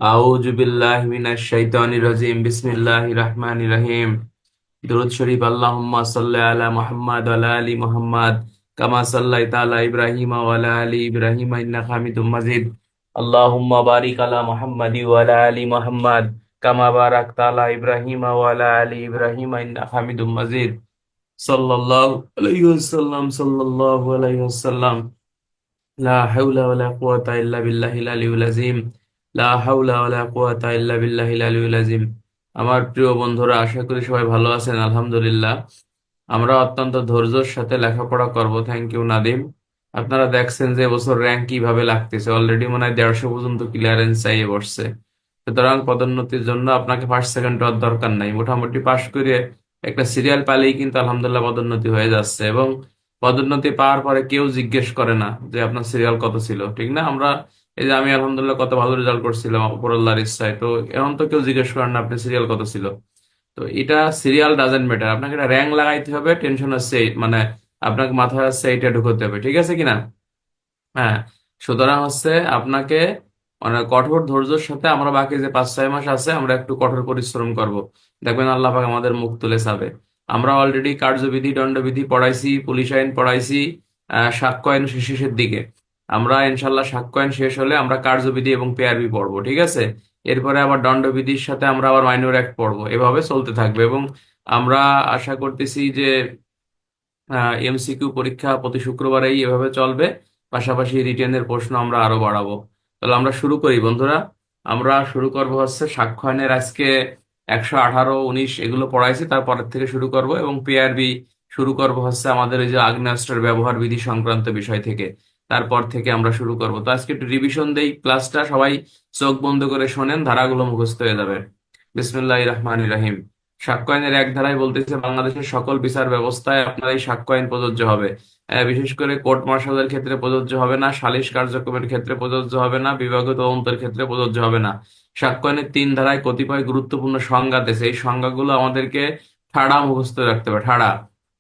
আউযু বিল্লাহি মিনাশ শাইতানির রাজিম বিসমিল্লাহির রহমানির রহিম। দুরূদ শরীফ। আল্লাহুম্মা সাল্লি আলা মুহাম্মাদ ওয়া আলা আলি মুহাম্মাদ কামা সাল্লাইতা আলা ইব্রাহিম ওয়া আলা আলি ইব্রাহিম ইন্নাকা হামিদুম মাজিদ। আল্লাহুম্মা বারিক আলা মুহাম্মাদি ওয়া আলা আলি মুহাম্মাদ কামা বারাকতা আলা ইব্রাহিম ওয়া আলা আলি ইব্রাহিম ইন্নাকা হামিদুম মাজিদ। সাল্লাল্লাহু আলাইহি ওয়াসাল্লাম, সাল্লাল্লাহু আলাইহি ওয়াসাল্লাম। লা হাওলা ওয়ালা কুওয়াতা ইল্লা বিল্লাহিল আলিয়্যিল আযীম। লা হাওলা ওয়ালা কুওয়াতা ইল্লা বিল্লাহিল আলিয়্যিল আযীম। আমার প্রিয় বন্ধুরা, আশা করি সবাই ভালো আছেন। আলহামদুলিল্লাহ, আমরা অত্যন্ত ধৈর্যের সাথে লেখাপড়া করব। Thank you Nadim. আপনারা দেখছেন যে এবছর র্যাঙ্ক কিভাবে লাগতেছে। অলরেডি মনে হয় 150 পর্যন্ত ক্লিয়ারেন্স চাইয়ে বসছে। সুতরাং পদোন্নতির জন্য আপনাকে ফার্স্ট সেকেন্ড হওয়ার দরকার নাই, মোটামুটি পাশ করে একটা সিরিয়াল পালেই কিন্তু আলহামদুলিল্লাহ পদোন্নতি হয়ে যাচ্ছে। এবং পদোন্নতি পাওয়ার পরে কেউ জিজ্ঞেস করে না যে আপনার সিরিয়াল কত ছিল, ঠিক না? আমরা এই যে আমি আলহামদুলিল্লাহ কত ভালো রেজাল্ট করছিলাম উপরআল্লাহর ইচ্ছায়, তো এখন তো কেউ জিজ্ঞেস করেন না আপনি সিরিয়াল কত ছিল। তো এটা সিরিয়াল ডাজেন্ট ম্যাটার, আপনাকে একটা র্যাঙ্ক লাগাইতে হবে। টেনশন হচ্ছে মানে আপনাকে মাথায় হচ্ছে এইটা ঢুকতে হবে, ঠিক আছে কিনা? হ্যাঁ। সুতরাং হচ্ছে আপনাকে মানে কঠোর ধৈর্যের সাথে আমরা বাকি যে 5-6 মাস আছে আমরা একটু কঠোর পরিশ্রম করব। দেখবেন আল্লাহ পাক আমাদের মুখ তুলে ছাড়বে। আমরা অলরেডি কার্যবিধি দণ্ডবিধি পড়াইছি, পুলিশ আইন পড়াইছি, সাক্ষ্য আইন শেষের দিকে। আমরা ইনশাল্লাহ সাক্ষ্য আইন শেষ হলে আমরা কার্যবিধি এবং পিআরবি পড়বো, ঠিক আছে? এরপরে আবার দণ্ডবিধির সাথে আমরা আবার মাইনর অ্যাক্ট পড়বো, এভাবে চলতে থাকবে। এবং আমরা আশা করতেছি যে এমসিকিউ পরীক্ষা প্রতি শুক্রবারেই এভাবে চলবে। পাশাপাশি রিটেনের প্রশ্ন আমরা আরো বাড়াবো। তাহলে আমরা শুরু করি বন্ধুরা। আমরা শুরু করব হচ্ছে সাক্ষ্য আইনের আজকে 118, 19 এগুলো পড়াইছি, তারপরের থেকে শুরু করব। এবং পিআরবি শুরু করব হচ্ছে আমাদের এই যে আগ্নেয়াস্ত্রের ব্যবহার বিধি সংক্রান্ত বিষয় থেকে। তারপর থেকে আমরা শুরু করব। তো আজকে একটু রিভিশন দেই ক্লাসটা, সবাই চোখ বন্ধ করে শোনেন, ধারাগুলো মুখস্থ হয়ে যাবে। বিসমিল্লাহির রহমানির রহিম। সাক্ষ্য আইনের এক ধারায় বলতেছে বাংলাদেশের সকল বিচার ব্যবস্থায় আপনার এই সাক্ষ্য আইন প্রযোজ্য হবে। বিশেষ করে কোর্ট মার্শালের ক্ষেত্রে প্রযোজ্য হবে না, সালিস কার্যক্রমের ক্ষেত্রে প্রযোজ্য হবে না, বিভাগীয় তদন্তের ক্ষেত্রে প্রযোজ্য হবে না। সাক্ষ্য আইনের 3 ধারায় কতিপয় গুরুত্বপূর্ণ সংজ্ঞা দিয়েছে, এই সংজ্ঞাগুলো আমাদেরকে ঠাড়া মুখস্থ রাখতে হবে, ঠাড়া।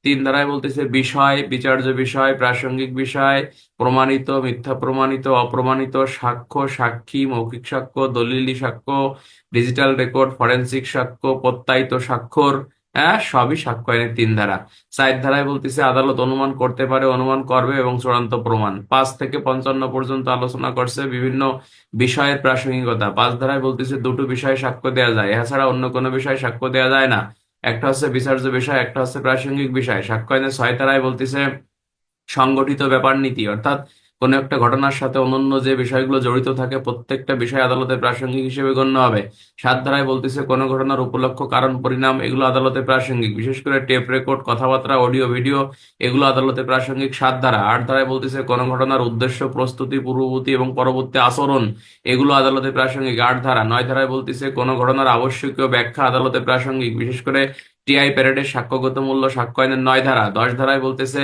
3 ধারায় বলতেছে বিষয়, বিচার্য বিষয়, প্রাসঙ্গিক বিষয়, প্রমাণিত, মিথ্যা প্রমাণিত, অপ্রমাণিত, সাক্ষ্য, সাক্ষী, মৌখিক সাক্ষ্য, দলিলি সাক্ষ্য, ডিজিটাল রেকর্ড, ফরেনসিক সাক্ষ্য, প্রত্যায়িত স্বাক্ষর। হ্যাঁ, সবই সাক্ষ্য আইনের 3 ধারা। 4 ধারায় বলতেছে আদালত অনুমান করতে পারে, অনুমান করবে এবং চূড়ান্ত প্রমাণ। 5 থেকে 55 পর্যন্ত আলোচনা করছে বিভিন্ন বিষয়ের প্রাসঙ্গিকতা। 5 ধারায় বলতেছে দুটো বিষয়ে সাক্ষ্য দেওয়া যায়, এছাড়া অন্য কোনো বিষয়ে সাক্ষ্য দেওয়া যায় না। একটা হচ্ছে বিচার্য বিষয়, একটা হচ্ছে প্রাসঙ্গিক বিষয়। সাক্ষ্য আইনের 6 ধারায় বলতেছে সংগঠিত ব্যাপার নীতি, অর্থাৎ কোন একটা ঘটনার সাথে অন্যান্য যে বিষয়গুলো জড়িত থাকে প্রত্যেকটা বিষয় আদালতে প্রাসঙ্গিক হিসেবে গণ্য হবে। 7 ধারায় বলতেছে কোন ঘটনার উপলক্ষ, কারণ, পরিণাম এগুলো আদালতে প্রাসঙ্গিক, বিশেষ করে টেপ রেকর্ড, কথাবার্তা, অডিও ভিডিও এগুলো আদালতে প্রাসঙ্গিক। 7 ধারা। 8 ধারায় বলতেছে কোন ঘটনার উদ্দেশ্য, প্রস্তুতি, পূর্ববর্তী এবং পরবর্তী আচরণ এগুলো আদালতে প্রাসঙ্গিক। 8 ধারা। 9 ধারায় বলতেছে কোন ঘটনার আবশ্যকীয় ব্যাখ্যা আদালতে প্রাসঙ্গিক, বিশেষ করে টিআই প্যারেডের সাক্ষ্যগত মূল্য। সাক্ষ্য আইনের 9 ধারা। 10 ধারায় বলতেছে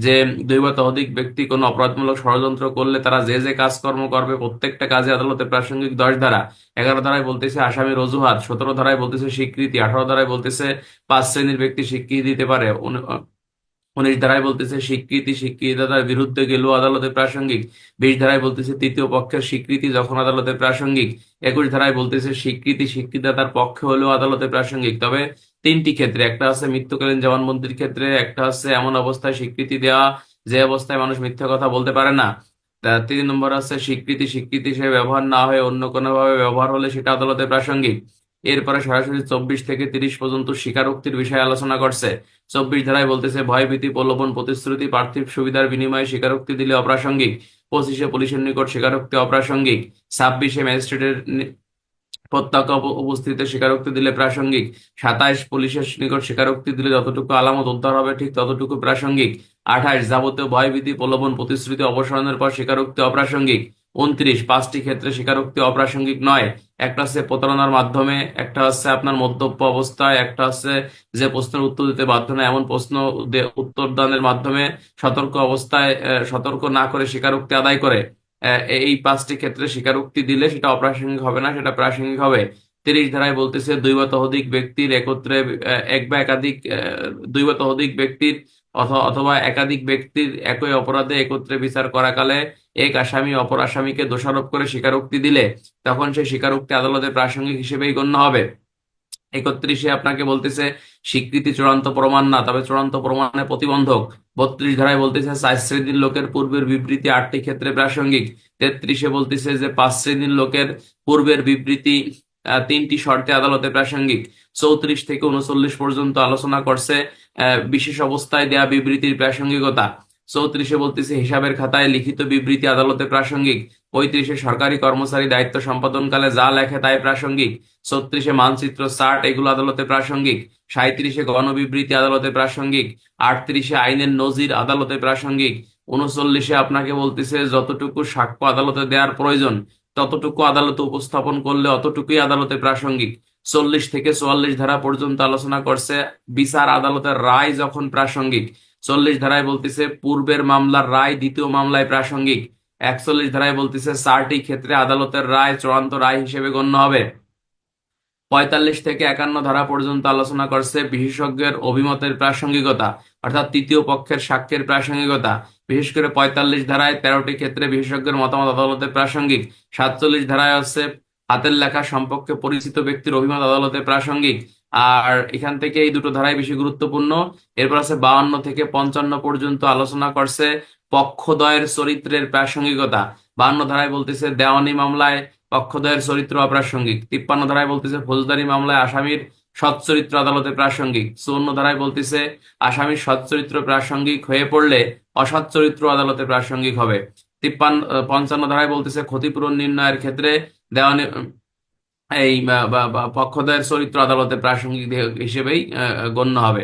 যে দুই বা ততোধিক ব্যক্তি কোনো অপরাধমূলক ষড়যন্ত্র করলে তারা যে যে কাজকর্ম করবে প্রত্যেকটা কাজে আদালতে প্রাসঙ্গিক। 10 ধারা। 11 ধারায় বলতেছে আসামির অজুহাত। 17 ধারায় বলতেছে স্বীকৃতি। 18 ধারায় বলতেছে 5 শ্রেণীর ব্যক্তি স্বীকৃতি দিতে পারে। 19 ধারায় বলতেছে স্বীকৃতি স্বীকৃতিদাতার বিরুদ্ধে গেলেও আদালতে প্রাসঙ্গিক। 20 ধারায় বলতেছে তৃতীয় পক্ষের স্বীকৃতি যখন আদালতে প্রাসঙ্গিক। 21 ধারায় বলতেছে স্বীকৃতি স্বীকৃতিদাতার পক্ষে হলেও আদালতে প্রাসঙ্গিক, তবে 3টি ক্ষেত্রে। একটা আছে মৃত্যুকালীন জবানবন্দির ক্ষেত্রে, একটা হচ্ছে এমন অবস্থায় স্বীকৃতি দেওয়া যে অবস্থায় মানুষ মিথ্যা কথা বলতে পারে না। 3 নম্বর আছে স্বীকৃতি স্বীকৃতি সে ব্যবহার না হয়ে অন্য কোনো ভাবে ব্যবহার হলে সেটা আদালতে প্রাসঙ্গিক। এরপরে সরাসরি 24 থেকে 30 পর্যন্ত স্বীকারোক্তির বিষয়ে আলোচনা করছে। 24 ধারায় বলতেছে ভয়ভীতি, প্রলোভন, প্রতিশ্রুতি, পার্থিব সুবিধার বিনিময়ে স্বীকারোক্তি দিলে অপ্রাসঙ্গিক। 25-এ পুলিশের নিকট স্বীকারোক্তি অপ্রাসঙ্গিক। 26-এ ম্যাজিস্ট্রেটের প্রত্যক্ষ উপস্থিতিতে স্বীকারোক্তি দিলে প্রাসঙ্গিক। 27 পুলিশের নিকট স্বীকারোক্তি দিলে যতটুকু আলামত উদ্ধার হবে ঠিক ততটুকু প্রাসঙ্গিক। 28 যাবতীয় ভয়ভীতি, প্রলোভন, প্রতিশ্রুতি অপসারণের পর স্বীকারোক্তি অপ্রাসঙ্গিক। 29 5টি ক্ষেত্রে স্বীকারোক্তি অপ্রাসঙ্গিক নয়। একটা হচ্ছে প্রতারণার মাধ্যমে, একটা হচ্ছে আপনার মদ্যপ অবস্থায়, একটা হচ্ছে যে প্রশ্নের উত্তর দিতে বাধ্য না এমন প্রশ্ন উত্তর দানের মাধ্যমে, সতর্ক অবস্থায় সতর্ক না করে স্বীকারোক্তি আদায় করে। এই 5টি ক্ষেত্রে স্বীকারোক্তি দিলে সেটা অপ্রাসঙ্গিক হবে না, সেটা প্রাসঙ্গিক হবে। 30 ধারায় বলতেছে দুই বা ততোধিক ব্যক্তির একত্রে এক বা একাধিক দুই বা ততোধিক ব্যক্তির অথবা একাধিক ব্যক্তির একই অপরাধে একত্রে বিচার করাকালে এক আসামি অপর আসামিকে দোষারোপ করে স্বীকারোক্তি দিলে তখন সেই স্বীকারোক্তি আদালতে প্রাসঙ্গিক হিসেবেই গণ্য হবে। 31 আপনাকে বলতেছে স্বীকৃতি চূড়ান্ত প্রমাণ না, তবে চূড়ান্ত প্রমাণের প্রতিবন্ধক। 32 ধারায় বলতেছে 4 শ্রেণীর লোকের পূর্বের বিবৃতি 8টি ক্ষেত্রে প্রাসঙ্গিক। 33 বলতেছে যে 5 শ্রেণীর লোকের পূর্বের বিবৃতি 3টি শর্তে আদালতে প্রাসঙ্গিক। 34 থেকে 39 পর্যন্ত আলোচনা করছে বিশেষ অবস্থায় দেয়া বিবৃতির প্রাসঙ্গিকতা। 34 বলতেছে হিসাবের খাতায় লিখিত বিবৃতি আদালতে প্রাসঙ্গিক। 35 সরকারি কর্মচারী দায়িত্ব সম্পাদনকালে যা লেখে তাই প্রাসঙ্গিক। 36 মানচিত্র, চার্ট এগুলো আদালতে প্রাসঙ্গিক। 37 গণবিবৃতি আদালতে প্রাসঙ্গিক। 38 আইনের নজির আদালতে প্রাসঙ্গিক। 39 আপনাকে বলতেছে যতটুকু সাক্ষ্য আদালতে দেওয়ার প্রয়োজন ততটুকু আদালতে উপস্থাপন করলে অতটুকুই আদালতে প্রাসঙ্গিক। 40 থেকে 44 ধারা পর্যন্ত আলোচনা করছে বিচার আদালতের রায় যখন প্রাসঙ্গিক। 40 ধারায় বলতেছে পূর্বের মামলার রায় দ্বিতীয় মামলায় প্রাসঙ্গিক। 41 ধারায় বলতেছে 4টি ক্ষেত্রে আদালতের রায় চূড়ান্ত রায় হিসেবে গণ্য হবে। 45 থেকে 51 ধারা পর্যন্ত আলোচনা করছে বিশেষজ্ঞের অভিমতের প্রাসঙ্গিকতা, অর্থাৎ তৃতীয় পক্ষের সাক্ষ্যের প্রাসঙ্গিকতা। বিশেষ করে 45 ধারায় 13টি ক্ষেত্রে বিশেষজ্ঞের মতামত আদালতে প্রাসঙ্গিক। 47 ধারায় হচ্ছে হাতের লেখা সম্পর্কে পরিচিত ব্যক্তির অভিমত আদালতে প্রাসঙ্গিক। আর এখান থেকে এই দুটো ধারাই বেশি গুরুত্বপূর্ণ। এরপর আছে 52 থেকে 55 পর্যন্ত আলোচনা করছে পক্ষদ্বয়ের চরিত্রের প্রাসঙ্গিকতা। 52 ধারায় বলতেছে দেওয়ানি মামলায় পক্ষদ্বয়ের চরিত্র অপ্রাসঙ্গিক। 53 ধারায় বলতেছে ফৌজদারি মামলায় আসামির সচ্চরিত্র আদালতে প্রাসঙ্গিক। 54 ধারায় বলতেছে আসামির সচ্চরিত্র প্রাসঙ্গিক হয়ে পড়লে অসৎ চরিত্র আদালতে প্রাসঙ্গিক হবে। 55 ধারায় বলতেছে ক্ষতিপূরণ নির্ণয়ের ক্ষেত্রে দেওয়ানি এই পক্ষদ্বয়ের চরিত্র আদালতে প্রাসঙ্গিক হিসেবেই গণ্য হবে।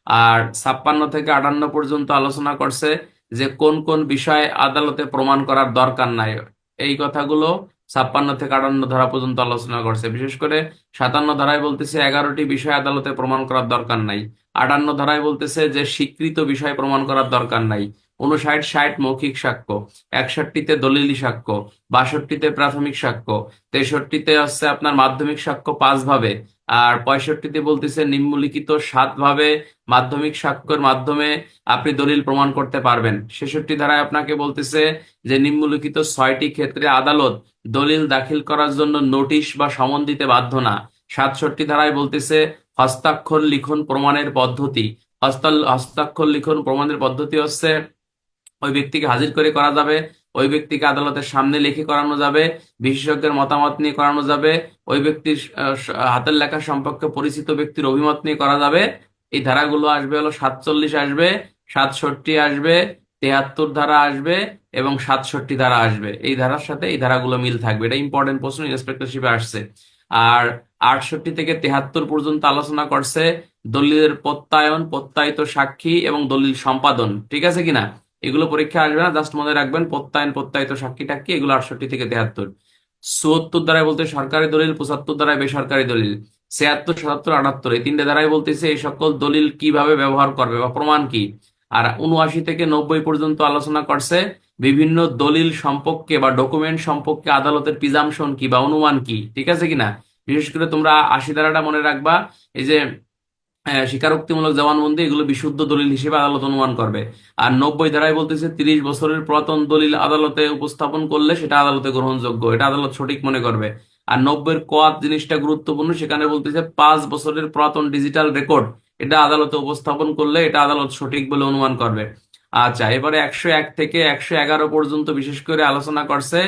আর 56 থেকে 58 পর্যন্ত আলোচনা করছে যে কোন কোন বিষয় আদালতে প্রমাণ করার দরকার নাই। এই কথাগুলো 56 থেকে 58 ধারা পর্যন্ত আলোচনা করছে। বিশেষ করে 57 ধারায় বলতেছে 11টি বিষয় আদালতে প্রমাণ করার দরকার নাই। 58 ধারায় বলতেছে যে স্বীকৃত বিষয় প্রমাণ করার দরকার নাই। 59, 60 মৌখিক সাক্ষ্য। 61তে দলিলি সাক্ষ্য। 62তে প্রাথমিক সাক্ষ্য। 63তে হচ্ছে আপনার মাধ্যমিক সাক্ষ্য 5 ভাবে। আর 65তে বলতেছে নিম্নলিখিত 7 ভাবে মাধ্যমিক সাক্ষ্যের মাধ্যমে আপনি দলিল প্রমাণ করতে পারবেন। 66 ধারায় আপনাকে বলতেছে যে নিম্নলিখিত 6টি ক্ষেত্রে আদালত দলিল দাখিল করার জন্য নোটিশ বা সমন দিতে বাধ্য না। 67 ধারায় বলতেছে হস্তাক্ষর লিখন প্রমাণের পদ্ধতি। হস্তাক্ষর লিখন প্রমাণের পদ্ধতি হচ্ছে ওই ব্যক্তিকে হাজির করে করা যাবে, ওই ব্যক্তিকে আদালতের সামনে লিখে করানো যাবে, বিশেষজ্ঞের মতামত নিয়ে করানো যাবে, ওই ব্যক্তির হাতের লেখা সম্পর্কে পরিচিত ব্যক্তির অভিমত নিয়ে করা যাবে। এই ধারাগুলো আসবে হলো 47 আসবে, 67 আসবে, 73 ধারা আসবে এবং 67 ধারা আসবে। এই ধারার সাথে এই ধারাগুলো মিল থাকবে। এটা ইম্পর্টেন্ট প্রশ্ন, ইন্সপেক্টরশিপে আসছে। আর 68 থেকে 73 পর্যন্ত আলোচনা করছে দলিলের প্রত্যয়ন, প্রত্যায়িত সাক্ষী এবং দলিল সম্পাদন। ঠিক আছে কিনা? এগুলো পরীক্ষা আসবে না, জাস্ট মনে রাখবেন প্রত্যয়ন, প্রত্যায়িত সাক্ষী টাক্ষী এগুলো 68 থেকে 73। 74 ধারায় বলতে সরকারি দলিল, 75 ধারায় বেসরকারি দলিল। 76, 77, 78 এই 3টে ধারায় বলতেছে এই সকল দলিল কিভাবে ব্যবহার করবে বা প্রমাণ কি। আর 79 থেকে 90 পর্যন্ত আলোচনা করছে বিভিন্ন দলিল সম্পর্কে বা ডকুমেন্ট সম্পর্কে আদালতের প্রিজাম্পশন কি বা অনুমান কি। ঠিক আছে কিনা? বিশেষ করে তোমরা 80 ধারাটা মনে রাখবা, এই যে স্বীকারোক্তিমূলক জবানবন্দি এগুলো বিশুদ্ধ দলিল হিসেবে আদালত অনুমান করবে। আর 90 ধারায় বলতেছে 30 বছরের পুরাতন দলিল আদালতে উপস্থাপন করলে সেটা আদালতে গ্রহণযোগ্য, এটা আদালত সঠিক মনে করবে। আর 90 ক জিনিসটা গুরুত্বপূর্ণ, সেখানে বলতেছে 5 বছরের পুরাতন ডিজিটাল রেকর্ড এটা আদালতে উপস্থাপন করলে এটা আদালত সঠিক বলে অনুমান করবে। আচ্ছা, এবারে 101 থেকে 111 পর্যন্ত বিশেষ করে আলোচনা করছে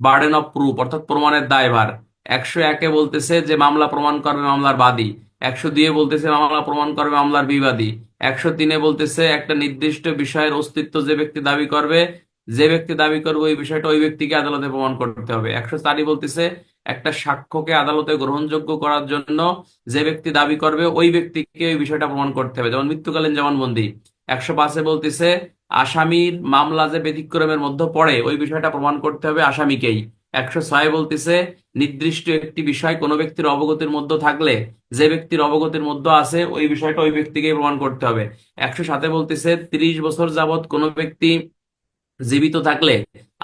বার্ডেন অফ প্রুফ, অর্থাৎ প্রমাণের দায়ভার। 101-এ বলতেছে যে মামলা প্রমাণ করবে মামলার বাদী। 102-এ বলতেছে মামলা প্রমাণ করবে মামলার বিবাদী। 103-এ বলতেছে একটা নির্দিষ্ট বিষয়ের অস্তিত্ব যে ব্যক্তি দাবি করবে ওই বিষয়টা ওই ব্যক্তিকে আদালতে প্রমাণ করতে হবে। 104-ই বলতেছে একটা সাক্ষ্যকে আদালতে গ্রহণযোগ্য করার জন্য যে ব্যক্তি দাবি করবে ওই ব্যক্তিকে ওই বিষয়টা প্রমাণ করতে হবে, যেমন মৃত্যুকালীন জবানবন্দি। 105-এ বলতেছে আসামির মামলা যে ব্যতিক্রমের মধ্যে পড়ে ওই বিষয়টা প্রমাণ করতে হবে আসামিকেই। 106 বলতেছে নির্দিষ্ট একটি বিষয় কোনো ব্যক্তির অবগতির মধ্যে থাকলে যে ব্যক্তির অবগতির মধ্যে আছে ওই বিষয়টা ওই ব্যক্তিকে প্রমাণ করতে হবে। 107-এ বলতেছে 30 বছর যাবত কোনো ব্যক্তি জীবিত থাকলে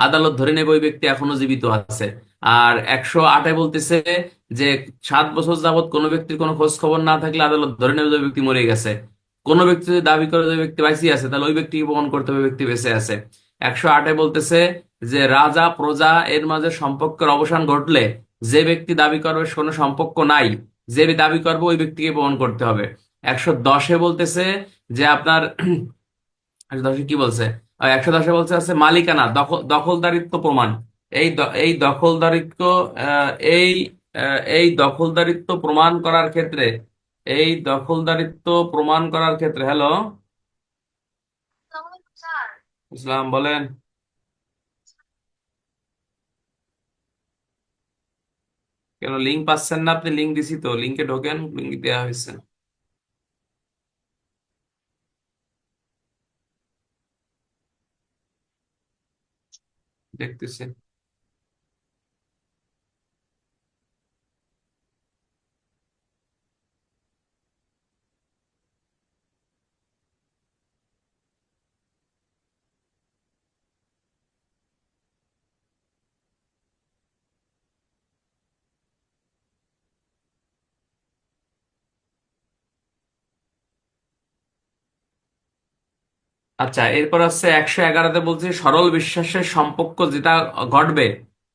আদালত ধরে নেবে ওই ব্যক্তি এখনো জীবিত আছে। আর 108-এ বলতেছে যে 7 বছর যাবত কোনো ব্যক্তির কোনো খোঁজ খবর না থাকলে আদালত ধরে নেবে যে ওই ব্যক্তি মরে গেছে। কোনো ব্যক্তি যদি দাবি করে যে ব্যক্তি বেঁচে আছে, তাহলে ওই ব্যক্তিকে প্রমাণ করতে হবে ব্যক্তি বেঁচে আছে। 108-এ বলতেছে যে রাজা প্রজা এর মাঝে সম্পর্কের অবসান ঘটলে যে ব্যক্তি দাবি করবে কোনো সম্পর্ক নাই, যে দাবি করবে ওই ব্যক্তিকে প্রমাণ করতে হবে। 110-এ বলতেছে যে আপনার 110-এ কি বলছে? 110-এ বলছে আছে মালিকানা দখলদারিত্ব প্রমাণ। এই দখলদারিত্ব আহ, এই এই দখলদারিত্ব প্রমাণ করার ক্ষেত্রে, হ্যালো ইসলাম বলেন। কেন লিঙ্ক পাচ্ছেন না আপনি? লিঙ্ক দিছি তো, লিঙ্কে ঢোকেন, লিঙ্ক দেওয়া হয়েছে, দেখতেছি। আচ্ছা, এরপর হচ্ছে 111-তে বলছে সরল বিশ্বাসের সম্পর্ক যেটা ঘটবে,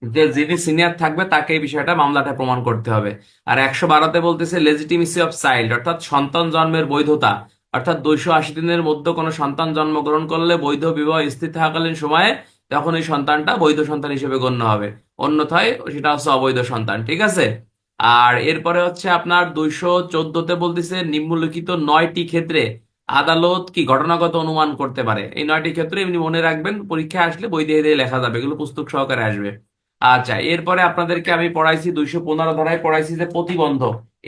যে যিনি সিনিয়র থাকবে তাকে এই বিষয়টা মামলাটা প্রমাণ করতে হবে। আর 112-তে বলতেছে লেজিটিমেসি অফ চাইল্ড, অর্থাৎ সন্তান জন্মের বৈধতা, অর্থাৎ 280 দিনের মধ্যে কোনো সন্তান জন্মগ্রহণ করলে বৈধ বিবাহ স্থির থাকাকালীন সময়ে তখন এই সন্তানটা বৈধ সন্তান হিসেবে গণ্য হবে, অন্যথায় সেটা হচ্ছে অবৈধ সন্তান। ঠিক আছে। আর এরপরে হচ্ছে আপনার 214-তে বলতেছে নিম্নলিখিত 9টি ক্ষেত্রে আদালত কি ঘটনাগত অনুমান করতে পারে। এই 9টি ক্ষেত্রে এমনি মনে রাখবেন, পরীক্ষায় আসলে বই দিয়ে দিয়ে লেখা যাবে, এগুলো পুস্তক সহকারে আসবে। আচ্ছা, এরপরে আপনাদেরকে আমি পড়াইছি 215 ধারায় পড়াইছি যে প্রতিবন্ধ,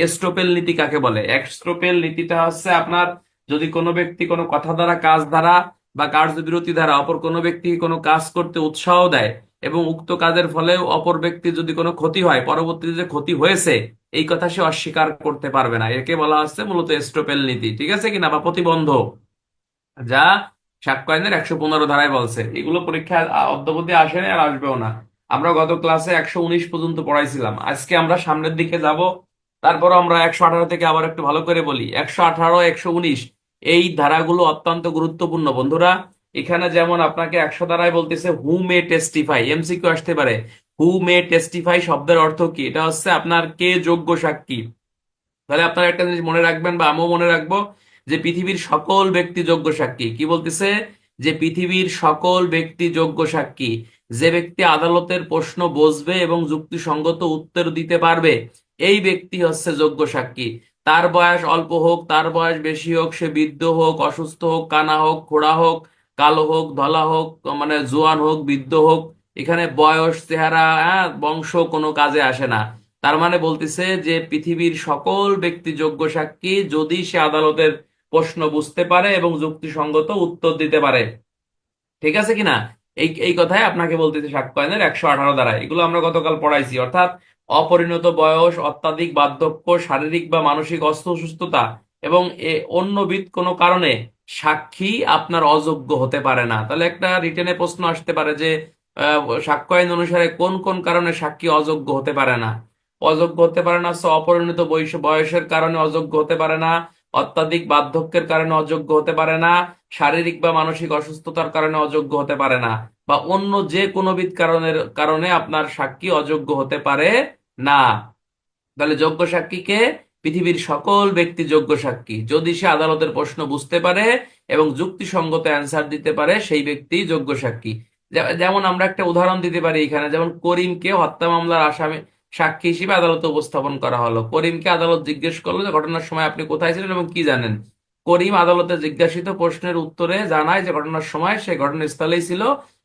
এস্টোপেল নীতি কাকে বলে। এস্টোপেল নীতিটা হচ্ছে আপনার যদি কোনো ব্যক্তি কোনো কথা দ্বারা, কাজ দ্বারা বা কার্যবিরতি দ্বারা অপর কোনো ব্যক্তিকে কোনো কাজ করতে উৎসাহ দেয় এবং উক্ত কাজের ফলে অপর ব্যক্তির যদি কোনো ক্ষতি হয়, পরবর্তীতে যে ক্ষতি হয়েছে এই কথা সে অস্বীকার করতে পারবে না, একে বলা হচ্ছে মূলত এস্টোপেল নীতি। ঠিক আছে কিনা, বা প্রতিবন্ধ, যা সাক্ষ্য আইনের 115 ধারায় বলছে। এগুলো পরীক্ষায় অদ্যাবধি আসেনি আর আসবেও না। আমরা গত ক্লাসে 119 পর্যন্ত পড়াইছিলাম, আজকে আমরা সামনের দিকে যাব। তারপর আমরা 118 থেকে আবার একটু ভালো করে বলি। 118, 119 এই ধারাগুলো অত্যন্ত গুরুত্বপূর্ণ বন্ধুরা। এখানে যেমন আপনাকে 100 ধারায় বলতেছে হু মে টেস্টিফাই, এমসিকিউ আসতে পারে। হু মে টেস্টিফাই শব্দের অর্থ কি? এটা হচ্ছে আপনার কে যোগ্য সাক্ষী। তাহলে আপনারা একটা জিনিস মনে রাখবেন বা আমিও মনে রাখবো, যে পৃথিবীর সকল ব্যক্তি যোগ্য সাক্ষী। কি বলতেছে? যে পৃথিবীর সকল ব্যক্তি যোগ্য সাক্ষী। যে ব্যক্তি আদালতের প্রশ্ন বুঝবে এবং যুক্তিসঙ্গত উত্তর দিতে পারবে, এই ব্যক্তি হচ্ছে যোগ্য সাক্ষী। তার বয়স অল্প হোক, তার বয়স বেশি হোক, সে বৃদ্ধ হোক, অসুস্থ হোক, কানা হোক, খোড়া হোক, কালো হোক, ধলা হোক, মানে জোয়ান হোক, বৃদ্ধ হোক, এখানে বয়স, চেহারা, বংশ কোনো কাজে আসে না। তার মানে বলতেছে যে পৃথিবীর সকল ব্যক্তি যোগ্য সাক্ষী যদি সে আদালতের প্রশ্ন বুঝতে পারে এবং যুক্তিসঙ্গত উত্তর দিতে পারে। ঠিক আছে কিনা? এই এই কথাই আপনাকে বলতেছে সাক্ষ্য আইনের 118 ধারায়। এগুলো আমরা গতকাল পড়াইছি। অর্থাৎ অপরিণত বয়স, অত্যাধিক বার্ধক্য, শারীরিক বা মানসিক অসুস্থতা এবং অন্যবিধ কোনো কারণে সাক্ষী আপনার অযোগ্য হতে পারে না। তাহলে একটা রিটেনে প্রশ্ন আসতে পারে যে সাক্ষ্য আইন অনুসারে কোন কোন কারণে সাক্ষী অযোগ্য হতে পারে না। অযোগ্য হতে পারে না হচ্ছে অপরিণত বয়সের কারণে অযোগ্য হতে পারে না, অত্যাধিক বার্ধক্যের কারণে অযোগ্য হতে পারে না, শারীরিক বা মানসিক অসুস্থতার কারণে অযোগ্য হতে পারে না, বা অন্য যে কোনোবিধ কারণের কারণে আপনার সাক্ষী অযোগ্য হতে পারে না। তাহলে যোগ্য সাক্ষীকে পৃথিবীর সকল ব্যক্তি যোগ্য সাক্ষী, যদি সে আদালতের প্রশ্ন বুঝতে পারে এবং যুক্তিসঙ্গত অ্যান্সার দিতে পারে সেই ব্যক্তি যোগ্য সাক্ষী। যেমন আমরা একটা উদাহরণ দিতে পারি এখানে, যেমন করিমকে হত্যা মামলার আসামি সাক্ষী হিসেবে আদালতে উপস্থাপন করা হলো। করিমকে আদালত জিজ্ঞেস করলো যে ঘটনার সময় আপনি কোথায় ছিলেন এবং কি জানেন। করিম আদালতে জিজ্ঞাসিত প্রশ্নের উত্তরে জানায় যে ঘটনার সময় সে ঘটনাস্থলেই ছিল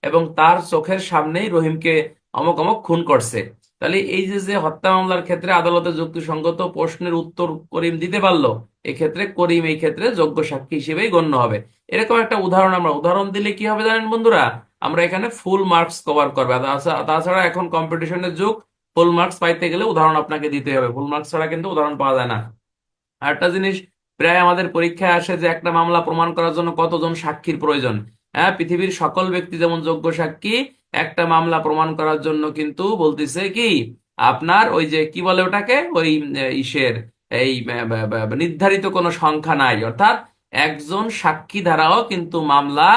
এবং তার চোখের সামনেই রহিমকে অমক অমক খুন করছে। তাহলে এই যে যে হত্যা মামলার ক্ষেত্রে আদালতে যুক্তিসঙ্গত প্রশ্নের উত্তর করিম দিতে পারলো, এক্ষেত্রে করিম এই ক্ষেত্রে যোগ্য সাক্ষী হিসেবেই গণ্য হবে। এরকম একটা উদাহরণ, আমরা উদাহরণ দিলে কি হবে জানেন বন্ধুরা? আমরা এখানে ফুল মার্কস কভার করবে। আর তাছাড়া এখন কম্পিটিশনের যুগ, ফুল মার্কস পাইতে গেলে উদাহরণ আপনাকে দিতে হবে, ফুল মার্কস ছাড়া কিন্তু উদাহরণ পাওয়া যায় না। আরেকটা জিনিস প্রায় আমাদের পরীক্ষায় আসে যে একটা মামলা প্রমাণ করার জন্য কতজন সাক্ষীর প্রয়োজন। হ্যাঁ, পৃথিবীর সকল ব্যক্তি যেমন যোগ্য সাক্ষী, একটা মামলা প্রমাণ করার জন্য কিন্তু বলতেছে কি আপনার ওই যে কি বলে ওটাকে, ওই ইসের এই নির্ধারিত কোনো সংখ্যা নাই। অর্থাৎ একজন সাক্ষী দ্বারাও কিন্তু মামলা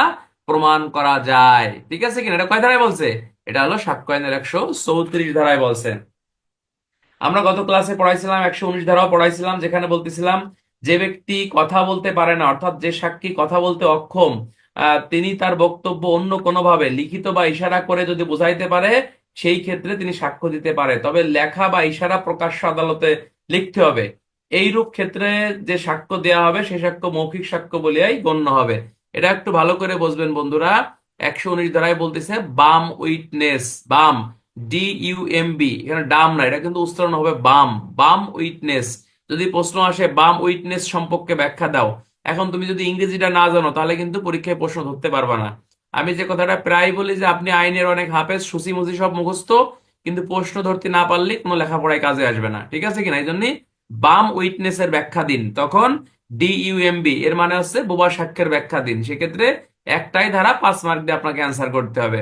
প্রমাণ করা যায়। ঠিক আছে কিনা? এটা কয় ধারায় বলছে? এটা হলো সাক্ষ্য আইনের 134 ধারায় বলছে। আমরা গত ক্লাসে পড়াইছিলাম 119 ধারাও পড়াইছিলাম, যেখানে বলতেছিলাম যে ব্যক্তি কথা বলতে পারে না, অর্থাৎ যে সাক্ষী কথা বলতে অক্ষম, তিনি তার বক্তব্য অন্য কোনোভাবে লিখিত বা ইশারা করে যদি বুঝাইতে পারে, সেই ক্ষেত্রে তিনি সাক্ষ্য দিতে পারে। তবে লেখা বা ইশারা প্রকাশ্য আদালতে লিখতে হবে। এইরূপ ক্ষেত্রে যে সাক্ষ্য দেওয়া হবে সে সাক্ষ্য মৌখিক সাক্ষ্য বলিয়াই গণ্য হবে। এটা একটু ভালো করে বুঝবেন বন্ধুরা। 119 ধারায় বলতেছে বাম উইটনেস, বাম, DUMB, এখানে ডাম না, এটা কিন্তু উচ্চারণ হবে বাম, বাম উইটনেস। যদি প্রশ্ন আসে বাম উইটনেস সম্পর্কে ব্যাখ্যা দাও, এখন তুমি যদি ইংরেজিটা না জানো তাহলে কিন্তু পরীক্ষায় প্রশ্ন ধরতে পারবা না। আমি যে কথাটা প্রায় বলি যে আপনি আইনের অনেক হাফেজ, সুসি মুসি সব মুখস্থ, কিন্তু প্রশ্ন ধরতে না পারলে কোনো লেখাপড়ায় কাজে আসবে না। ঠিক আছে কিনা? এই জন্য বাম উইটনেস এর ব্যাখ্যা দিন, তখন DUMB এর মানে হচ্ছে বোবা সাক্ষ্যের ব্যাখ্যা দিন। সেক্ষেত্রে একটাই ধারা, 5 মার্ক দিয়ে আপনাকে অ্যান্সার করতে হবে।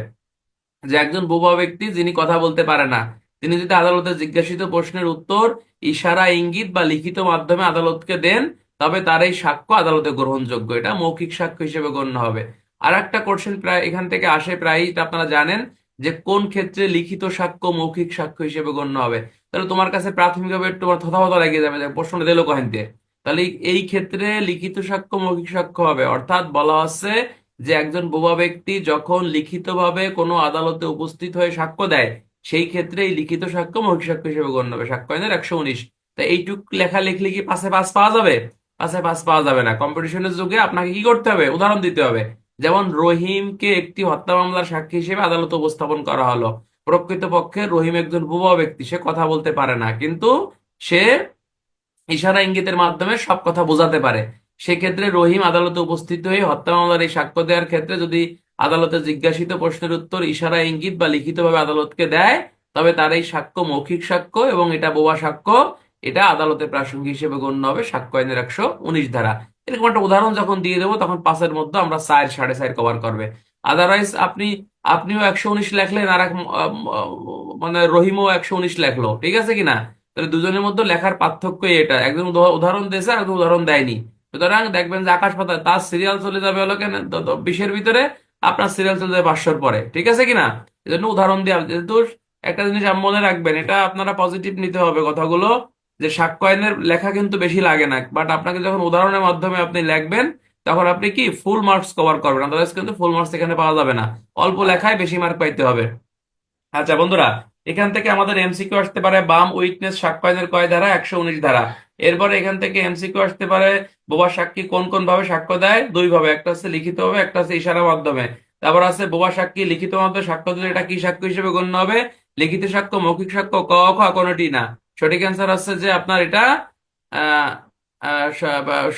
যে একজন বোবা ব্যক্তি যিনি কথা বলতে পারে না, তিনি যদি আদালতে জিজ্ঞাসিত প্রশ্নের উত্তর ইশারা, ইঙ্গিত বা লিখিত মাধ্যমে আদালতকে দেন, তবে তার এই সাক্ষ্য আদালতে গ্রহণযোগ্য, এটা মৌখিক সাক্ষ্য হিসেবে গণ্য হবে। আর একটা কোশ্চেন প্রায় এখান থেকে আসে প্রায়ই, এটা আপনারা জানেন, যে কোন ক্ষেত্রে লিখিত সাক্ষ্য মৌখিক সাক্ষ্য হিসেবে গণ্য হবে। তাহলে তোমার কাছে প্রাথমিকভাবে একটু থতমত লেগে যাবে যে প্রশ্নটা দিল কহেন দিয়ে। তাহলে এই ক্ষেত্রে লিখিত সাক্ষ্য মৌখিক সাক্ষ্য হবে, অর্থাৎ বলা হচ্ছে যে একজন বোবা ব্যক্তি যখন লিখিতভাবে কোনো আদালতে উপস্থিত হয়ে সাক্ষ্য দেয়, সেই ক্ষেত্রে এই লিখিত সাক্ষ্য মৌখিক সাক্ষ্য হিসেবে গণ্য হবে। সাক্ষ্য আইনের 119। তা এইটুক লেখা লিখলে কি পাশে পাস পাওয়া যাবে? পাশে পাস পাওয়া যাবে না। কম্পিটিশনের যুগে আপনাকে কি করতে হবে? উদাহরণ দিতে হবে। যেমন রহিমকে একটি হত্যা মামলার সাক্ষী হিসেবে আদালতে উপস্থাপন করা হলো। প্রকৃতপক্ষে রহিম একজন বোবা ব্যক্তি, সে কথা বলতে পারে না, কিন্তু সে ইশারা ইঙ্গিতের মাধ্যমে সব কথা বোঝাতে পারে। সেক্ষেত্রে রহিম আদালতে উপস্থিত হয়ে হত্যা মামলার এই সাক্ষ্য দেওয়ার ক্ষেত্রে যদি আদালতে জিজ্ঞাসিত প্রশ্নের উত্তর ইশারা, ইঙ্গিত বা লিখিতভাবে আদালতকে দেয়, তবে তার এই সাক্ষ্য মৌখিক সাক্ষ্য এবং এটা বোবা সাক্ষ্য, এটা আদালতে প্রাসঙ্গিক হিসেবে গণ্য হবে সাক্ষ্য আইনের 119 ধারা। এরকম একটা উদাহরণ যখন দিয়ে দেবো তখন পাঁচের মধ্যে আমরা 4 4.5 কভার করবে। আদারওয়াইজ আপনিও 119 লেখলেন, আর মানে রহিমও 119 লেখলো, ঠিক আছে কিনা? তাহলে দুজনের মধ্যে লেখার পার্থক্য এটা, একজন উদাহরণ দিয়েছে আর একজন উদাহরণ দেয়নি। সুতরাং দেখবেন যে আকাশ পাতাল, তার সিরিয়াল চলে যাবে হলো কেন 20-এর ভিতরে, আপনার সিরিয়াল চলে যাবে 500-র পরে। ঠিক আছে কিনা? এই জন্য উদাহরণ দেওয়া, যেহেতু একটা জিনিস মনে রাখবেন, এটা আপনারা পজিটিভ নিতে হবে কথাগুলো, যে সাক্ষ্য আইনের লেখা কিন্তু বেশি লাগে না, বাট আপনাকে যখন উদাহরণের মাধ্যমে আপনি লিখবেন, তখন আপনি কি ফুল মার্কস কভার করবেন, আদারওয়াইজ কিন্তু ফুল মার্কস এখানে পাওয়া যাবে না। অল্প লেখায় বেশি মার্ক পাইতে হবে। আচ্ছা বন্ধুরা, এখান থেকে আমাদের এমসিকিউ আসতে পারে বাম উইটনেস সাক্ষ্য আইনের কয় ধারা? 119 ধারা। এরপরে এখান থেকে এমসিকিউ আসতে পারে বোবা সাক্ষী কোন কোন ভাবে সাক্ষ্য দেয়? দুই ভাবে, একটা হচ্ছে লিখিত ভাবে, একটা হচ্ছে ইশারা মাধ্যমে। তারপর আছে বোবা সাক্ষী লিখিত মাধ্যমে সাক্ষ্য দিলে এটা কি সাক্ষ্য হিসেবে গণ্য হবে? লিখিত সাক্ষ্য, মৌখিক সাক্ষ্য, ক খ কোনটি না। সঠিক অ্যান্সার হচ্ছে যে আপনার এটা আহ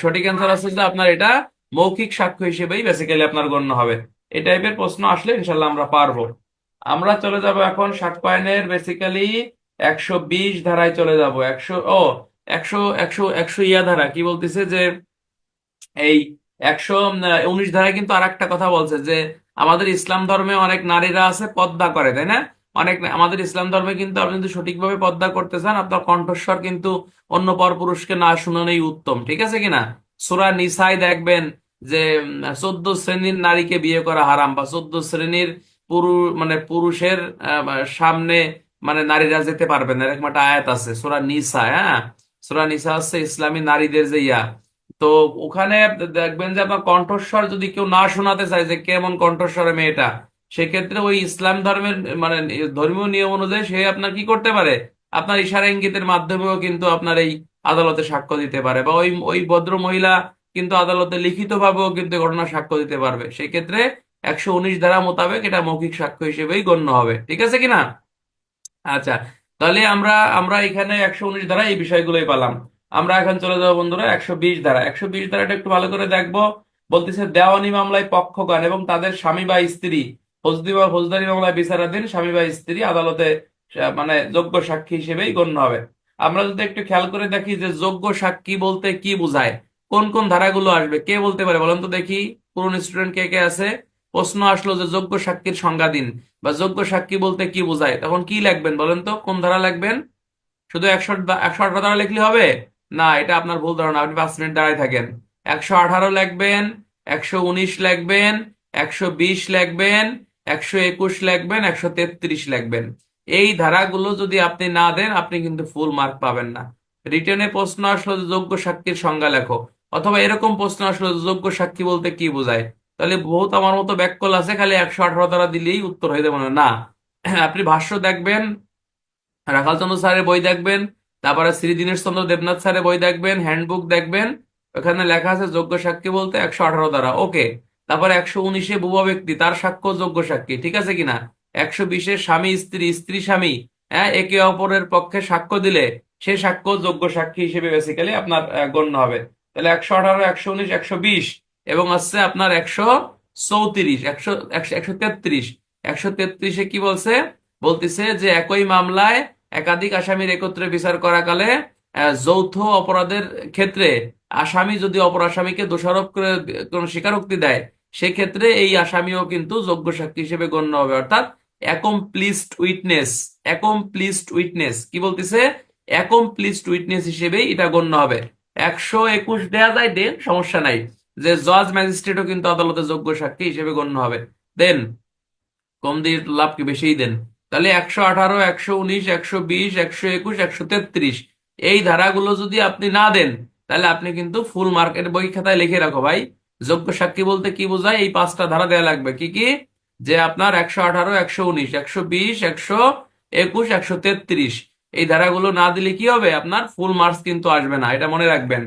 সঠিক অ্যান্সার হচ্ছে যে আপনার এটা মৌখিক সাক্ষ্য হিসেবেই বেসিক্যালি আপনার গণ্য হবে। এই টাইপের প্রশ্ন আসলে ইনশাল্লাহ আমরা পারবো। আমরা চলে যাব এখন সাক্ষ্য আইনের বেসিক্যালি 120 ধারায় চলে যাব। একশো একশো একশো ধারা কি বলতেছে যে এই 119 ধারায় কিন্তু আর একটা কথা বলছে যে আমাদের ইসলাম ধর্মে অনেক নারীরা আছে পর্দা করে, তাই না? আমাদের ইসলাম ধর্মে কিন্তু আপনি যদি সঠিকভাবে পর্দা করতে চান, আপনার কণ্ঠস্বর কিন্তু অন্য পর পুরুষকে না শোনানোই উত্তম। ঠিক আছে কিনা? সূরা নিসায় দেখবেন যে 14 শ্রেণীর নারীকে বিয়ে করা হারাম, বা 14 শ্রেণীর পুরুষের সামনে নারীরা যেতে পারবে না, এরকম একটা আয়াত আছে সূরা নিসা। হ্যাঁ, সূরা নিসা হচ্ছে ইসলামী নারীদের যে ইয়া। তো ওখানে দেখবেন যে আপনার কণ্ঠস্বর যদি কেউ না শোনাতে চায় যে কেমন কণ্ঠস্বরে মেয়েটা, সেক্ষেত্রে ওই ইসলাম ধর্মের ধর্মীয় নিয়ম অনুযায়ী সে আপনার কি করতে পারে, আপনার ইশারা ইঙ্গিতের মাধ্যমেও কিন্তু আপনার এই আদালতে সাক্ষ্য দিতে পারে, বা ওই ওই ভদ্র মহিলা কিন্তু আদালতে লিখিত ভাবেও কিন্তু ঘটনা সাক্ষ্য দিতে পারবে। সেই ক্ষেত্রে 119 ধারা মোতাবেক এটা মৌখিক সাক্ষ্য হিসেবেই গণ্য হবে। ঠিক আছে কিনা? আচ্ছা, তাহলে আমরা আমরা এখানে 119 ধারা এই বিষয়গুলোই পেলাম। আমরা এখন চলে যাবো বন্ধুরা 120 ধারা। 120 ধারাটা একটু ভালো করে দেখবো। বলতেছে দেওয়ানি মামলায় পক্ষগণ এবং তাদের স্বামী বা স্ত্রী ফৌজদারি বা ফৌজদারি মামলায় বিচারাধীন স্বামী বা স্ত্রী আদালতে যোগ্য সাক্ষী হিসেবেই গণ্য হবে। আমরা যদি একটু খেয়াল করে দেখি যে যোগ্য সাক্ষী বলতে কি বোঝায়, কোন কোন ধারাগুলো আসবে, কে বলতে পারে বলেন তো দেখি? পুরনো স্টুডেন্ট কে কে আছে? প্রশ্ন আসলো যে যোগ্য সাক্ষীর সংজ্ঞা দিন, বা যোগ্য সাক্ষী বলতে কি বোঝায়, তখন কি লিখবেন বলেন তো? কোন ধারা লিখবেন? শুধু 118 ধারা লিখলে হবে? না, এটা আপনার ভুল ধারণা, আপনি 5 মিনিট দাঁড়ায় থাকেন। 118 লিখবেন, 119 লিখবেন, 120 লিখবেন, 121 লিখবেন, 133 লিখবেন। এই ধারাগুলো যদি আপনি না দেন আপনি কিন্তু ফুল মার্ক পাবেন না। রিটেনে প্রশ্ন আসলো যে যোগ্য সাক্ষীর সংজ্ঞা লেখো, অথবা এরকম প্রশ্ন আসলো যে যোগ্য সাক্ষী বলতে কি বোঝায়, তাহলে বহুত আমার মতো ব্যাককল আছে খালি 118 দ্বারা দিলেই উত্তর হয়ে যাবে না। আপনি ভাষ্য দেখবেন, রাখালচন্দ্র স্যারের বই দেখবেন, তারপরে শ্রী দীনেশ চন্দ্র দেবনাথ স্যারের বই দেখবেন, হ্যান্ডবুক দেখবেন, ওখানে লেখা আছে যোগ্য সাক্ষী বলতে 118 দ্বারা, ওকে। তারপরে 119-এ বুবা ব্যক্তি তার সাক্ষ্য যোগ্য সাক্ষী, ঠিক আছে কিনা। 120-এ স্বামী স্ত্রী স্ত্রী স্বামী, হ্যাঁ, একে অপরের পক্ষে সাক্ষ্য দিলে সে সাক্ষ্য যোগ্য সাক্ষী হিসেবে বেসিক্যালি আপনার গণ্য হবে। তাহলে 118, 119, 120 এবং আছে আপনার 134, 133। 133-এ কি বলছে, বলতেছে যে একই মামলায় একাধিক আসামির একত্রে বিচার করাকালে যৌথ অপরাধের ক্ষেত্রে আসামি যদি অপর আসামিকে দোষারোপ করে কোনো স্বীকারোক্তি দেয়, সেক্ষেত্রে এই আসামিও কিন্তু যোগ্য সাক্ষী হিসেবে গণ্য হবে। অর্থাৎ অ্যাকমপ্লিসড উইটনেস, অ্যাকমপ্লিসড উইটনেস কি বলতেছে, অ্যাকমপ্লিসড উইটনেস হিসেবে এটা গণ্য হবে। 121 দেয়া যায়, দেন সমস্যা নাই, যে জজ ম্যাজিস্ট্রেটও কিন্তু আদালতে যোগ্য সাক্ষী হিসেবে গণ্য হবে। দেন কম দিয়ে লাভ কি বেশিই দেন। তাহলে 118, 119, 120, 121, 133 এই ধারাগুলো যদি আপনি না দেন তাহলে আপনি কিন্তু ফুল মার্কের বই খাতায় লিখে রাখো ভাই, যোগ্য সাক্ষী বলতে কি বোঝায় এই 5টা ধারা দেয়া লাগবে। কি কি, যে আপনার 118, 119, 120, 121, 133 এই ধারাগুলো না দিলে কি হবে, আপনার ফুল মার্কস কিন্তু আসবে না, এটা মনে রাখবেন।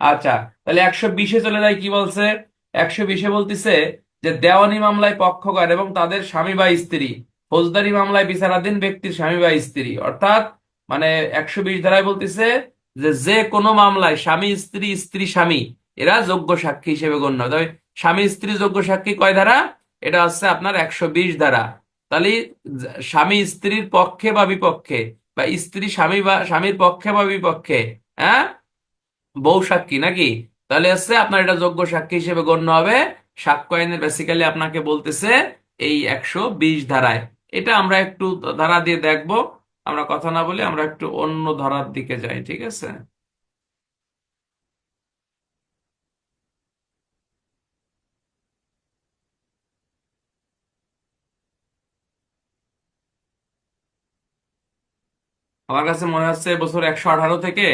আচ্ছা, তাহলে 120-এ চলে যায়, কি বলছে, 120-এ বলতেছে যে দেওয়ানি মামলায় পক্ষকার এবং তাদের স্বামী বা স্ত্রী, ফৌজদারি মামলায় বিচারাধীন ব্যক্তির স্বামী বা স্ত্রী, অর্থাৎ মানে 120 ধারায় বলতেছে যে যে কোনো মামলায় স্বামী স্ত্রী স্ত্রী স্বামী এরা যোগ্য সাক্ষী হিসেবে গণ্য। তবে স্বামী স্ত্রী যোগ্য সাক্ষী কয় ধারা, এটা হচ্ছে আপনার 120 ধারা। তাহলে স্বামী স্ত্রীর পক্ষে বা বিপক্ষে, বা স্ত্রী স্বামী বা স্বামীর পক্ষে বা বিপক্ষে, হ্যাঁ, বউ সাক্ষী নাকি, তাহলে হচ্ছে আপনার এটা যোগ্য সাক্ষী হিসেবে গণ্য হবে। সাক্ষ্য আইনের বেসিক্যালি আপনাকে বলতেছে এই 120 ধারায়। এটা আমরা একটু ধারা দিয়ে দেখবো, আমরা কথা না বলে আমরা একটু অন্য ধারার দিকে যাই, ঠিক আছে। আমার কাছে মনে হচ্ছে এবছর 118 থেকে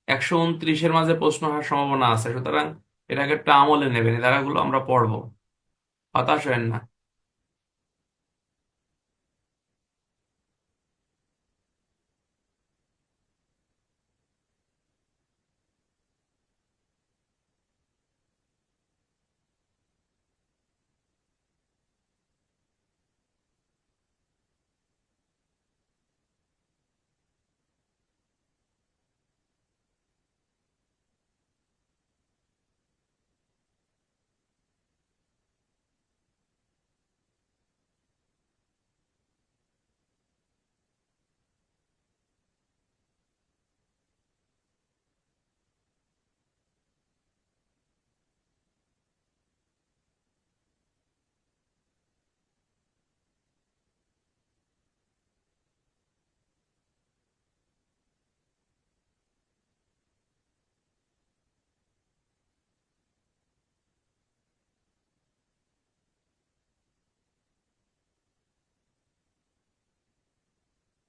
129-এর মাঝে প্রশ্ন হওয়ার সম্ভাবনা আছে, সুতরাং এটাকে একটু আমলে নেবেন, এই ধারাগুলো আমরা পড়বো, হতাশ হবেন না।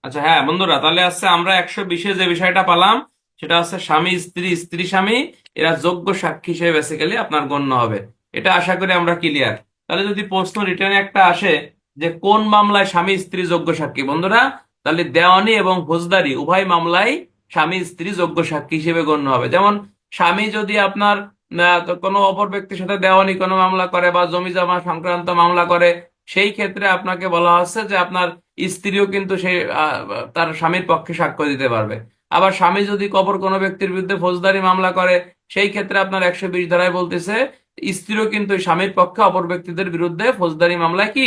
আচ্ছা হ্যাঁ বন্ধুরা, তাহলে আছে আমরা 120-এ যে বিষয়টা পালাম সেটা হচ্ছে স্বামী স্ত্রী স্ত্রী স্বামী এরা যোগ্য সাক্ষী হিসেবে বেসিক্যালি আপনার গণ্য হবে। এটা আশা করি আমরা ক্লিয়ার। তাহলে যদি প্রশ্ন রিটার্নে একটা আসে যে কোন মামলায় স্বামী স্ত্রী যোগ্য সাক্ষী, বন্ধুরা তাহলে দেওয়ানি এবং ফৌজদারি উভয় মামলায় স্বামী স্ত্রী যোগ্য সাক্ষী হিসেবে গণ্য হবে। যেমন স্বামী যদি আপনার কোনো অপর ব্যক্তির সাথে দেওয়ানি কোনো মামলা করে বা জমি জমা সংক্রান্ত মামলা করে, সেই ক্ষেত্রে আপনাকে বলা হচ্ছে যে আপনার স্ত্রীও কিন্তু সেই তার স্বামীর পক্ষে সাক্ষ্য দিতে পারবে। আবার স্বামী যদি অপর কোনো ব্যক্তির বিরুদ্ধে ফৌজদারি মামলা করে, সেই ক্ষেত্রে আপনার 120 ধারায় বলতেছে স্ত্রীও কিন্তু স্বামীর পক্ষে অপর ব্যক্তিদের বিরুদ্ধে ফৌজদারি মামলায় কি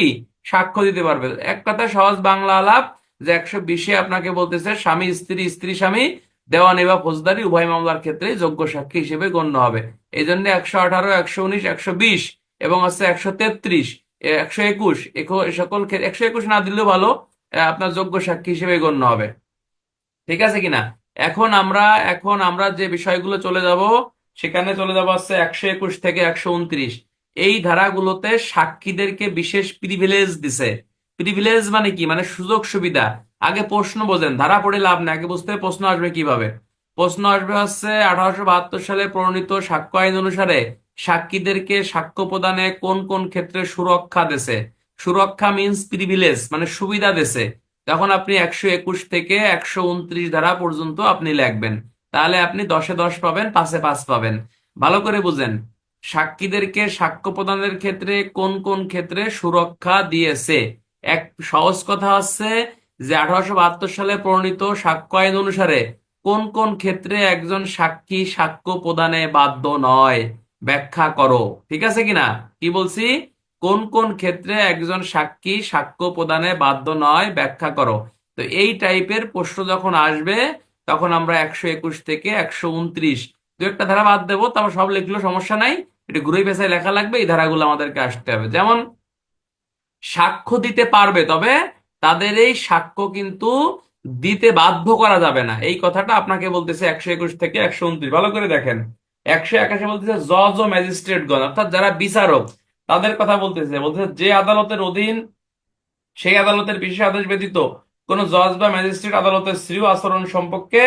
সাক্ষ্য দিতে পারবে। এক কথা সহজ বাংলা আলাপ, যে 120-এ আপনাকে বলতেছে স্বামী স্ত্রী স্ত্রী স্বামী দেওয়ানি বা ফৌজদারি উভয় মামলার ক্ষেত্রে যোগ্য সাক্ষী হিসেবে গণ্য হবে। এই জন্য 118, 119, 120 এবং হচ্ছে 133, 121 সকল 121 না দিলেও ভালো, আপনার যোগ্য সাক্ষী হিসেবে গণ্য হবে। ঠিক আছে কিনা। এখন আমরা এখন আমরা যে বিষয়গুলো চলে যাব সেখানে চলে যাবো হচ্ছে 121 থেকে 129। এই ধারাগুলোতে সাক্ষীদেরকে বিশেষ প্রিভিলেজ দিছে। প্রিভিলেজ মানে কি, মানে সুযোগ সুবিধা। আগে প্রশ্ন বোঝেন, ধারা পড়ে লাভ নেই, আগে বুঝতে হবে প্রশ্ন আসবে কিভাবে। প্রশ্ন আসবে হচ্ছে 1872 সালে প্রণীত সাক্ষ্য আইন অনুসারে সাক্ষীদেরকে সাক্ষ্য প্রদানে কোন কোন ক্ষেত্রে সুরক্ষা দেছে। সুরক্ষা মিন্স প্রিভিলেজ, মানে সুবিধা দেছে। তখন আপনি 121 থেকে 129 ধারা পর্যন্ত আপনি লিখবেন। তাহলে আপনি 10-এ 10 পাবেন, 5-এ 5 পাবেন। ভালো করে বুঝেন, সাক্ষীদেরকে সাক্ষ্য প্রদানের ক্ষেত্রে কোন কোন ক্ষেত্রে সুরক্ষা দিয়েছে। এক সহজ কথা হচ্ছে যে 1872 সালে প্রণীত সাক্ষ্য আইন অনুসারে কোন কোন ক্ষেত্রে একজন সাক্ষী সাক্ষ্য প্রদানে বাধ্য নয়, ব্যাখ্যা করো। ঠিক আছে কিনা? কি বলছি? কোন কোন ক্ষেত্রে একজন সাক্ষী সাক্ষ্য প্রদানে বাধ্য নয়, ব্যাখ্যা করো। তো এই টাইপের প্রশ্ন যখন আসবে, তখন আমরা 121 থেকে 129 দু একটা ধারা বাদ দেবো, তারপর সব লিখলেও সমস্যা নাই। একটু ঘুরে পেঁচায় লেখা লাগবে, এই ধারাগুলো আমাদেরকে আসতে হবে। যেমন সাক্ষ্য দিতে পারবে, তবে তাদের এই সাক্ষ্য কিন্তু দিতে বাধ্য করা যাবে না, এই কথাটা আপনাকে বলতেছে 121 থেকে 129। ভালো করে দেখেন, 181 বলতেছে জজ ও ম্যাজিস্ট্রেটগণ, অর্থাৎ যারা বিচারক তাদের কথা বলতেছে। বলতেছে যে আদালতের অধীন সেই আদালতের বিশেষ আদেশ ব্যতীত কোন জজ বা ম্যাজিস্ট্রেট আদালতের শ্রেয় আচরণ সম্পর্কে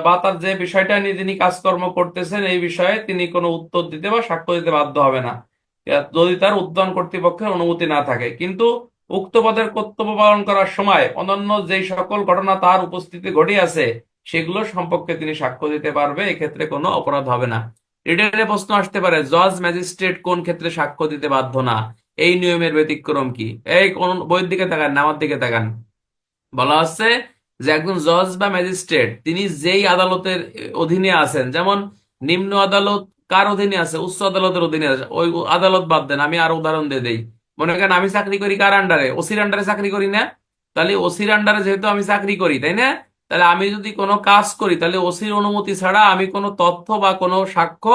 বা তার যে বিষয়টা নিয়ে তিনি কাজকর্ম করতেছেন এই বিষয়ে তিনি কোনো উত্তর দিতে বা সাক্ষ্য দিতে বাধ্য হবে না, যদি তার ঊর্ধ্বতন কর্তৃপক্ষের অনুমতি না থাকে। কিন্তু উক্ত পদের কর্তব্য পালন করার সময় অন্যান্য যেই সকল ঘটনা তার উপস্থিতি ঘটিয়াছে সেগুলো সম্পর্কে তিনি সাক্ষ্য দিতে পারবে, এক্ষেত্রে কোনো অপরাধ হবে না। রিটেনে প্রশ্ন আসতে পারে, জজ ম্যাজিস্ট্রেট কোন ক্ষেত্রে সাক্ষ্য দিতে বাধ্য না, এই নিয়মের ব্যতিক্রম কি? এই কোন বইয়ের দিকে তাকান না, আমার দিকে তাকান। বলা হচ্ছে যে একজন জজ বা ম্যাজিস্ট্রেট তিনি যেই আদালতের অধীনে আছেন, যেমন নিম্ন আদালত কার অধীনে আছে? উচ্চ আদালতের অধীনে আছে। ওই আদালত বাদ দেন, আমি আরো উদাহরণ দিয়ে দেই। মনে করেন আমি চাকরি করি কার আন্ডারে? ওসির আন্ডারে চাকরি করি না? তাহলে ওসির আন্ডারে যেহেতু আমি চাকরি করি, তাই না? তাহলে আমি যদি কোনো কাজ করি, তাহলে ওসির অনুমতি ছাড়া আমি কোনো তথ্য বা কোনো সাক্ষ্য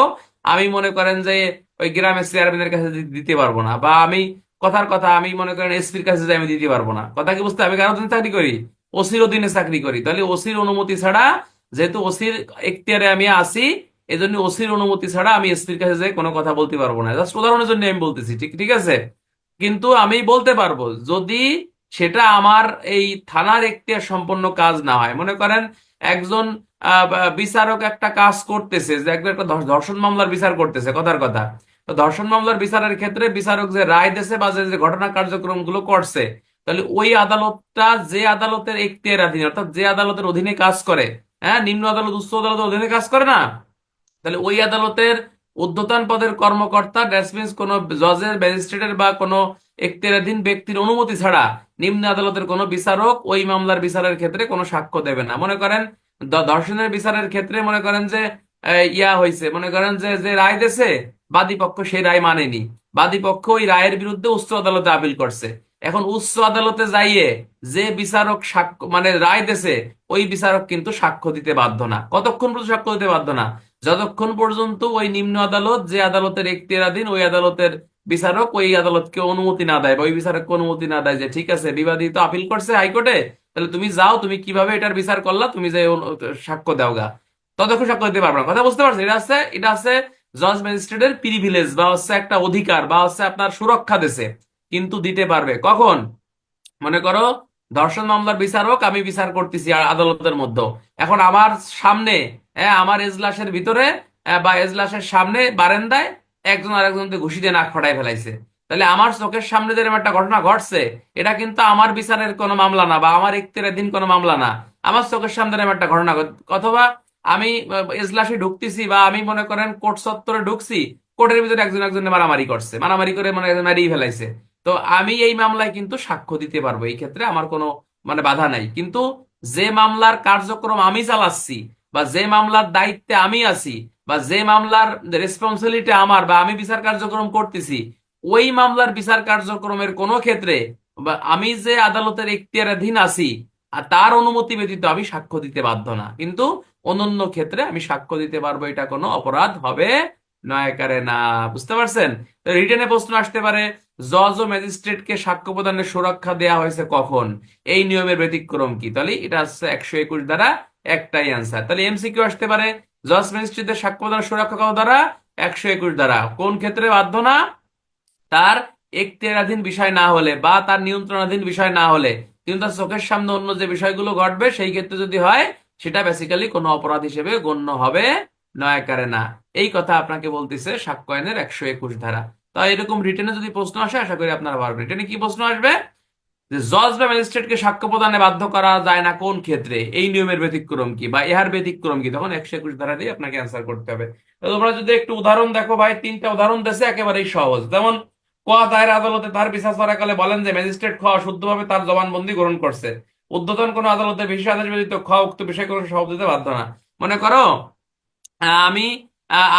আমি মনে করেন যে ওই গ্রামের চেয়ারম্যানের কাছে দিতে পারবো না, বা আমি কথার কথা আমি মনে করেন এসপির কাছে যে আমি দিতে পারবো না। কথা কি বুঝতে? আমি কার অধীনে চাকরি করি? ওসির অধীনে চাকরি করি। তাহলে ওসির অনুমতি ছাড়া, যেহেতু ওসির এখতিয়ারে আমি আছি, এই জন্য ওসির অনুমতি ছাড়া আমি এসপির কাছে যে কোনো কথা বলতে পারবো না। জাস্ট উদাহরণের জন্য আমি বলতেছি, ঠিক ঠিক আছে। কিন্তু আমি বলতে পারবো যদি সেটা আমার এই থানার এখতিয়ার সম্পন্ন কাজ না হয়। মনে করেন একজন বিচারক একটা কাজ করতেছে, যে একজন একটা ধর্ষণ মামলার বিচার করতেছে, কথার কথা। তো ধর্ষণ মামলার বিচারের ক্ষেত্রে বিচারক যে রায় দিয়েছে বা যে যে ঘটনা কার্যক্রম গুলো করছে, তাহলে ওই আদালতটা যে আদালতের এখতিয়ারাধীন, অর্থাৎ যে আদালতের অধীনে কাজ করে, হ্যাঁ, নিম্ন আদালত উচ্চ আদালতের অধীনে কাজ করে না, তাহলে ওই আদালতের ঊর্ধ্বতন পদের কর্মকর্তা, দ্যাটস মিন্স কোনো জজের, ম্যাজিস্ট্রেটের বা কোনো এখতিয়ারাধীন ব্যক্তির অনুমতি ছাড়া নিম্ন আদালতের কোনো বিচারক ওই মামলার বিচারের ক্ষেত্রে কোনো সাক্ষ্য দেবে না। মনে করেন ধর্ষণের বিচারের ক্ষেত্রে মনে করেন যে ইয়া হয়েছে, মনে করেন যে যে রায় দিয়েছে, বাদী পক্ষ সেই রায় মানেনি, বাদী পক্ষ ওই রায়ের বিরুদ্ধে উচ্চ আদালতে আপিল করছে। এখন উচ্চ আদালতে যাইয়ে যে বিচারক সাক্ষ্য মানে রায় দিয়েছে, ওই বিচারক কিন্তু সাক্ষ্য দিতে বাধ্য না। কতক্ষণ পর্যন্ত সাক্ষ্য দিতে বাধ্য না? যতক্ষণ পর্যন্ত ওই নিম্ন আদালত যে আদালতের এখতিয়ারাধীন ওই আদালতের বিচারক ওই আদালতকে অনুমতি না দেয়, বা ওই বিচারককে অনুমতি না দেয় যে ঠিক আছে বিবাদী তো আপিল করছে হাইকোর্টে, তাহলে তুমি যাও, তুমি কিভাবে এটার বিচার করলা, তুমি যে সাক্ষ্য দাও গা, ততক্ষণ সাক্ষ্য দিতে পারবে না। কথা বুঝতে পারছো? এটা আছে জজ ম্যাজিস্ট্রেটের প্রিভিলেজ, বা হচ্ছে একটা অধিকার, বা হচ্ছে আপনার সুরক্ষা দেছে। কিন্তু দিতে পারবে কখন? মনে করো ধর্ষণ মামলার বিচারক, আমি বিচার করতেছি আদালতের মধ্যে। এখন আমার সামনে, আমার এজলাসের ভিতরে, বা এজলাসের সামনে বারান্দায় একজন আরেকজনকে ঘুষি দিয়ে নাক ফাটাই ফেলাইছে। তাহলে আমার চোখের সামনে যে এরকম একটা ঘটনা ঘটছে, এটা কিন্তু আমার বিচারের কোনো মামলা না, বা আমার এখতিয়ারাধীন কোনো মামলা না। আমার চোখের সামনে এরকম একটা ঘটনা অথবা আমি এজলাসে ঢুকতেছি, বা আমি মনে করেন কোর্ট চত্বরে ঢুকছি, কোর্টের ভিতরে একজন একজনের মারামারি করছে, মারামারি করে মানে মারিয়ে ফেলাইছে। তো আমি এই মামলায় কিন্তু সাক্ষ্য দিতে পারবো, এই ক্ষেত্রে আমার কোনো মানে বাধা নাই। কিন্তু যে মামলার কার্যক্রম আমি চালাচ্ছি, বা যে মামলার দায়িত্বে আমি আছি, বা যে মামলার রেসপন্সিবিলিটি আমার, বা আমি বিচার কার্যক্রম করতেছি, ওই মামলার বিচার কার্যক্রমের কোনো ক্ষেত্রে বা আমি যে আদালতের এখতিয়ারাধীন আছি আর তার অনুমতি ব্যতীত আমি সাক্ষ্য দিতে বাধ্য না। কিন্তু অন্যান্য ক্ষেত্রে আমি সাক্ষ্য দিতে পারবো, এটা কোনো অপরাধ হবে নয় কারে না। বুঝতে পারছেন? রিটেনে প্রশ্ন আসতে পারে, জজ ও ম্যাজিস্ট্রেটকে সাক্ষ্য প্রদানের সুরক্ষা দেওয়া হয়েছে কখন, এই নিয়মের ব্যতিক্রম কি? তাহলে এটা হচ্ছে 121 দ্বারা একটাই অ্যান্সার। তাহলে এমসিকিউ আসতে পারে জজ ম্যাজিস্ট্রেটদের সাক্ষ্য প্রদানের সুরক্ষা কত ধারা? 121 ধারা। কোন ক্ষেত্রে বাধ্য না? তার এখতিয়ারাধীন বিষয় না হলে বা তার নিয়ন্ত্রণাধীন বিষয় না হলে, কিন্তু তার চোখের সামনে অন্য যে বিষয়গুলো ঘটবে সেই ক্ষেত্রে যদি হয়, সেটা বেসিক্যালি কোনো অপরাধ হিসেবে গণ্য হবে, নয়াকারে না। এই কথা আপনাকে বলতেছে সাক্ষ্য আইনের 121 ধারা। তাই এরকম রিটেনে যদি প্রশ্ন আসে, আশা করি আপনারা পারবেন। রিটেনে কি প্রশ্ন আসবে? যে জজ বা ম্যাজিস্ট্রেটকে সাক্ষ্য প্রদানে বাধ্য করা যায় না কোন ক্ষেত্রে, এই নিয়মের ব্যতিক্রম কি বা ইহার ব্যতিক্রম কি, তখন 121 ধারা দিয়ে আপনাকে অ্যান্সার করতে হবে। তো তোমরা যদি একটু উদাহরণ দেখো ভাই, 3টা উদাহরণ দেশে একেবারেই সহজ। যেমন ক দায়ের আদালতে তার বিচার চলাকালে বলেন যে ম্যাজিস্ট্রেট খ শুদ্ধভাবে তার জবানবন্দি গ্রহণ করছে। ঊর্ধ্বতন কোন আদালতের বিশেষ আদেশ ব্যতীত খ উক্ত বিষয়ে কোনো শব্দ দিতে বাধ্য না। মনে করো আমি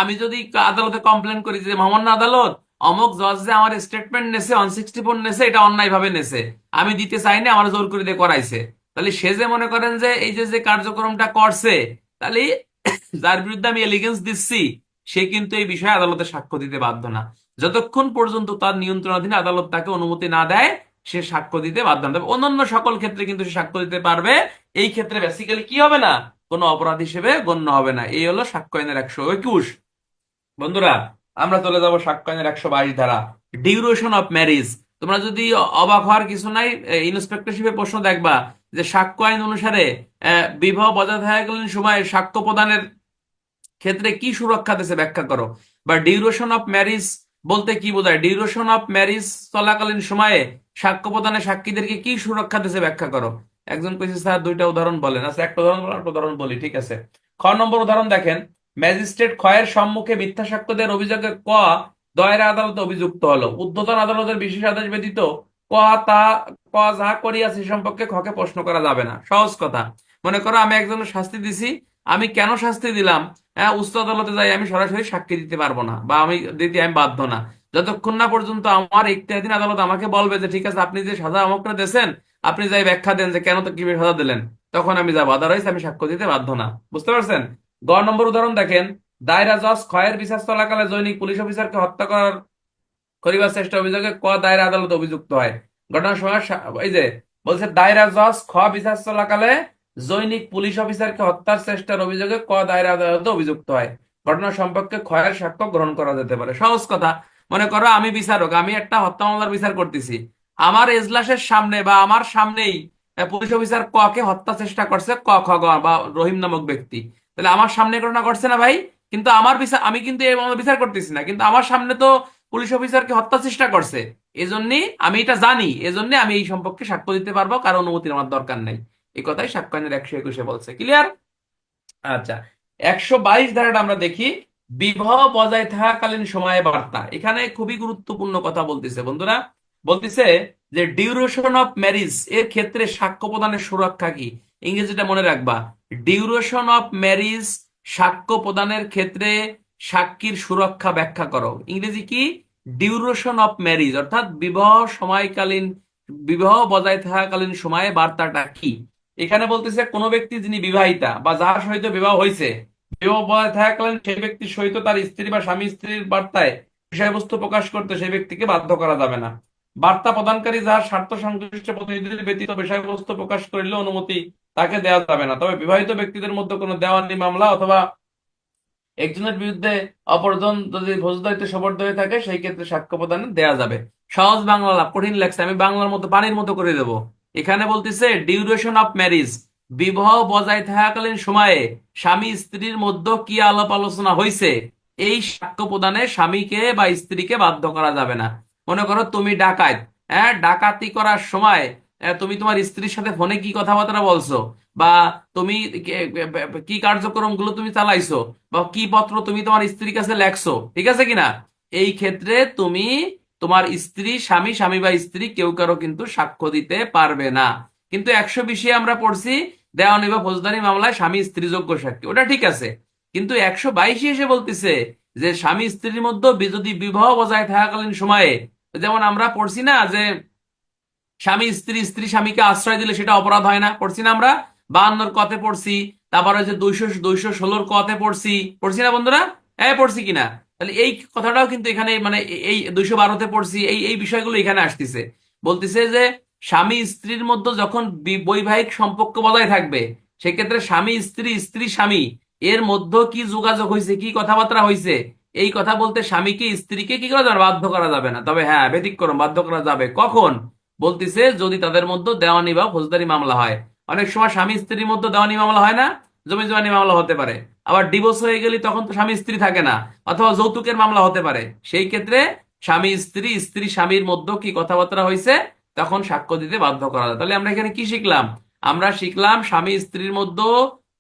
আমি যদি আদালতে কমপ্লেন করি যে মহামান্য আদালত, অমুক জজ যে আমার স্টেটমেন্ট নেছে 164 নেছে, এটা অন্যায় ভাবে নেছে, আমি দিতে চাইনি, আমার জোর করে দিয়ে করাইছে, তাহলে সে যে মনে করেন যে এই যে যে কার্যক্রমটা করছে, তাহলে যার বিরুদ্ধে আমি এলিগেন্স দিচ্ছি, সে কিন্তু এই বিষয়ে আদালতে সাক্ষ্য দিতে বাধ্য না। যতক্ষণ পর্যন্ত তার নিয়ন্ত্রণাধীন আদালত তাকে অনুমতি না দেয়, সে সাক্ষ্য দিতে বাধ্য না। তবে অন্যান্য সকল ক্ষেত্রে কিন্তু সে সাক্ষ্য দিতে পারবে। এই ক্ষেত্রে বেসিক্যালি কি হবে না, কোনো অপরাধ হিসেবে গণ্য হবে না। এই হলো সাক্ষ্য আইনের 121। বন্ধুরা, আমরা চলে যাব সাক্ষ্য আইনের 122 ধারা, ডিউরেশন অফ ম্যারিজ। তোমরা যদি অবাক হওয়ার কিছু নাই, ইন্সপেক্টরশিপে প্রশ্ন দেখবা যে সাক্ষ্য আইন অনুসারে বিবাহ বজায় থাকাকালীন সময়ে সাক্ষ্য প্রদানের ক্ষেত্রে কি সুরক্ষা দিয়েছে ব্যাখ্যা করো। বা ডিউরেশন অফ ম্যারিজ বলতে কি বোঝায়? ডিউরেশন অফ ম্যারিজ চলাকালীন সময়ে সাক্ষ্য প্রদানে সাক্ষীদেরকে কি সুরক্ষা দিয়েছে ব্যাখ্যা করো। একজন কইছে স্যার 2টা উদাহরণ বলেন। আচ্ছা, একটা উদাহরণ বলেন, একটা উদাহরণ বলি, ঠিক আছে। খ নম্বর উদাহরণ দেখেন, ম্যাজিস্ট্রেট খয়ের সম্মুখে মিথ্যা সাক্ষ্য দেওয়ার অভিযোগে ক দায়রা আদালতে অভিযুক্ত হলো। ঊর্ধ্বতন আদালতের বিশেষ আদেশ ব্যতীত ক তা ক যাহা করিয়াছে সে সম্পর্কে খকে প্রশ্ন করা যাবে না। সহজ কথা। মনে করো আমি একজনের শাস্তি দিছি, আমি কেন শাস্তি দিলাম, হ্যাঁ, উচ্চ আদালতে যাই আমি সরাসরি সাক্ষী দিতে পারবো না বা আমি বাধ্য না, যতক্ষণ না পর্যন্ত আমার এখতিয়ারাধীন আদালত আমাকে বলবে যে ঠিক আছে আপনি যে সাজা আমাকে দিয়েছেন, আপনি যাই ব্যাখ্যা দেন যে কেন তো কিভাবে সাজা দিলেন, তখন আমি যাবো, আদারওয়াইজ আমি সাক্ষ্য দিতে বাধ্য না। বুঝতে পারছেন? গ নম্বর উদাহরণ দেখেন, দায়রা জজ খয়ের বিচার চলাকালে জৈনিক পুলিশ অফিসারকে হত্যা করিবার চেষ্টা অভিযোগে ক দায়রা আদালতে অভিযুক্ত হয়। ঘটনার সময় এই যে বলছে দায়রা জজ খ বিচার চলাকালে জৈনিক পুলিশ অফিসারকে হত্যার চেষ্টার অভিযোগে ক দায়রা আদালতে অভিযুক্ত হয়। ঘটনা সম্পর্কে ক্ষয়ের সাক্ষ্য গ্রহণ করা যেতে পারে। সহজ কথা। মনে করো আমি বিচারক, আমি একটা হত্যা মামলার বিচার করতেছি, আমার এজলাসের সামনে বা আমার সামনেই পুলিশ অফিসার ক কে হত্যা চেষ্টা করছে ক খ গ বা রহিম নামক ব্যক্তি, তাহলে আমার সামনে ঘটনা ঘটছে না ভাই? কিন্তু আমার বিচার, আমি কিন্তু এই মামলা বিচার করতেছি না, কিন্তু আমার সামনে তো পুলিশ অফিসারকে হত্যা চেষ্টা করছে। এজন্যই আমি এটা জানি, এজন্য আমি এই সম্পর্কে সাক্ষ্য দিতে পারবো, কারণ অনুমতির আমার দরকার নেই। এই কথাই সাক্ষ্য আইনের 121 বলছে। ক্লিয়ার? আচ্ছা, 122 ধারাটা আমরা দেখি, বিবাহ বজায় থাকাকালীন সময়ে বার্তা। এখানে খুবই গুরুত্বপূর্ণ কথা বলতেছে বন্ধুরা। বলতেছে যে ডিউরেশন অফ ম্যারিজ এর ক্ষেত্রে সাক্ষ্য প্রদানের সুরক্ষা কি। ইংরেজিটা মনে রাখবা, ডিউরেশন অফ ম্যারিজ, সাক্ষ্য প্রদানের ক্ষেত্রে সাক্ষীর সুরক্ষা ব্যাখ্যা করো। ইংরেজি কি? ডিউরেশন অফ ম্যারিজ, অর্থাৎ বিবাহ সময়কালীন, বিবাহ বজায় থাকাকালীন সময়ে বার্তাটা কি। এখানে বলতেছে কোন ব্যক্তি যিনি বিবাহিতা বা যার সহিত বিবাহ হয়েছে, বিবাহ বজায় থাকাকালীন সেই ব্যক্তির সহিত তার স্ত্রী বা স্বামী স্ত্রীর বার্তায় বিষয়বস্তু প্রকাশ করতে সেই ব্যক্তিকে বাধ্য করা যাবে না। বার্তা প্রদানকারী যার স্বার্থ সংশ্লিষ্ট প্রতিনিধিদের ব্যতীত বিষয়বস্তু প্রকাশ করিলে অনুমতি তাকে দেওয়া যাবে না। তবে বিবাহিত ব্যক্তিদের মধ্যে কোনো দেওয়ানি মামলা অথবা একজনের বিরুদ্ধে অপরজন যদি ফৌজদারিতে সোপর্দ হয়ে থাকে, সেই ক্ষেত্রে সাক্ষ্য প্রদানে দেয়া যাবে। সহজ বাংলা, কঠিন লেখছে, আমি বাংলার মতো পানির মতো করে দেব। এখানে বলতেছে ডিউরেশন অফ ম্যারিজ, বিবাহ বজায় থাকাকালীন সময়ে স্বামী স্ত্রীর মধ্যে কি আলাপ আলোচনা হয়েছে, এই সাক্ষ্য প্রদানে স্বামীকে বা স্ত্রীকে বাধ্য করা যাবে না। মনে করো তুমি ডাকাত, হ্যাঁ, ডাকাতি করার সময় তুমি তোমার স্ত্রীর সাথে ফোনে কি কথাবার্তা বলছো, বা তুমি কি কার্যক্রম গুলো তুমি চালাইছো, বা কি পত্র তুমি তোমার স্ত্রীর কাছে লেখছো, ঠিক আছে কিনা, এই ক্ষেত্রে তুমি তোমার স্ত্রী, স্বামী, স্বামী বা স্ত্রী কেউ কারো কিন্তু সাক্ষ্য দিতে পারবে না। কিন্তু 120 আমরা পড়ছি দেওয়ানি বা ফৌজদারি মামলায় স্বামী স্ত্রী যোগ্য সাক্ষী, ওটা ঠিক আছে। কিন্তু 122 এসে বলতেছে যে স্বামী স্ত্রীর মধ্যে যদি বিবাহ বজায় থাকাকালীন সময়ে, যেমন আমরা পড়ছি না যে স্বামী স্ত্রী, স্ত্রী স্বামীকে আশ্রয় দিলে সেটা অপরাধ হয় না, পড়ছি না আমরা? 52 কতে পড়ছি, তারপরে যে 216 কতে পড়ছি, পড়ছি না বন্ধুরা? হ্যাঁ, পড়ছি কিনা? তাহলে এই কথাটাও কিন্তু এখানে মানে এই 212-তে পড়ছি, এই এই বিষয়গুলো এখানে আসতেছে। বলতেছে যে স্বামী স্ত্রীর মধ্যে যখন বৈবাহিক সম্পর্ক বজায় থাকবে, সেক্ষেত্রে স্বামী স্ত্রী, স্ত্রী স্বামী, এর মধ্যে কি যোগাযোগ হয়েছে, কি কথাবার্তা হয়েছে, এই কথা বলতে স্বামীকে স্ত্রীকে কি করা যাবে, বাধ্য করা যাবে না। তবে হ্যাঁ, ব্যতিক্রম বাধ্য করা যাবে। কখন? বলতিছে যদি তাদের মধ্যে দেওয়ানি বা ফৌজদারি মামলা হয়। অনেক সময় স্বামী স্ত্রীর মধ্যে দেওয়ানি মামলা হয় না, জমি জমানি মামলা হতে পারে। আবার ডিভোর্স হয়ে গেলে তখন তো স্বামী স্ত্রী থাকে না, অথবা যৌতুকের মামলা হতে পারে। সেই ক্ষেত্রে স্বামী স্ত্রী, স্ত্রী স্বামীর মধ্যে কি কথাবার্তা হয়েছে তখন সাক্ষ্য দিতে বাধ্য করা যায়। তাহলে আমরা এখানে কি শিখলাম? আমরা শিখলাম স্বামী স্ত্রীর মধ্যে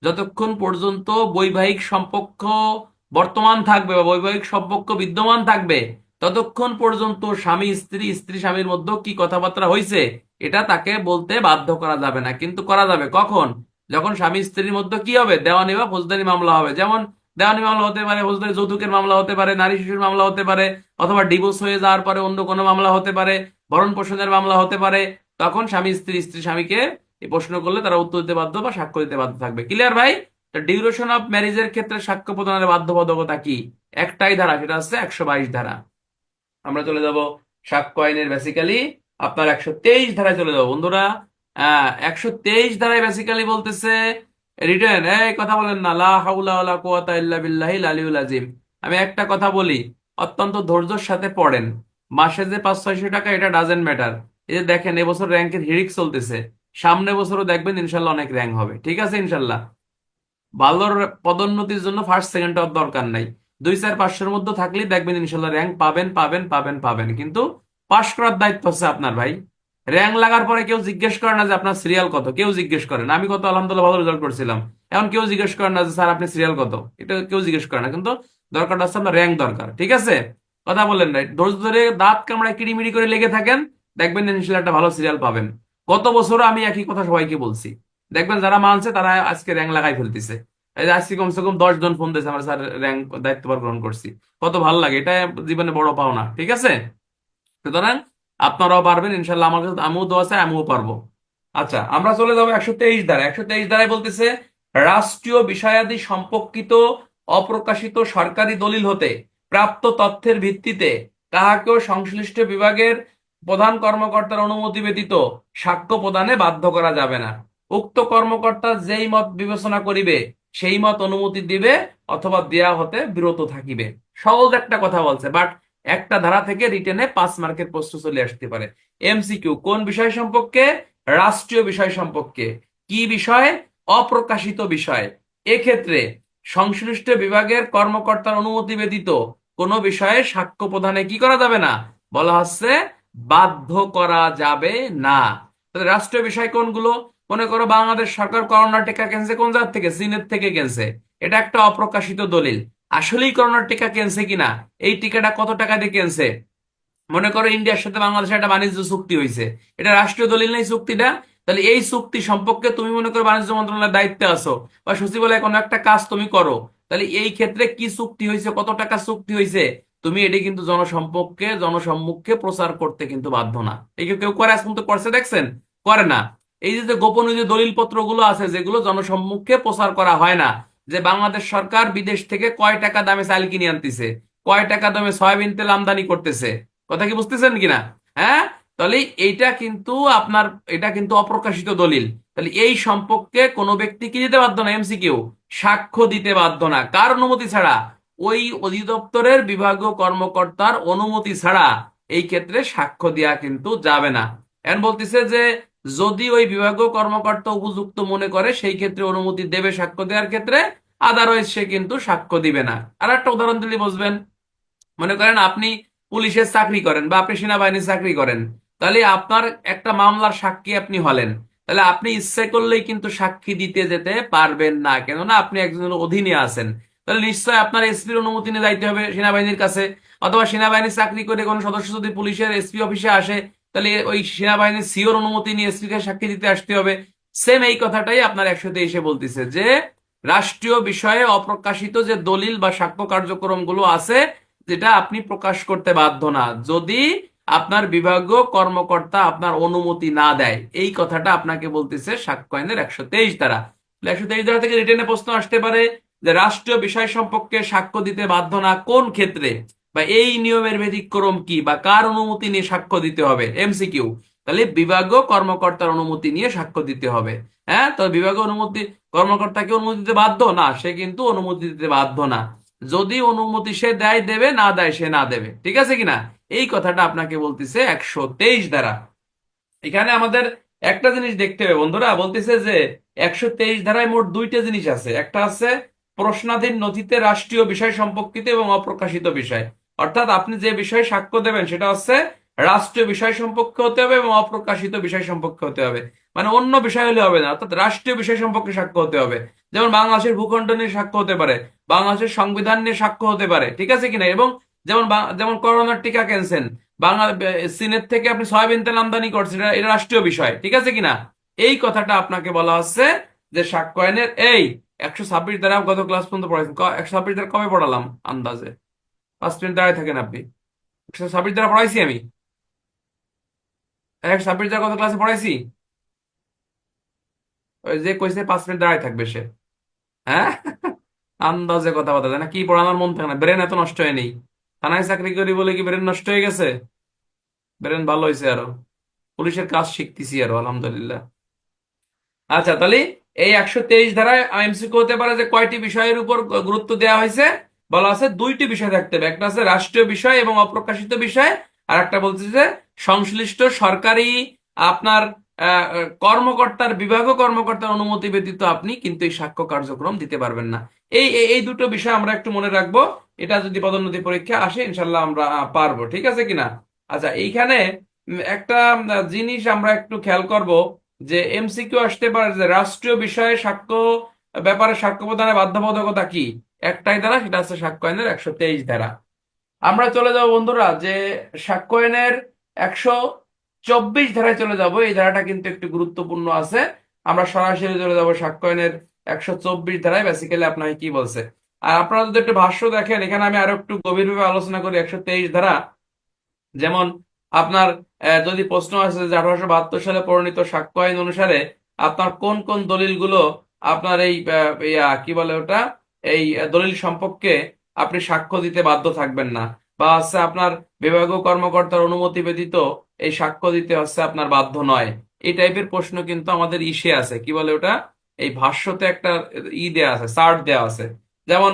যতক্ষণ পর্যন্ত বৈবাহিক সম্পর্ক বর্তমান থাকবে বা বৈবাহিক সম্পর্ক বিদ্যমান থাকবে, ততক্ষণ পর্যন্ত স্বামী স্ত্রী, স্ত্রী স্বামীর মধ্যে কি কথাবার্তা হয়েছে এটা তাকে বলতে বাধ্য করা যাবে না। কিন্তু করা যাবে কখন? যখন স্বামী স্ত্রীর মধ্যে কি হবে, দেওয়ানি বা ফৌজদারি মামলা হবে। যেমন দেওয়ানি মামলা হতে পারে, ফৌজদারি যৌতুকের মামলা হতে পারে, নারী শিশুর মামলা হতে পারে, অথবা ডিভোর্স হয়ে যাওয়ার পরে অন্য কোনো মামলা হতে পারে, ভরণ পোষণের মামলা হতে পারে। তখন স্বামী স্ত্রী, স্ত্রী স্বামীকে এই প্রশ্ন করলে তারা উত্তর দিতে বাধ্য বা সাক্ষ্য দিতে বাধ্য থাকবে। ক্লিয়ার ভাই? ডিউরেশন অফ ম্যারেজের ক্ষেত্রে সাক্ষ্য প্রদানের বাধ্যবাধকতা কি? একটাই ধারা, সেটা হচ্ছে 122 ধারা। আমরা চলে যাব সাক্ষ্য আইনের বেসিক্যালি আপনার 123 ধারায় চলে যাবো বন্ধুরা। 123 ধারায় বেসিক্যালি বলতেছে রিটেন, এই কথা বলেন না, লা হাওলা ওয়ালা কুওয়াতা ইল্লা বিল্লাহিল আলিয়্যুল আযীম। আমি একটা কথা বলি, অত্যন্ত ধৈর্যের সাথে পড়েন। মাসে যে 500-600 টাকা এটা ডাজেন্ট ম্যাটার। এই যে দেখেন এবছর র্যাঙ্কের হিড়িক চলতেছে, সামনে বছরও দেখবেন ইনশাল্লাহ অনেক র্যাঙ্ক হবে, ঠিক আছে ইনশাল্লাহ। ভালোর পদোন্নতির জন্য ফার্স্ট সেকেন্ড হওয়ার দরকার নাই, 2-4-500-এর মধ্যে থাকলেই দেখবেন ইনশাল্লাহ র্যাঙ্ক পাবেন পাবেন পাবেন পাবেন। কিন্তু পাশ করার দায়িত্ব হচ্ছে আপনার ভাই। র্যাঙ্ক লাগার পরে কেউ জিজ্ঞেস করে না যে আপনার সিরিয়াল কত, কেউ জিজ্ঞেস করে না। আমি কত আলহামদুলিল্লাহ ভালো রেজাল্ট করছিলাম, এখন কেউ জিজ্ঞেস করে না যে স্যার আপনি সিরিয়াল কত, এটা কেউ জিজ্ঞেস করে না। কিন্তু দরকারটা হচ্ছে আপনার র্যাঙ্ক দরকার, ঠিক আছে? কথা বললেন না, ধৈর্য ধরে দাঁত কামড়ায় কিড়িমিড়ি করে লেগে থাকেন, দেখবেন ইনশাল্লাহ একটা ভালো সিরিয়াল পাবেন। গত বছর আমি একই কথা সবাইকে বলছি, দেখবেন যারা মানছে তারা আজকে র্যাঙ্ক লাগাই ফেলতেছে। এই যে আজকে কমসে কম 10 জন ফোন দিয়েছে আমরা স্যার র্যাঙ্ক দায়িত্বভার গ্রহণ করছি। কত ভালো লাগে, এটা জীবনে বড় পাওনা, ঠিক আছে? সুতরাং আপনারাও পারবেন ইনশাল্লাহ, আমার কাছে আমিও দোয়া আছে, আমিও পারবো। আচ্ছা, আমরা চলে যাবো 123 ধারা। 123 ধারায় বলতেছে রাষ্ট্রীয় বিষয়াদি সম্পর্কিত অপ্রকাশিত সরকারি দলিল হতে প্রাপ্ত তথ্যের ভিত্তিতে কাহাকেও সংশ্লিষ্ট বিভাগের প্রধান কর্মকর্তার অনুমতি ব্যতীত সাক্ষ্য প্রদানে বাধ্য করা যাবে না। উক্ত কর্মকর্তা যেই মত বিবেচনা করিবে সেই মত অনুমতি দিবে অথবা দেয়া হতে বিরত থাকিবে। সহজ একটা কথা বলছে, বাট একটা ধারা থেকে রিটেনে 5 মার্কের প্রশ্ন চলে আসতে পারে। এমসিকিউ কোন বিষয় সম্পর্কে? রাষ্ট্রীয় বিষয় সম্পর্কে। কি বিষয়? অপ্রকাশিত বিষয়। এক্ষেত্রে সংশ্লিষ্ট বিভাগের কর্মকর্তার অনুমতি ব্যতীত কোনো বিষয়ে সাক্ষ্য প্রদানে কি করা যাবে না, বলা হচ্ছে বাধ্য করা যাবে না। তাহলে রাষ্ট্রীয় বিষয় কোনগুলো? মনে করো বাংলাদেশ সরকার করোনার টিকা কিনছে, কোন জায়গা থেকে? চীনের থেকে কিনছে, এটা একটা অপ্রকাশিত দলিল। আসলেই করোনার টিকা কিনছে কিনা, এই টিকাটা কত টাকা দিয়ে কিনছে, মনে করো ইন্ডিয়ার সাথে বাংলাদেশের একটা বাণিজ্য চুক্তি হয়েছে, এটা রাষ্ট্রীয় দলিল নেই চুক্তিটা? তাহলে এই চুক্তি সম্পর্কে তুমি মনে করো বাণিজ্য মন্ত্রণালয়ের দায়িত্বে আছো বা সচিবালয়ে কোনো একটা কাজ তুমি করো, তাহলে এই ক্ষেত্রে কি চুক্তি হয়েছে, কত টাকা চুক্তি হয়েছে, তুমি এটি কিন্তু জনসম্মুখে প্রচার করতে কিন্তু বাধ্য না। এই কেউ কেউ করে, আজ পর্যন্ত করছে দেখছেন? করে না। এই যে গোপনীয় যে দলিল পত্র গুলো আছে যেগুলো জনসম্মুখে প্রচার করা হয় না, যে বাংলাদেশ সরকার বিদেশ থেকে কয় টাকা দামে চাল কিনে আনতেছে, কয় টাকা দামে সয়াবিন তেল আমদানি করতেছে, কথা কি বুঝতেছেন কিনা? হ্যাঁ, তাহলে এইটা কিন্তু আপনার, এটা কিন্তু অপ্রকাশিত দলিল। তাহলে এই সম্পর্কে কোনো ব্যক্তি কি দিতে বাধ্য না, এমসিকিউ, সাক্ষ্য দিতে বাধ্য না। কার অনুমতি ছাড়া? ওই অধিদপ্তরের বিভাগীয় কর্মকর্তার অনুমতি ছাড়া এই ক্ষেত্রে সাক্ষ্য দেওয়া কিন্তু যাবে না। এখন বলতেছে যে যদি ওই বিভাগীয় কর্মকর্তা উপযুক্ত মনে করে সেই ক্ষেত্রে অনুমতি দেবে সাক্ষ্য দেওয়ার ক্ষেত্রে, আদারওয়াইজ সে কিন্তু সাক্ষ্য দিবে না। আর একটা উদাহরণ দিলে বুঝবেন, মনে করেন আপনি পুলিশের চাকরি করেন বা আপনি সেনাবাহিনীর চাকরি করেন, তাহলে আপনার একটা মামলার সাক্ষী আপনি হলেন, তাহলে আপনি ইচ্ছে করলেই কিন্তু সাক্ষী দিতে যেতে পারবেন না, কেননা আপনি একজনের অধীনে আছেন। তাহলে নিশ্চয় আপনার এসপির অনুমতি নিয়ে যাইতে হবে সেনাবাহিনীর কাছে, অথবা সেনাবাহিনীর চাকরি করে কোনো সদস্য যদি পুলিশের এসপি অফিসে আসে, তাহলে ওই সেনাবাহিনীর সিওর অনুমতি নিয়ে এসপি কে সাক্ষী দিতে আসতে হবে। সেম এই কথাটাই আপনার 123 বলতেছে যে রাষ্ট্রীয় বিষয়ে অপ্রকাশিত যে দলিল বা সাক্ষ্য কার্যক্রম গুলো আছে, যেটা আপনি প্রকাশ করতে বাধ্য না যদি আপনার বিভাগীয় কর্মকর্তা আপনার অনুমতি না দেয়। এই কথাটা আপনাকে বলতেছে সাক্ষ্য আইনের 123 ধারা। 123 ধারা থেকে রিটেনে প্রশ্ন আসতে পারে যে রাষ্ট্রীয় বিষয় সম্পর্কে সাক্ষ্য দিতে বাধ্য না কোন ক্ষেত্রে, বা এই নিয়মের ব্যতিক্রম কি, বা কার অনুমতি নিয়ে সাক্ষ্য দিতে হবে, এমসিকিউ। তাহলে বিভাগীয় কর্মকর্তার অনুমতি নিয়ে সাক্ষ্য দিতে হবে। হ্যাঁ, তো বিভাগীয় অনুমতি কর্মকর্তা কি অনুমতি দিতে বাধ্য? না, সে কিন্তু অনুমতি দিতে বাধ্য না। যদি অনুমতি সে দেয় দেবে, না দেয় সে না দেবে। ঠিক আছে কিনা? এই কথাটা আপনাকে বলতেছে 123 ধারা। এখানে আমাদের একটা জিনিস দেখতে হবে বন্ধুরা, বলতেছে যে 123 ধারায় মোট দুইটা জিনিস আছে। একটা আছে প্রশ্নাধীন নথিতে রাষ্ট্রীয় বিষয় সম্পর্কিত এবং অপ্রকাশিত বিষয়। অর্থাৎ আপনি যে বিষয়ে সাক্ষ্য দেবেন সেটা হচ্ছে রাষ্ট্রীয় বিষয় সম্পর্কে হতে হবে এবং অপ্রকাশিত বিষয় সম্পর্কে হতে হবে। মানে অন্য বিষয় হলে হবে না, অর্থাৎ রাষ্ট্রীয় বিষয় সম্পর্কে সাক্ষ্য হতে হবে। যেমন বাংলাদেশের ভূখণ্ড নিয়ে সাক্ষ্য হতে পারে, বাংলাদেশের সংবিধান নিয়ে সাক্ষ্য হতে পারে। ঠিক আছে কিনা? এবং যেমন যেমন করোনার টিকা কেনছেন, বাংলা চীনের থেকে আপনি সয়াবিন তেল আমদানি করছেন, এটা রাষ্ট্রীয় বিষয়। ঠিক আছে কিনা? এই কথাটা আপনাকে বলা হচ্ছে যে সাক্ষ্য আইনের এই 126 ধারা। গত ক্লাস পর্যন্ত পড়াইছেন 126 ধারা কবে পড়ালাম আন্দাজে? 5 মিনিট দাঁড়ায় থাকেন আপনি। 126 ধারা পড়াইছি আমি? 126 ধারা কত ক্লাসে পড়াইছি? ওই যে কইছে 5 মিনিট দাঁড়ায় থাকবে সে। হ্যাঁ, আন্দাজে কথা বলা যায় না, কি পড়ানোর মন থাকে না, ব্রেন এত নষ্ট হয়নি। থানায় চাকরি করি বলে কি ব্রেন নষ্ট হয়ে গেছে? ব্রেন ভালো হয়েছে আরো, পুলিশের কাজ শিখতেছি আরো, আলহামদুলিল্লাহ। আচ্ছা, তাহলে এই 123 ধারায় এমসিকিউ হতে পারে যে কয়টি বিষয়ের উপর গুরুত্ব দেওয়া হয়েছে? বলা আছে দুইটি বিষয় থাকতে হবে, একটা আছে রাষ্ট্রীয় বিষয় এবং অপ্রকাশিত বিষয়, আর একটা বলছে যে সংশ্লিষ্ট সরকারি আপনার কর্মকর্তার, বিভাগীয় কর্মকর্তার অনুমতি ব্যতীত আপনি কিন্তু এই সাক্ষ্য কার্যক্রম দিতে পারবেন না। এই দুটো বিষয় আমরা একটু মনে রাখবো। এটা যদি পদোন্নতি পরীক্ষা আসে ইনশাল্লাহ আমরা পারবো। ঠিক আছে কিনা? আচ্ছা, এইখানে একটা জিনিস আমরা একটু খেয়াল করব যে এমসিকিউ আসতে পারে যে রাষ্ট্রীয় বিষয়ে সাক্ষ্য ব্যাপারে সাক্ষ্য প্রদানের বাধ্যবাধকতা কি। একটাই ধারা, সেটা হচ্ছে সাক্ষ্য আইনের 123 ধারা। আমরা চলে যাব বন্ধুরা যে সাক্ষ্য আইনের 124 ধারায় চলে যাব। এই ধারাটা কিন্তু একটু গুরুত্বপূর্ণ আছে। আমরা সরাসরি চলে যাব সাক্ষ্য আইনের 124 ধারায়। বেসিক্যালি আপনাকে কি বলছে, আর আপনারা যদি একটু ভাষ্য দেখেন, এখানে আমি আরো একটু গভীরভাবে আলোচনা করি 123 ধারা। যেমন আপনার যদি প্রশ্ন আসে যে 1872 সালে প্রণীত সাক্ষ্য আইন অনুসারে আপনার কোন কোন দলিলগুলো আপনার এই কি বলে ওটা, এই দলিল সম্পর্কে আপনি সাক্ষ্য দিতে বাধ্য থাকবেন না, বা হচ্ছে আপনার বিভাগীয় কর্মকর্তার অনুমতি ব্যতীত এই সাক্ষ্য দিতে হচ্ছে আপনার বাধ্য নয়। এই টাইপের প্রশ্ন কিন্তু আমাদের ইসে আছে, কি বলে ওটা, এই ভাষ্যতে একটা দেয়া আছে, চার্ট দেয়া আছে। যেমন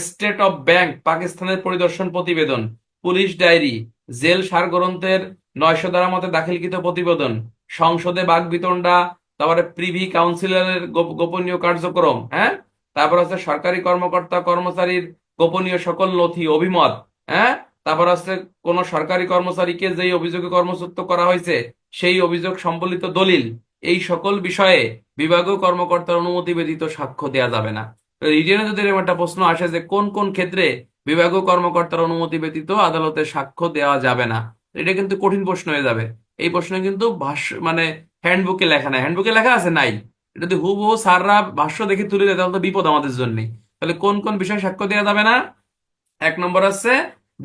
স্টেট অফ ব্যাংক পাকিস্তানের পরিদর্শন প্রতিবেদন, পুলিশ ডায়েরি, জেল সারগ্রন্থের 900 ধারা মতে দাখিলকৃত প্রতিবেদন, সংসদে বাকবিতণ্ডা, তারপরে প্রিভি কাউন্সিলরের গোপনীয় কার্যক্রম, হ্যাঁ, তারপর হচ্ছে সরকারি কর্মকর্তা কর্মচারীর গোপনীয় সকল নথি, অভিমত, হ্যাঁ, তারপর হচ্ছে কোন সরকারি কর্মচারীকে যেই অভিযোগে কর্মচ্যুত করা হয়েছে সেই অভিযোগ সম্বলিত দলিল। এই সকল বিষয়ে বিভাগীয় কর্মকর্তার অনুমতি ব্যতীত সাক্ষ্য দেওয়া যাবে না। রিটেনে যদি এরকম একটা প্রশ্ন আসে যে কোন কোন ক্ষেত্রে বিভাগীয় কর্মকর্তার অনুমতি ব্যতীত আদালতে সাক্ষ্য দেওয়া যাবে না, এটা কিন্তু কঠিন প্রশ্ন হয়ে যাবে। এই প্রশ্ন কিন্তু ভাষ্য মানে হ্যান্ডবুকে লেখা নাই, হ্যান্ডবুকে লেখা আছে নাই। এটা যদি হুবহু স্যাররা ভাষ্য দেখে তুলে দেয় তাহলে তো বিপদ আমাদের জন্য। তাহলে কোন কোন বিষয়ে সাক্ষ্য দেওয়া যাবে না? এক নম্বর আছে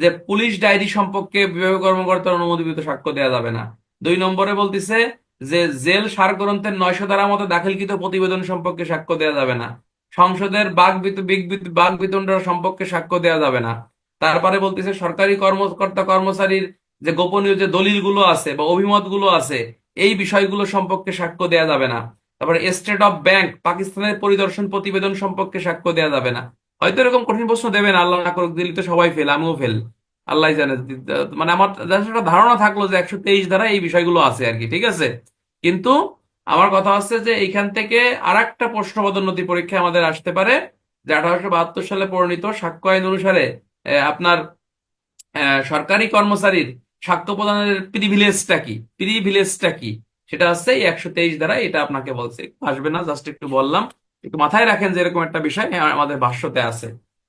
যে পুলিশ ডায়েরি সম্পর্কে বিভাগীয় কর্মকর্তার অনুমতি ব্যতীত সাক্ষ্য দেওয়া যাবে না। 2 নম্বরে বলতিছে যে জেল সারগ্রন্থের 900 ধারা মতো দাখিলকৃত প্রতিবেদন সম্পর্কে সাক্ষ্য দেওয়া যাবে না। সংসদের বাক বিতণ্ডা সম্পর্কে সাক্ষ্য দেওয়া যাবে না। তারপরে বলতেছে সরকারি কর্মকর্তা কর্মচারীর যে গোপনীয় যে দলিলগুলো আছে বা অভিমত গুলো আছে এই বিষয়গুলো সম্পর্কে সাক্ষ্য দেওয়া যাবে না। তারপরে স্টেট অফ ব্যাংক পাকিস্তানের পরিদর্শন প্রতিবেদন সম্পর্কে সাক্ষ্য দেওয়া যাবে না। হয়তো এরকম কঠিন প্রশ্ন দেবেন, আল্লাহ না করুক, দিল্লি তো সবাই ফেল, আমিও ফেল, আল্লাহ জানে। মানে আমার just একটা ধারণা থাকলো যে 123 ধারা এই বিষয়গুলো আছে আর কি। ঠিক আছে, কিন্তু আমার কথা হচ্ছে যে এইখান থেকে আর একটা প্রশ্ন পদোন্নতি পরীক্ষায় আমাদের আসতে পারে যে 1872 সালে প্রণীত সাক্ষ্য আইন অনুসারে আপনার সরকারি কর্মচারীর সাক্ষ্য প্রদানের প্রিভিলেজটা কি, সেটা হচ্ছে এই 123 দ্বারা। এটা আপনাকে বলছে, আসবে না, জাস্ট একটু বললাম, একটু মাথায় রাখেন যে এরকম একটা বিষয় আমাদের ভাষ্যতে আছে।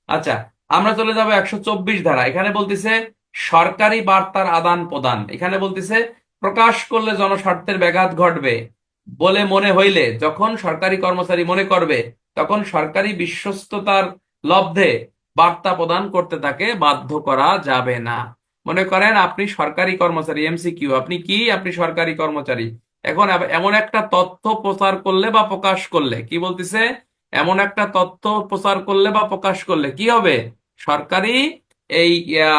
আচ্ছা, আমরা চলে যাব 124 ধারা। এখানে বলতেছে সরকারি বার্তার আদান প্রদান। এখানে বলতেছে প্রকাশ করলে জনস্বার্থের ব্যাঘাত ঘটবে বলে মনে হইলে, যখন সরকারি কর্মচারী মনে করবে, তখন সরকারি বিশ্বস্ততার লব্ধে বার্তা প্রদান করতে তাকে বাধ্য করা যাবে না। মনে করেন আপনি সরকারি কর্মচারী, এমসিকিউ, আপনি কি, আপনি সরকারি কর্মচারী। এখন এমন একটা তথ্য প্রচার করলে বা প্রকাশ করলে, কি বলতেছে, এমন একটা তথ্য প্রচার করলে বা প্রকাশ করলে কি হবে, সরকারি এই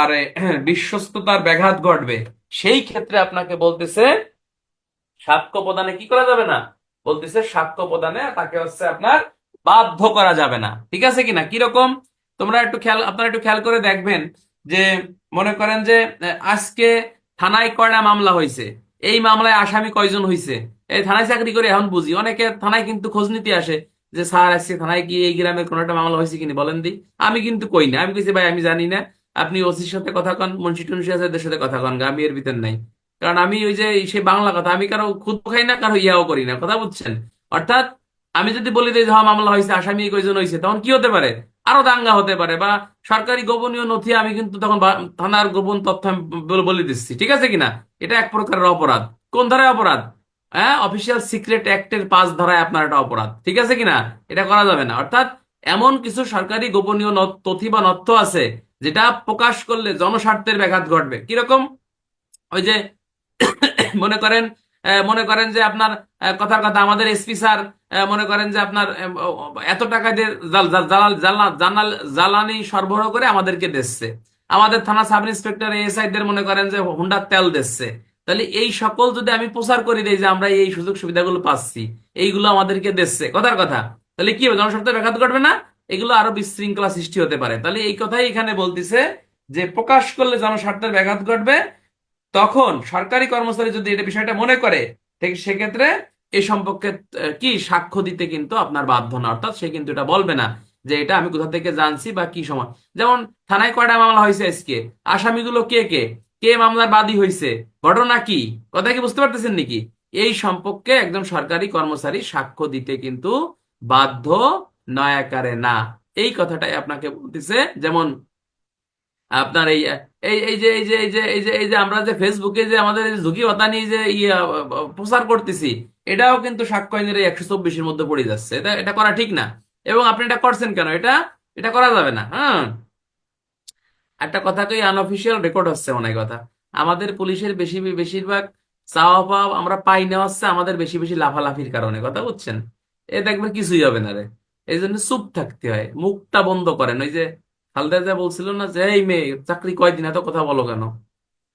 আরে বিশ্বস্ততার ব্যাঘাত ঘটবে। সেই ক্ষেত্রে আপনাকে বলতেছে সাক্ষ্য প্রদানে কি করা যাবে না, বলতেছে সাক্ষ্য প্রদানে তাকে হচ্ছে আপনার বাধ্য করা যাবে না। ঠিক আছে কিনা? কিরকম আপনারা একটু খেয়াল করে দেখবেন যে মনে করেন যে আজকে থানায় কয়টা মামলা হয়েছে, এই মামলায় আসামি কয়জন হয়েছে। এই থানায় চাকরি করে এখন বুঝি, অনেকে থানায় কিন্তু খোঁজ নিতে আসে যে স্যার আজকে থানায় কি এই গ্রামের কোনো একটা মামলা হয়েছে কিনা বলেন দি। আমি কিন্তু কই না, আমি কইছি ভাই আমি জানি না, আপনি ওসির সাথে কথা কন, মুন্সি টুন্সি আছে এদের সাথে কথা কন, আমি এর ভিতর নাই। কারণ আমি ওই যে সে বাংলা কথা, আমি কারো খুদ খাই না, কারো ইয়াও করি না, কথা বুঝছেন? অর্থাৎ আমি যদি বলি যে হ্যাঁ মামলা হয়েছে, আসামি কয়জন হয়েছে, তখন কি হতে পারে? আরো দাঙ্গা হতে পারে, বা সরকারি গোপনীয় নথি আমি কিন্তু তখন থানার গোপন তথ্য আমি বলে দিচ্ছি। ঠিক আছে কিনা? এটা এক প্রকারের অপরাধ। কোন ধারায় অপরাধ? হ্যাঁ, অফিসিয়াল সিক্রেট অ্যাক্টের 5 ধারায় আপনার এটা অপরাধ। ঠিক আছে কিনা? এটা করা যাবে না। অর্থাৎ এমন কিছু সরকারি গোপনীয় তথ্য বা তথ্য আছে যেটা প্রকাশ করলে জনস্বার্থের ব্যাঘাত ঘটবে। কিরকম? ওই যে মনে করেন মনে করেন যে আপনার কথার কথা আমাদের এসপি স্যার মনে করেন যে আপনার এত টাকা দিয়ে জ্বালানি সরবরাহ করে আমাদেরকে দিচ্ছে, আমাদের থানা সাব ইন্সপেক্টর এএসআই দের মনে করেন যে হুন্ডার তেল দিচ্ছে। তাহলে এই সকল যদি আমি প্রচার করে দিই যে আমরা এই সুযোগ সুবিধাগুলো পাচ্ছি, এইগুলো আমাদেরকে দিচ্ছে, কথার কথা, তাহলে কি হবে? জনস্বার্থের ব্যাঘাত ঘটবে না? এগুলো আরো বিশৃঙ্খলা সৃষ্টি হতে পারে। তাহলে এই কথাই এখানে বলতিছে যে প্রকাশ করলে জনস্বার্থের ব্যাঘাত ঘটবে। তখন সরকারি কর্মচারী যদি এটা বিষয়টা মনে করে, ঠিক সেক্ষেত্রে এই সম্পর্কে কি সাক্ষ্য দিতে কিন্তু আপনার বাধ্য না। অর্থাৎ সে কিন্তু এটা বলবে না যে এটা আমি কোথা থেকে জানছি বা কি সময়। যেমন থানায় কয়টা মামলা হয়েছে আজকে, আসামিগুলো কে কে, কে মামলার বাদী হয়েছে, ঘটনা কি, কথা কি বুঝতে পারতেছেন নাকি? এই সম্পর্কে একজন সরকারি কর্মচারী সাক্ষ্য দিতে কিন্তু বাধ্য নয় আকারে না। এই কথাটাই আপনাকে বলতেছে। যেমন আপনার এই এই এই যে এই যে এই যে এই যে এই যে আমরা যে ফেসবুকে যে আমাদের এই যে ঝুঁকি বাতানি যে প্রচার করতেছি, এটাও কিন্তু সাক্ষ্য আইনের এই 124-এর মধ্যে পড়ে যাচ্ছে। এটা এটা করা ঠিক না। এবং আপনি এটা করছেন কেন? এটা এটা করা যাবে না। হ্যাঁ, একটা কথা কই, আনঅফিসিয়াল রেকর্ড হচ্ছে অনেক কথা। আমাদের পুলিশের বেশিরভাগ চাওয়া পাওয়া আমরা পাই না হচ্ছে আমাদের বেশি বেশি লাফালাফির কারণে, কথা বুঝছেন? এ দেখবেন কিছুই হবে না রে। এই জন্য চুপ থাকতে হয়, মুখটা বন্ধ করেন। ওই যে খালেদা যা বলছিল না যে এই মেয়ে চাকরি কয়দিন, এত কথা বলো কেন?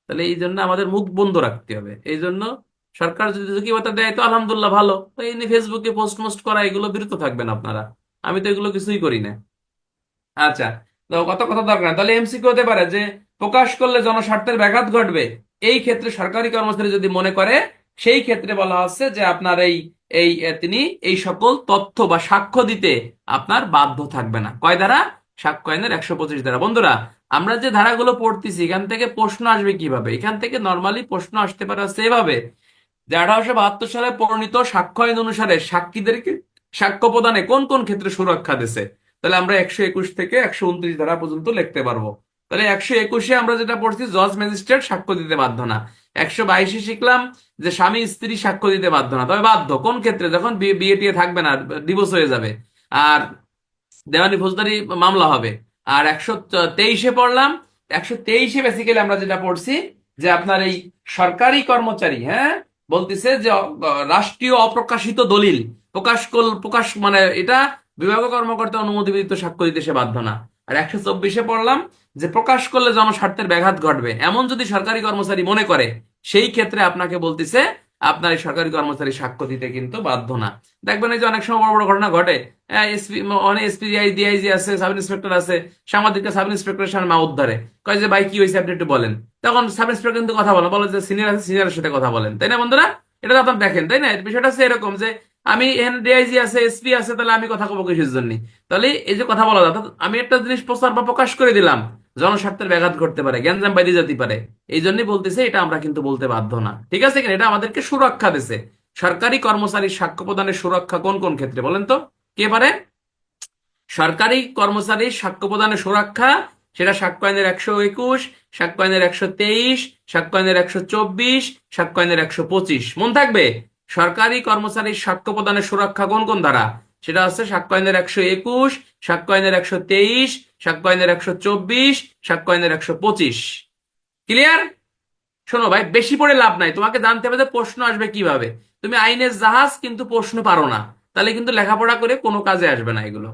তাহলে এই জন্য আমাদের মুখ বন্ধ রাখতে হবে। এই জন্য সরকার যদি ঝুঁকি ভাতা দেয় তো আলহামদুলিল্লাহ, ভালো। তো এই নিয়ে ফেসবুকে পোস্ট মোস্ট করা, এগুলো বিরত থাকবেন আপনারা। আমি তো এগুলো কিছুই করি না। আচ্ছা, তো কত কথা দরকার না। তাহলে এমসিকিউ হতে পারে যে প্রকাশ করলে জনস্বার্থের ব্যাঘাত ঘটবে, এই ক্ষেত্রে সরকারি কর্মচারী যদি মনে করে, সেই ক্ষেত্রে বলা হচ্ছে যে আপনার এই এই তিনি এই সকল তথ্য বা সাক্ষ্য দিতে আপনার বাধ্য থাকবে না। কয় ধারা? সাক্ষ্য আইনের 125 ধারা। বন্ধুরা, আমরা যে ধারাগুলো পড়তেছি, এখান থেকে প্রশ্ন আসবে কিভাবে? এখান থেকে নর্মালি প্রশ্ন আসতে পারে হচ্ছে এভাবে যে 1872 সালে প্রণীত সাক্ষ্য আইন অনুসারে সাক্ষীদেরকে সাক্ষ্য প্রদানে কোন কোন ক্ষেত্রে সুরক্ষা দিছে। তাহলে আমরা 121 থেকে 129 ধারা পর্যন্ত লিখতে পারবো। তাহলে 121-এ আমরা যেটা পড়ছি, জজ ম্যাজিস্ট্রেট সাক্ষ্য দিতে বাধ্য না। 122-এ শিখলাম যে স্বামী স্ত্রী সাক্ষ্য দিতে বাধ্য না, তবে বাধ্য কোন ক্ষেত্রে? যখন বিয়ে টিয়ে থাকবে না, ডিভোর্স হয়ে যাবে, আর দেওয়ানি ফৌজদারি মামলা হবে। আর 123-এ পড়লাম, 123-এ বেসিক্যালি আমরা যেটা পড়ছি যে আপনার এই সরকারি কর্মচারী, হ্যাঁ, বলতেছে যে রাষ্ট্রীয় অপ্রকাশিত দলিল প্রকাশ মানে এটা বিভাগীয় কর্মকর্তা অনুমতি ব্যতীত সাক্ষ্য দিতে সে বাধ্য না। আর 124-এ পড়লাম যে প্রকাশ করলে জনস্বার্থের ব্যাঘাত ঘটবে এমন যদি সরকারি কর্মচারী মনে করে, সেই ক্ষেত্রে আপনাকে বলতেছে আপনার এই সরকারি কর্মচারী সাক্ষ্য দিতে কিন্তু বাধ্য না। দেখবেন এই যে অনেক সময় বড় বড় ঘটনা ঘটে, এসপি, অনেক এসপি ডিআইজি আছে, সাব ইন্সপেক্টর আছে, সাংবাদিককে সাব ইন্সপেক্টরের সামনে মাউথ ধরে, কয় যে ভাই কি হয়েছে আপনি একটু বলেন। তখন সাব ইন্সপেক্টর কিন্তু কথা বলে, বলে যে সিনিয়র আছে, সিনিয়রের সাথে কথা বলেন, তাই না বন্ধুরা? এটা তো আপনার দেখেন, তাই না? বিষয়টা হচ্ছে এরকম যে আমি এখানে ডিআইজি আছে, এসপি আছে, তাহলে আমি কথা কবো কিসের জন্য? তাহলে এই যে কথা বলা যায়, অর্থাৎ আমি একটা জিনিস প্রচার বা প্রকাশ করে দিলাম, জনস্বার্থের ব্যাঘাত ঘটতে পারে, গ্যাঞ্জাম বাইরে যেতে পারে। এই জন্যই বলতেছে এটা আমরা কিন্তু বলতে বাধ্য না। ঠিক আছে কিনা? এটা আমাদেরকে সুরক্ষা দিছে। সরকারি কর্মচারীর সাক্ষ্য প্রদানের সুরক্ষা কোন কোন ক্ষেত্রে বলেন তো? কে পারে? সরকারি কর্মচারীর সাক্ষ্য প্রদানের সুরক্ষা, সেটা সাক্ষ্য আইনের 121, সাক্ষ্য আইনের 123, সাক্ষ্য আইনের 124, সাক্ষ্য আইনের 125। মন থাকবে? সরকারি কর্মচারীর সাক্ষ্য প্রদানের সুরক্ষা কোন কোন ধারা? সেটা হচ্ছে সাক্ষ্য আইনের 121, সাক্ষ্য আইনের 123, সাক্ষ্য আইনের 124, সাক্ষ্য আইনের 125। ক্লিয়ার? শোনো ভাই, বেশি পড়ে লাভ নাই, তোমাকে জানতে হবে যে প্রশ্ন আসবে কিভাবে। তুমি আইনের জাহাজ কিন্তু প্রশ্ন পারো না, তাহলে কিন্তু লেখাপড়া করে কোনো কাজে আসবে না এগুলো।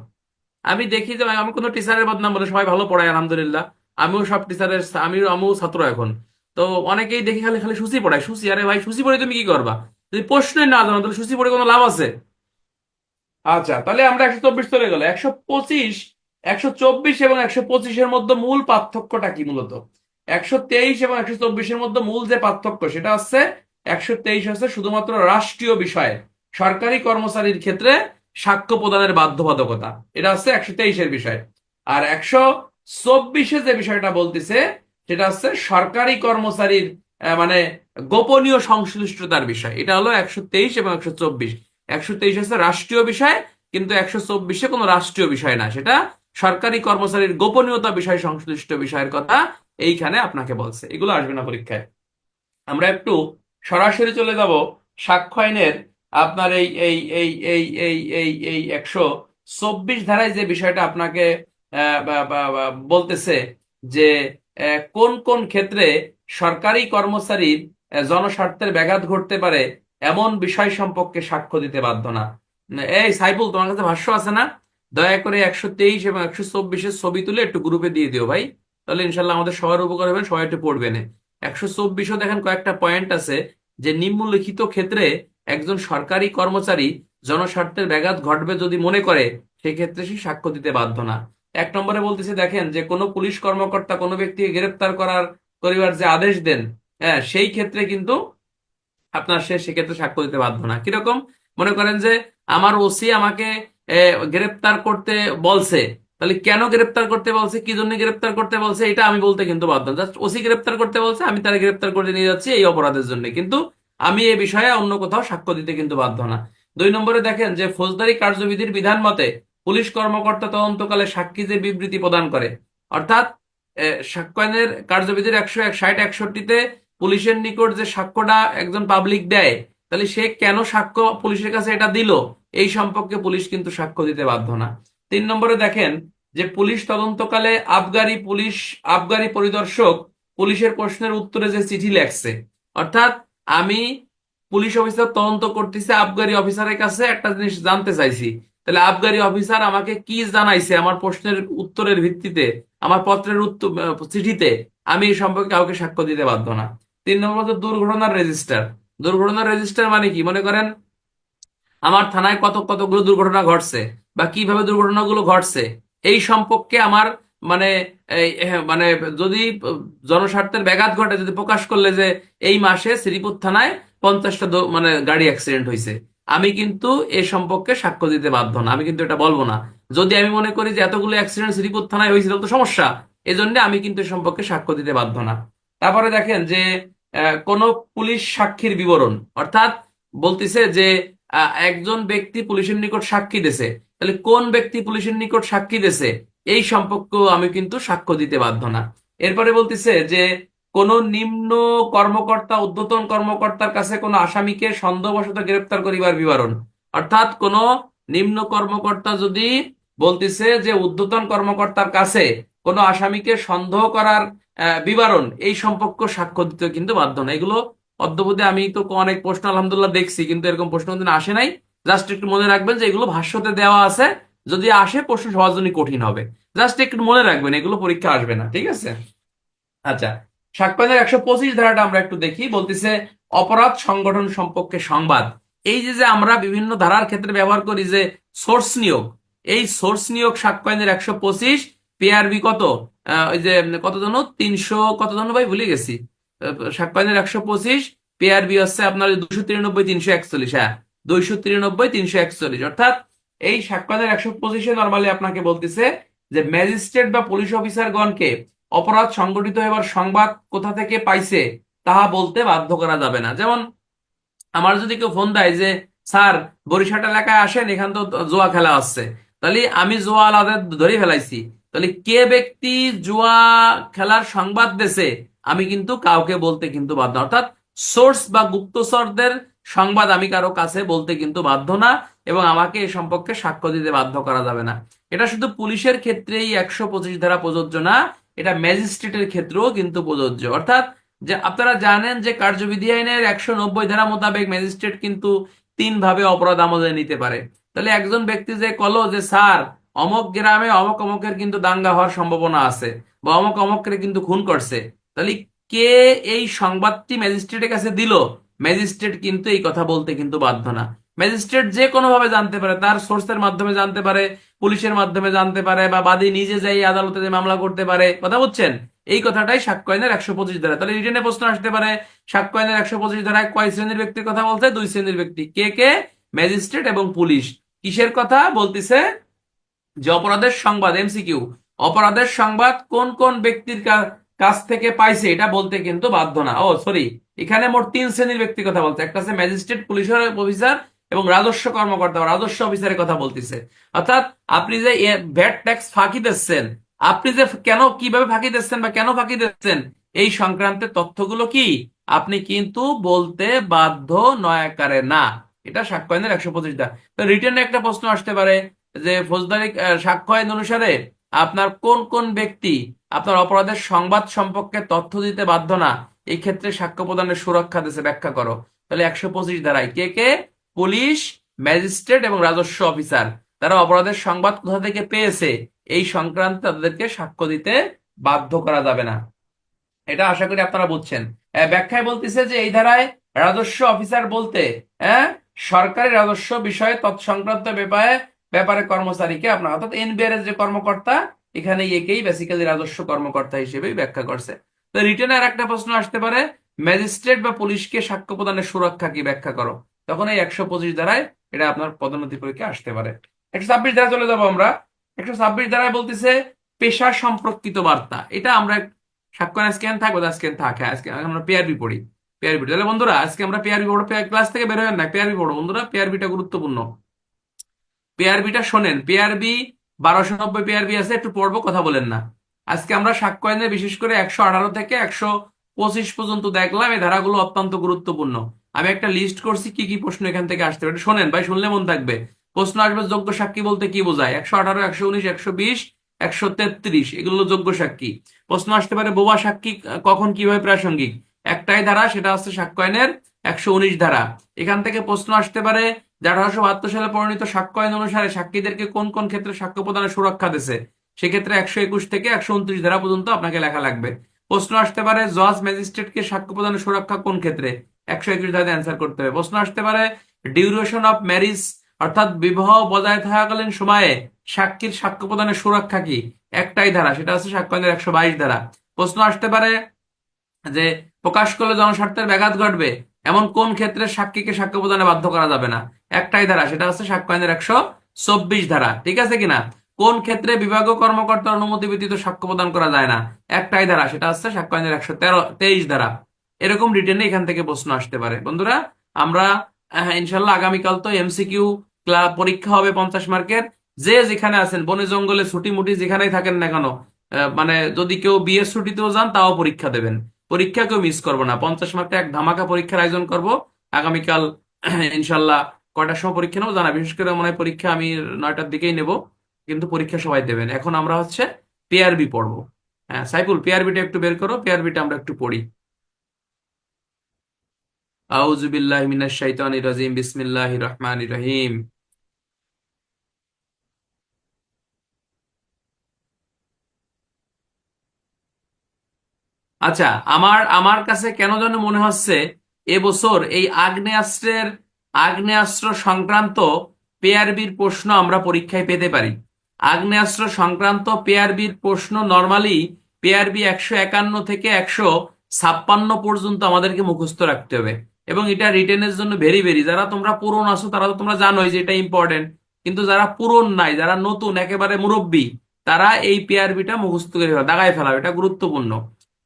আমি দেখি যে আমি কোনো টিচারের বদনাম বলে, সবাই ভালো পড়ায় আলহামদুলিল্লাহ, আমিও সব টিচারের, আমিও ছাত্র এখন। তো অনেকেই দেখি খালি খালি সূচি পড়ায়, সূচি, আরে ভাই সূচি পড়ে তুমি কি করবা? যদি প্রশ্নই না জানো তাহলে সূচি পড়ে কোনো লাভ আছে? আচ্ছা, তাহলে আমরা 124 চলে গেল। 125, 124 এবং 125-এর মধ্যে মূল পার্থক্যটা কি মূলত? 123 এবং 124-এর মধ্যে মূল যে পার্থক্য সেটা হচ্ছে 123 হচ্ছে শুধুমাত্র রাষ্ট্রীয় বিষয়ে সরকারি কর্মচারীর ক্ষেত্রে সাক্ষ্য প্রদানের বাধ্যবাধকতা, এটা হচ্ছে 123-এর বিষয়। আর 124-এ যে বিষয়টা বলতেছে সেটা হচ্ছে সরকারি কর্মচারীর মানে গোপনীয় সংশ্লিষ্টতার বিষয়। এটা হলো 123 এবং 124। 123 হচ্ছে রাষ্ট্রীয় বিষয়, কিন্তু 124-এ কোনো রাষ্ট্রীয় বিষয় না, সেটা সরকারি কর্মচারীর গোপনীয়তা বিষয় সংশ্লিষ্ট বিষয়ের কথা এইখানে আপনাকে বলছে। এগুলো আসবে না পরীক্ষায়। আমরা একটু সরাসরি চলে যাব সাক্ষ্য আইনের আপনার এই এই এই এই এই এই এই 124 ধারায় যে বিষয়টা আপনাকে বলতেছে যে কোন কোন ক্ষেত্রে সরকারি কর্মচারীর জনস্বার্থের ব্যাঘাত ঘটতে পারে এমন বিষয় সম্পর্কে সাক্ষ্য দিতে বাধ্য না। এই সাইফুল, তোমার কাছে ভাষ্য আছে না? দয়া করে 123 এবং 124-এর ছবি তুলে একটু গ্রুপে দিয়ে দিও ভাই, তাহলে ইনশাল্লাহ আমাদের সবার উপকার হবে, সবাই একটু পড়বেন। 124-ও দেখেন কয়েকটা পয়েন্ট আছে যে নিম্নলিখিত ক্ষেত্রে একজন সরকারি কর্মচারী জনস্বার্থের ব্যাঘাত ঘটবে যদি মনে করে, সেক্ষেত্রে সে সাক্ষ্য দিতে বাধ্য না। 1 নম্বরে বলতেছে দেখেন যে কোনো পুলিশ কর্মকর্তা কোনো ব্যক্তিকে গ্রেপ্তার করিবার যে আদেশ দেন, হ্যাঁ, সেই ক্ষেত্রে কিন্তু আপনার সেক্ষেত্রে সাক্ষ্য দিতে বাধ্য না। কিরকম? মনে করেন যে আমার ওসি আমাকে গ্রেপ্তার করতে বলছে, তাহলে কেন গ্রেপ্তার করতে বলছে, কি জন্য গ্রেপ্তার করতে বলছে, এটা আমি বলতে কিন্তু বাধ্য না। জাস্ট ওসি গ্রেপ্তার করতে বলছে, আমি তারা গ্রেপ্তার করতে নিয়ে যাচ্ছি এই অপরাধের জন্য, কিন্তু আমি এ বিষয়ে অন্য কোথাও সাক্ষ্য দিতে কিন্তু বাধ্য না। 2 নম্বরে দেখেন যে ফৌজদারি কার্যবিধির বিধান মতে পুলিশ কর্মকর্তা তদন্তকালে সাক্ষী যে বিবৃতি প্রদান করে, অর্থাৎ সাক্ষ্য আইনের কার্যবিধির 160, 161-তে পুলিশের নিকট যে সাক্ষ্যটা একজন পাবলিক দেয়, তাহলে সে কেন সাক্ষ্য পুলিশের কাছে এটা দিল এই সম্পর্কে পুলিশ কিন্তু সাক্ষ্য দিতে বাধ্য না। 3 নম্বরে দেখেন যে পুলিশ তদন্তকালে আবগারি পরিদর্শক পুলিশের প্রশ্নের উত্তরে যে চিঠি লেখছে, অর্থাৎ আমি পুলিশ অফিসার তদন্ত করতেছে, আবগারি অফিসারের কাছে একটা জিনিস জানতে চাইছি, তাহলে আবগারি অফিসার আমাকে কি জানাইছে আমার প্রশ্নের উত্তরের ভিত্তিতে, আমার পত্রের উত্তর চিঠিতে, আমি এই সম্পর্কে কাউকে সাক্ষ্য দিতে বাধ্য না। 3 নম্বর হচ্ছে দুর্ঘটনার রেজিস্টার। দুর্ঘটনার রেজিস্টার মানে কি? মনে করেন আমার থানায় কতগুলো দুর্ঘটনা ঘটছে বা কিভাবে দুর্ঘটনাগুলো ঘটছে এই সম্পর্কে আমার মানে মানে যদি জনস্বার্থের ব্যাঘাত ঘটে, যদি প্রকাশ করলে যে এই মাসে শ্রীপুর থানায় 50টা মানে গাড়ি অ্যাক্সিডেন্ট হয়েছে, আমি কিন্তু এ সম্পর্কে সাক্ষ্য দিতে বাধ্য না, আমি কিন্তু এটা বলবো না। যদি আমি মনে করি যে এতগুলো অ্যাক্সিডেন্ট শ্রীপুর থানায় হয়েছে তাহলে তো সমস্যা, এজন্য আমি কিন্তু এ সম্পর্কে সাক্ষ্য দিতে বাধ্য না। তারপরে দেখেন যে কোন পুলিশ সাক্ষীর বিবরণ, অর্থাৎ বলতেছে যে একজন ব্যক্তি পুলিশের নিকট সাক্ষী দিয়েছে, তাহলে কোন ব্যক্তি পুলিশের নিকট সাক্ষী দিয়েছে এই সম্পর্ক আমি কিন্তু সাক্ষ্য দিতে বাধ্য না। এরপরে বলতেছে যে কোন নিম্ন কর্মকর্তা ঊর্ধ্বতন কর্মকর্তার কাছে কোন আসামিকে সন্দেহবশত গ্রেপ্তার করিবার বিবরণ, অর্থাৎ কোন নিম্ন কর্মকর্তা যদি বলতেছে যে ঊর্ধ্বতন কর্মকর্তার কাছে কোন আসামিকে সন্দেহ করার বিবরণ, এই সম্পর্ক সাক্ষ্য দিতে কিন্তু বাধ্য না। এগুলো অদ্যবধি আমি তো অনেক প্রশ্ন আলহামদুলিল্লাহ দেখছি, কিন্তু এরকম প্রশ্ন কোনদিন আসে নাই। জাস্ট একটু মনে রাখবেন যে এগুলো ভাষ্যতে দেওয়া আছে, যদি আসে প্রশ্ন সবার জন্য কঠিন হবে। জাস্ট একটু মনে রাখবেন, এগুলো পরীক্ষা আসবে না, ঠিক আছে? আচ্ছা, সাক্ষ্য আইনের 125 ধারাটা আমরা একটু দেখি। বলতেছে অপরাধ সংগঠন সম্পর্কে সংবাদ। এই যে যে আমরা বিভিন্ন ধারার ক্ষেত্রে ব্যবহার করি যে সোর্স নিয়োগ, এই সোর্স নিয়োগ সাক্ষ্য আইনের 125 পিআরবি কত, ওই যে কত জন, 300 কত জন ভাই ভুলে গেছি। সাক্ষ্য আইনের 125 পিআরবি হচ্ছে আপনার 293, 341, হ্যাঁ, 293, 341, অর্থাৎ এই সাক্ষ্য আইনের 125-এ নর্মালি আপনাকে বলতেছে যে ম্যাজিস্ট্রেট বা পুলিশ অফিসারগণকে অপরাধ সংগঠিত হবার সংবাদ কোথা থেকে পাইছে তাহা বলতে বাধ্য করা যাবে না। যেমন আমার যদি কেউ ফোন দেয় যে স্যার বরিশাল এলাকায় আসেন, এখান তো জুয়া খেলা হচ্ছে, তাহলে আমি জুয়া আলাদা ধরে ফেলাইছি, তাহলে কে ব্যক্তি জুয়া খেলার সংবাদ দেছে আমি কিন্তু কাউকে বলতে কিন্তু বাধ্য না। অর্থাৎ সোর্স বা গুপ্তচরদের সংবাদ আমি কারো কাছে বলতে কিন্তু বাধ্য না, এবং আমাকে এ সম্পর্কে সাক্ষ্য দিতে বাধ্য করা যাবে না। এটা শুধু পুলিশের ক্ষেত্রেই 125 ধারা প্রযোজ্য না, এটা ম্যাজিস্ট্রেটের ক্ষেত্রেও কিন্তু প্রযোজ্য। অর্থাৎ যে আপনারা জানেন যে কার্যবিধি আইনের 190 ধারা মোতাবেক ম্যাজিস্ট্রেট কিন্তু 3 ভাবে অপরাধ আমলে নিতে পারে। তাহলে একজন ব্যক্তি যে কলো যে স্যার অমক গ্রামে অমক অমকের কিন্তু দাঙ্গা হওয়ার সম্ভাবনা আছে, বা অমক অমকের কিন্তু খুন করছে, তাহলে কে এই সংবাদটি ম্যাজিস্ট্রেটের কাছে দিল, ম্যাজিস্ট্রেট কিন্তু এই কথা বলতে কিন্তু বাধ্য না। ম্যাজিস্ট্রেট যে কোনো ভাবে জানতে পারে, তার সোর্সের মাধ্যমে জানতে পারে, পুলিশের মাধ্যমে জানতে পারে, বা বাদী নিজে যাই আদালতে যে মামলা করতে পারে। কথা বুঝছেন? এই কথাটাই সাক্ষ্য আইনের 125 ধারা। তাহলে রিটেনে প্রশ্ন আসতে পারে, সাক্ষ্য আইনের 125 ধারায় কয় শ্রেণীর ব্যক্তির কথা বলছে? দুই শ্রেণীর ব্যক্তি। কে কে? ম্যাজিস্ট্রেট এবং পুলিশ। কিসের কথা বলতিছে? যে অপরাধের সংবাদ, এমসিকিউ, অপরাধের সংবাদ কোন কোন ব্যক্তির কাছ থেকে পাইছে এটা বলতে কিন্তু বাধ্য না। ও সরি, এখানে মোট তিন শ্রেণীর ব্যক্তির কথা বলছে। একটা আছে ম্যাজিস্ট্রেট, পুলিশ অফিসার এবং রাজস্ব কর্মকর্তা বা রাজস্ব অফিসারের কথা বলতেছে। অর্থাৎ আপনি যে ভ্যাট ট্যাক্স ফাঁকি দিচ্ছেন, আপনি যে কেন কিভাবে ফাঁকি দিচ্ছেন বা কেন ফাঁকি দিচ্ছেন, এই সংক্রান্ত তথ্যগুলো কি আপনি কিন্তু বলতে বাধ্য নয় আকারে না। এটা সাক্ষ্য আইনের 125 টা। তো রিটেনে একটা প্রশ্ন আসতে পারে যে ফৌজদারি সাক্ষ্য আইন অনুসারে আপনার কোন কোন ব্যক্তি আপনার অপরাধের সংবাদ সম্পর্কে তথ্য দিতে বাধ্য না, এই ক্ষেত্রে সাক্ষ্য প্রদানের সুরক্ষা দিতে ব্যাখ্যা করো। তাহলে 125 ধারায় কে কে? পুলিশ, ম্যাজিস্ট্রেট এবং রাজস্ব অফিসার, তারা অপরাধের সংবাদ কোথা থেকে পেয়েছে এই সংক্রান্ত তাদেরকে সাক্ষ্য দিতে বাধ্য করা যাবে না। এটা আশা করি আপনারা বুঝছেন। ব্যাখ্যায় বলতেছে যে এই ধারায় রাজস্ব অফিসার বলতে হ্যাঁ সরকারি রাজস্ব বিষয়ে তৎসংক্রান্ত ব্যাপারে ব্যাপারে কর্মচারীকে আপনার, অর্থাৎ এনবিআর এর যে কর্মকর্তা, এখানে একেই বেসিক্যালি রাজস্ব কর্মকর্তা হিসেবেই ব্যাখ্যা করছে। তো রিটেনে আর একটা প্রশ্ন আসতে পারে, ম্যাজিস্ট্রেট বা পুলিশকে সাক্ষ্য প্রদানের সুরক্ষা কি ব্যাখ্যা করো। তখন এই 125 ধারায় এটা আপনার পদোন্নতি পরীক্ষা আসতে পারে। 126 ধারা চলে যাবো আমরা। 126 ধারায় বলতেছে পেশা সম্পর্কিত বার্তা। এটা আমরা সাক্ষ্য স্ক্যান থাকবে, স্ক্যান থাকে। আজকে আমরা পেআরবি পড়ি। পেআরবি, তাহলে বন্ধুরা আজকে আমরা পেআরবি পড়বো। ক্লাস থেকে বের হবেন না, পেআরবি পড়বো বন্ধুরা। পেআরবিটা গুরুত্বপূর্ণ। পেআরবিটা শোনেন, পেআরবি 1290 পেআরবি আছে, একটু পড়বো, কথা বলেন না। আজকে আমরা সাক্ষ্য আইনে বিশেষ করে 118 থেকে 125 পর্যন্ত দেখলাম। এই ধারাগুলো অত্যন্ত গুরুত্বপূর্ণ। আমি একটা লিস্ট করছি কি কি প্রশ্ন এখান থেকে আসতে পারে, শোনেন ভাই, শুনলে মন থাকবে। প্রশ্ন আসবে যোগ্য সাক্ষী বলতে কি বোঝায়, 118, 119, 120, 133, এগুলো যোগ্য সাক্ষী। প্রশ্ন আসতে পারে বোবা সাক্ষী কখন কিভাবে প্রাসঙ্গিক, একটাই ধারা, সেটা হচ্ছে সাক্ষ্য আইনের 119 ধারা। এখান থেকে প্রশ্ন আসতে পারে যে 1872 সালে প্রণীত সাক্ষ্য আইন অনুসারে সাক্ষীদেরকে কোন কোন ক্ষেত্রে সাক্ষ্য প্রদানের সুরক্ষা দিয়েছে, সেক্ষেত্রে 121 থেকে 129 ধারা পর্যন্ত আপনাকে লেখা লাগবে। প্রশ্ন আসতে পারে জজ ম্যাজিস্ট্রেটকে সাক্ষ্য প্রদানের সুরক্ষা কোন ক্ষেত্রে, 121 ধারাতে অ্যান্সার করতে হবে। প্রশ্ন আসতে পারে ডিউরেশন অফ ম্যারিজ, অর্থাৎ বিবাহ বজায় থাকাকালীন সময়ে সাক্ষীর সাক্ষ্য প্রদানের সুরক্ষা কি, একটাই ধারা, সেটা হচ্ছে সাক্ষ্য আইনের 122 ধারা। প্রশ্ন আসতে পারে যে প্রকাশ করলে জনস্বার্থের ব্যাঘাত ঘটবে এমন কোন ক্ষেত্রে সাক্ষীকে সাক্ষ্য প্রদানে বাধ্য করা যাবে না, একটাই ধারা, সেটা হচ্ছে সাক্ষ্য আইনের 124 ধারা। ঠিক আছে কিনা? কোন ক্ষেত্রে বিভাগীয় কর্মকর্তার অনুমতি ব্যতীত সাক্ষ্য প্রদান করা যায় না, একটাই ধারা, সেটা হচ্ছে সাক্ষ্য আইনের 123 ধারা। এরকম রিটেনে এখান থেকে প্রশ্ন আসতে পারে। বন্ধুরা আমরা ইনশাল্লাহ আগামীকাল তো এমসিকিউ পরীক্ষা হবে 50 মার্কের। যে যেখানে আছেন, বনে জঙ্গলে ছুটি মুটি যেখানেই থাকেন না কেন, মানে যদি কেউ বিয়ের ছুটিতেও যান তাও পরীক্ষা দেবেন। পরীক্ষা কেউ মিস করবো না। 50 মার্কের এক ধামাকা পরীক্ষার আয়োজন করব আগামীকাল ইনশাল্লাহ। কয়টার সময় পরীক্ষা নেবো জানা, বিশেষ করে মনে হয় পরীক্ষা আমি 9টার দিকেই নেব, কিন্তু পরীক্ষা সবাই দেবেন। এখন আমরা হচ্ছে পেআরবি পড়বো। হ্যাঁ সাইফুল, পেআরবিটা একটু বের করো, পেআরবিটা আমরা একটু পড়ি। আউযু বিল্লাহি মিনাশ শাইতানির রাজিম, বিসমিল্লাহির রহমানির রহিম। আচ্ছা, আমার আমার কাছে কেন যেন মনে হচ্ছে এবছর এই আগ্নেয়াস্ত্র সংক্রান্ত পেআরবির প্রশ্ন আমরা পরীক্ষায় পেতে পারি। আগ্নেয়াস্ত্র সংক্রান্ত পেআরবির প্রশ্ন নর্মালি পেআরবি 151 থেকে 156 পর্যন্ত আমাদেরকে মুখস্থ রাখতে হবে, এবং এটা রিটেনের জন্য ভেরি ভেরি। যারা তোমরা পুরন আছো তারা তো তোমরা জানোই যে এটা ইম্পর্টেন্ট, কিন্তু যারা পুরন নাই, যারা নতুন একেবারে মুরব্বী, তারা এই পেআরবিটা মুখস্থ করে দাগায় ফেলাও, এটা গুরুত্বপূর্ণ।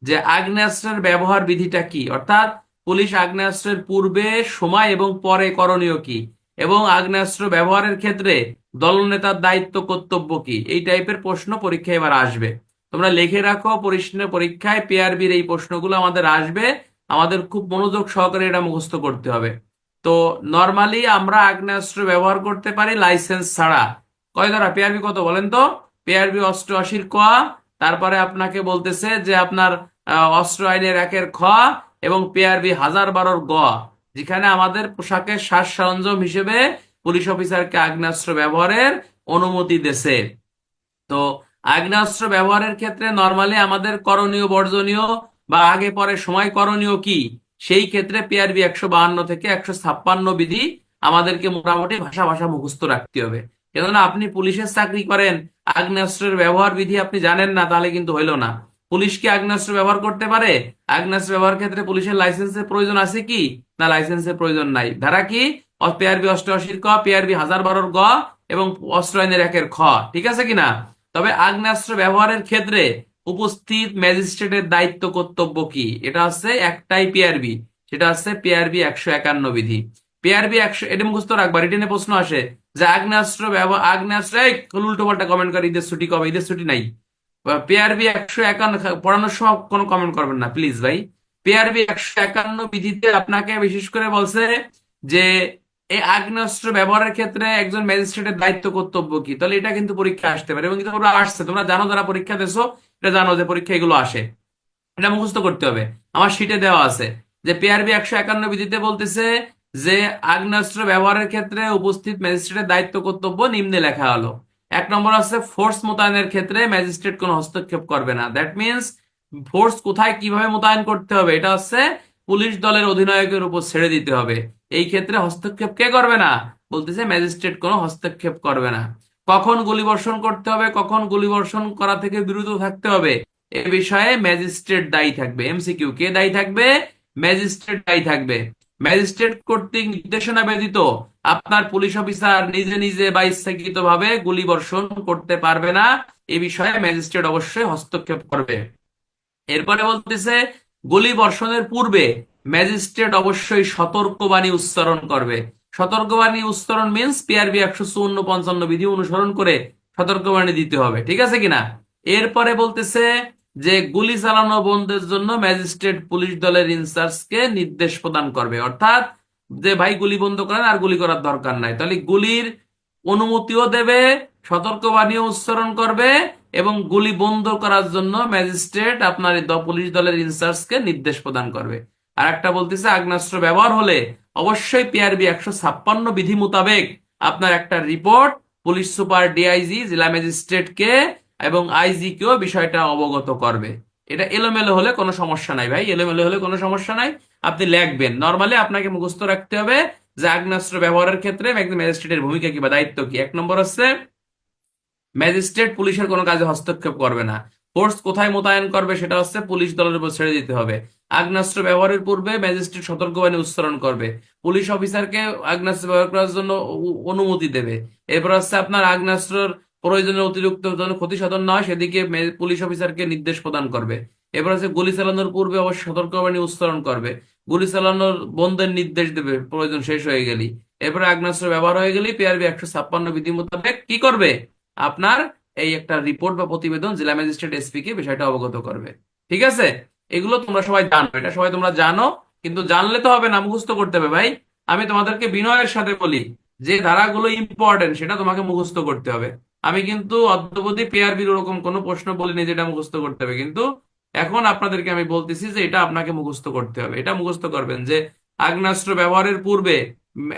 যে আগ্নেয়াস্ত্রের ব্যবহার বিধিটা কি, অর্থাৎ পুলিশ আগ্নেয়াস্ত্রের পূর্বে, সময় এবং পরে করণীয় কি, এবং আগ্নেয়াস্ত্র ব্যবহারের ক্ষেত্রে দলনেতার দায়িত্ব কর্তব্য কি, এই টাইপের প্রশ্ন পরীক্ষায় এবার আসবে। তোমরা লিখে রাখো, পরীক্ষায় পেআরবির এই প্রশ্নগুলো আমাদের আসবে। আমাদের খুব মনোযোগ সহকারে এটা মুখস্থ করতে হবে। তো নর্মালি আমরা আগ্নেয়াস্ত্র ব্যবহার করতে পারি লাইসেন্স ছাড়া। কয় ধারা পেআরবি কত বলেন তো? পেআরবি 88 ক, তারপরে আপনাকে বলতেছে যে আপনার অস্ত্র আইনের 1 খ, এবং পেআরবি 1012 গ, যেখানে আমাদের পোশাকের সাজ সরঞ্জাম হিসেবে পুলিশ অফিসারকে আগ্নেয়াস্ত্র ব্যবহারের অনুমতি দেছে। তো আগ্নেয়াস্ত্র ব্যবহারের ক্ষেত্রে নর্মালি আমাদের করণীয় বর্জনীয় বা আগে পরে সময় করণীয় কি, সেই ক্ষেত্রে পিআরবি 152 থেকে 156 বিধি আমাদেরকে মোটামুটি ভাষা ভাষা মুখস্থ রাখতে হবে। কেননা আপনি পুলিশের চাকরি করেন, আগ্নেয়াস্ত্রের ব্যবহার বিধি আপনি জানেন না, তাহলে কিন্তু হইলো না। পুলিশ কি আগ্নেয়াস্ত্র ব্যবহার করতে পারে? আগ্নেয়াস্ত্র ব্যবহার ক্ষেত্রে পুলিশের লাইসেন্সের প্রয়োজন আছে কি? না, লাইসেন্সের প্রয়োজন নাই। ধারা কি? পিআরবি 88 ক, পিআরবি 1012 গ এবং অস্ত্র আইনের 1 খ। ঠিক আছে কিনা? তবে আগ্নেয়াস্ত্র ব্যবহারের ক্ষেত্রে উপস্থিত ম্যাজিস্ট্রেটের দায়িত্ব কর্তব্য কি? এটা হচ্ছে একটাই পিআরবি, সেটা হচ্ছে পিআরবি 151 বিধি। পিআরবি 100, এটা মুখস্থ রাখবা, রিটেনে প্রশ্ন আসে যে আগ্নেয়াস্ত্র ব্যবহার, আগ্নেয়াস্ত্র, এই উল্টো পাল্টা কমেন্ট করে, ঈদের ছুটি কবে? ঈদের ছুটি নাই। পিআরবি 151 পড়ানোর সময় কোনো কমেন্ট করবেন না প্লিজ ভাই। পিআরবি 151 বিধিতে আপনাকে বিশেষ করে বলছে যে এই আগ্নেয়াস্ত্র ব্যবহারের ক্ষেত্রে একজন ম্যাজিস্ট্রেটের দায়িত্ব কর্তব্য কি। তাহলে এটা কিন্তু পরীক্ষা আসতে পারে, এবং তোমরা আসছে, তোমরা জানো, যারা পরীক্ষা দিছো এটা জানো যে পরীক্ষা এগুলো আসে। এটা মুখস্থ করতে হবে। আমার শিটে দেওয়া আছে যে পিআরবি 151 বিধিতে বলতেছে যে আগ্নেয়াস্ত্র ব্যবহারের ক্ষেত্রে উপস্থিত ম্যাজিস্ট্রেটের দায়িত্ব কর্তব্য নিম্নে লেখা হলো। 1 নম্বর আছে ফোর্স মোতায়েনের ক্ষেত্রে ম্যাজিস্ট্রেট কোনো হস্তক্ষেপ করবে না। দ্যাট মিনস ফোর্স কোথায় কিভাবে মোতায়েন করতে হবে এটা হচ্ছে পুলিশ দলের অধিনায়কের উপর ছেড়ে দিতে হবে। এই ক্ষেত্রে হস্তক্ষেপ কে করবে না? বলতেছে ম্যাজিস্ট্রেট কোনো হস্তক্ষেপ করবে না। কখন গুলিবর্ষণ করতে হবে, কখন গুলিবর্ষণ করা থেকে বিরত থাকতে হবে, এ বিষয়ে ম্যাজিস্ট্রেট দায়ী থাকবে। এমসিকিউ, কে দায়ী থাকবে? ম্যাজিস্ট্রেট দায়ী থাকবে। ম্যাজিস্ট্রেট কর্তৃক নির্দেশনা ব্যতীত আপনার পুলিশ অফিসার নিজে নিজে বা ইচ্ছাকৃত ভাবে গুলি বর্ষণ করতে পারবে না। এ বিষয়ে ম্যাজিস্ট্রেট অবশ্যই হস্তক্ষেপ করবে। এরপরে বলতেছে গুলি বর্ষণের পূর্বে ম্যাজিস্ট্রেট অবশ্যই সতর্কবাণী উচ্চারণ করবে। সতর্কবাণী উচ্চারণ মিন্স পিআরবি 154-55 বিধি অনুসরণ করে সতর্কবাণী দিতে হবে। ঠিক আছে কিনা? এরপরে বলতেছে যে গুলি চালানো বন্ধের জন্য ম্যাজিস্ট্রেট পুলিশ দলের ইনচার্জকে নির্দেশ প্রদান করবে। অর্থাৎ যে ভাই গুলি বন্ধ করেন, আর গুলি করার দরকার নাই, তাহলে গুলির অনুমতিও দেবে, সতর্কবাণীও উচ্চারণ করবে, এবং গুলি বন্ধ করার জন্য ম্যাজিস্ট্রেট আপনার এই পুলিশ দলের ইনচার্জকে নির্দেশ প্রদান করবে। আর একটা বলতেছে আগ্নেয়াস্ত্র ব্যবহার হলে অবশ্যই পিআরবি 156 বিধি মোতাবেক আপনার একটা রিপোর্ট পুলিশ সুপার, ডিআইজি, জেলা ম্যাজিস্ট্রেটকে এবং আইজি কেও বিষয়টা অবগত করবে। এটা এলোমেলো হলে কোনো সমস্যা নাই ভাই, এলোমেলো হলে কোনো সমস্যা নাই, আপনি লিখবেন। নর্মালি আপনাকে মুখস্থ রাখতে হবে যে আগ্নেয়াস্ত্র ব্যবহারের ক্ষেত্রে একজন ম্যাজিস্ট্রেটের ভূমিকা কি বা দায়িত্ব কি। 1 নম্বর হচ্ছে ম্যাজিস্ট্রেট পুলিশের কোনো কাজে হস্তক্ষেপ করবে না। ফোর্স কোথায় মোতায়েন করবে সেটা হচ্ছে পুলিশ দলের উপর ছেড়ে দিতে হবে। আগ্নেয়াস্ত্র ব্যবহারের পূর্বে ম্যাজিস্ট্রেট সতর্কবাণী উচ্চারণ করবে, পুলিশ অফিসারকে আগ্নেয়াস্ত্র ব্যবহার করার জন্য অনুমতি দেবে। এরপর হচ্ছে আপনার আগ্নেয়াস্ত্রের প্রয়োজনের অতিরিক্ত যেন ক্ষতি সাধন না হয় সেদিকে পুলিশ অফিসারকে নির্দেশ প্রদান করবে। এরপর হচ্ছে গুলি চালানোর পূর্বে অবশ্যই সতর্কবাণী উচ্চারণ করবে, গুলি চালানোর বন্ধের নির্দেশ দেবে প্রয়োজন শেষ হয়ে গেলি। এরপরে আগ্নেয়াস্ত্র ব্যবহার হয়ে গেলে পিআরবি 156 বিধি মোতাবেক কি করবে? আপনার এই একটা রিপোর্ট বা প্রতিবেদন জেলা ম্যাজিস্ট্রেট এসপি কে বিষয়টা অবগত করবে। ঠিক আছে? এগুলো তোমরা সবাই জানো, এটা সবাই তোমরা জানো, কিন্তু জানলে তো হবে না, মুখস্থ করতে হবে ভাই। আমি তোমাদেরকে বিনয়ের সাথে বলি যে ধারাগুলো ইম্পর্টেন্ট সেটা তোমাকে মুখস্থ করতে হবে। আমি কিন্তু অদ্যাবধি পিআরবির ওরকম কোনো প্রশ্ন বলিনি যেটা মুখস্থ করতে হবে, কিন্তু এখন আপনাদেরকে আমি বলতেছি যে এটা আপনাকে মুখস্থ করতে হবে। এটা মুখস্থ করবেন যে আগ্নেয়াস্ত্র ব্যবহারের পূর্বে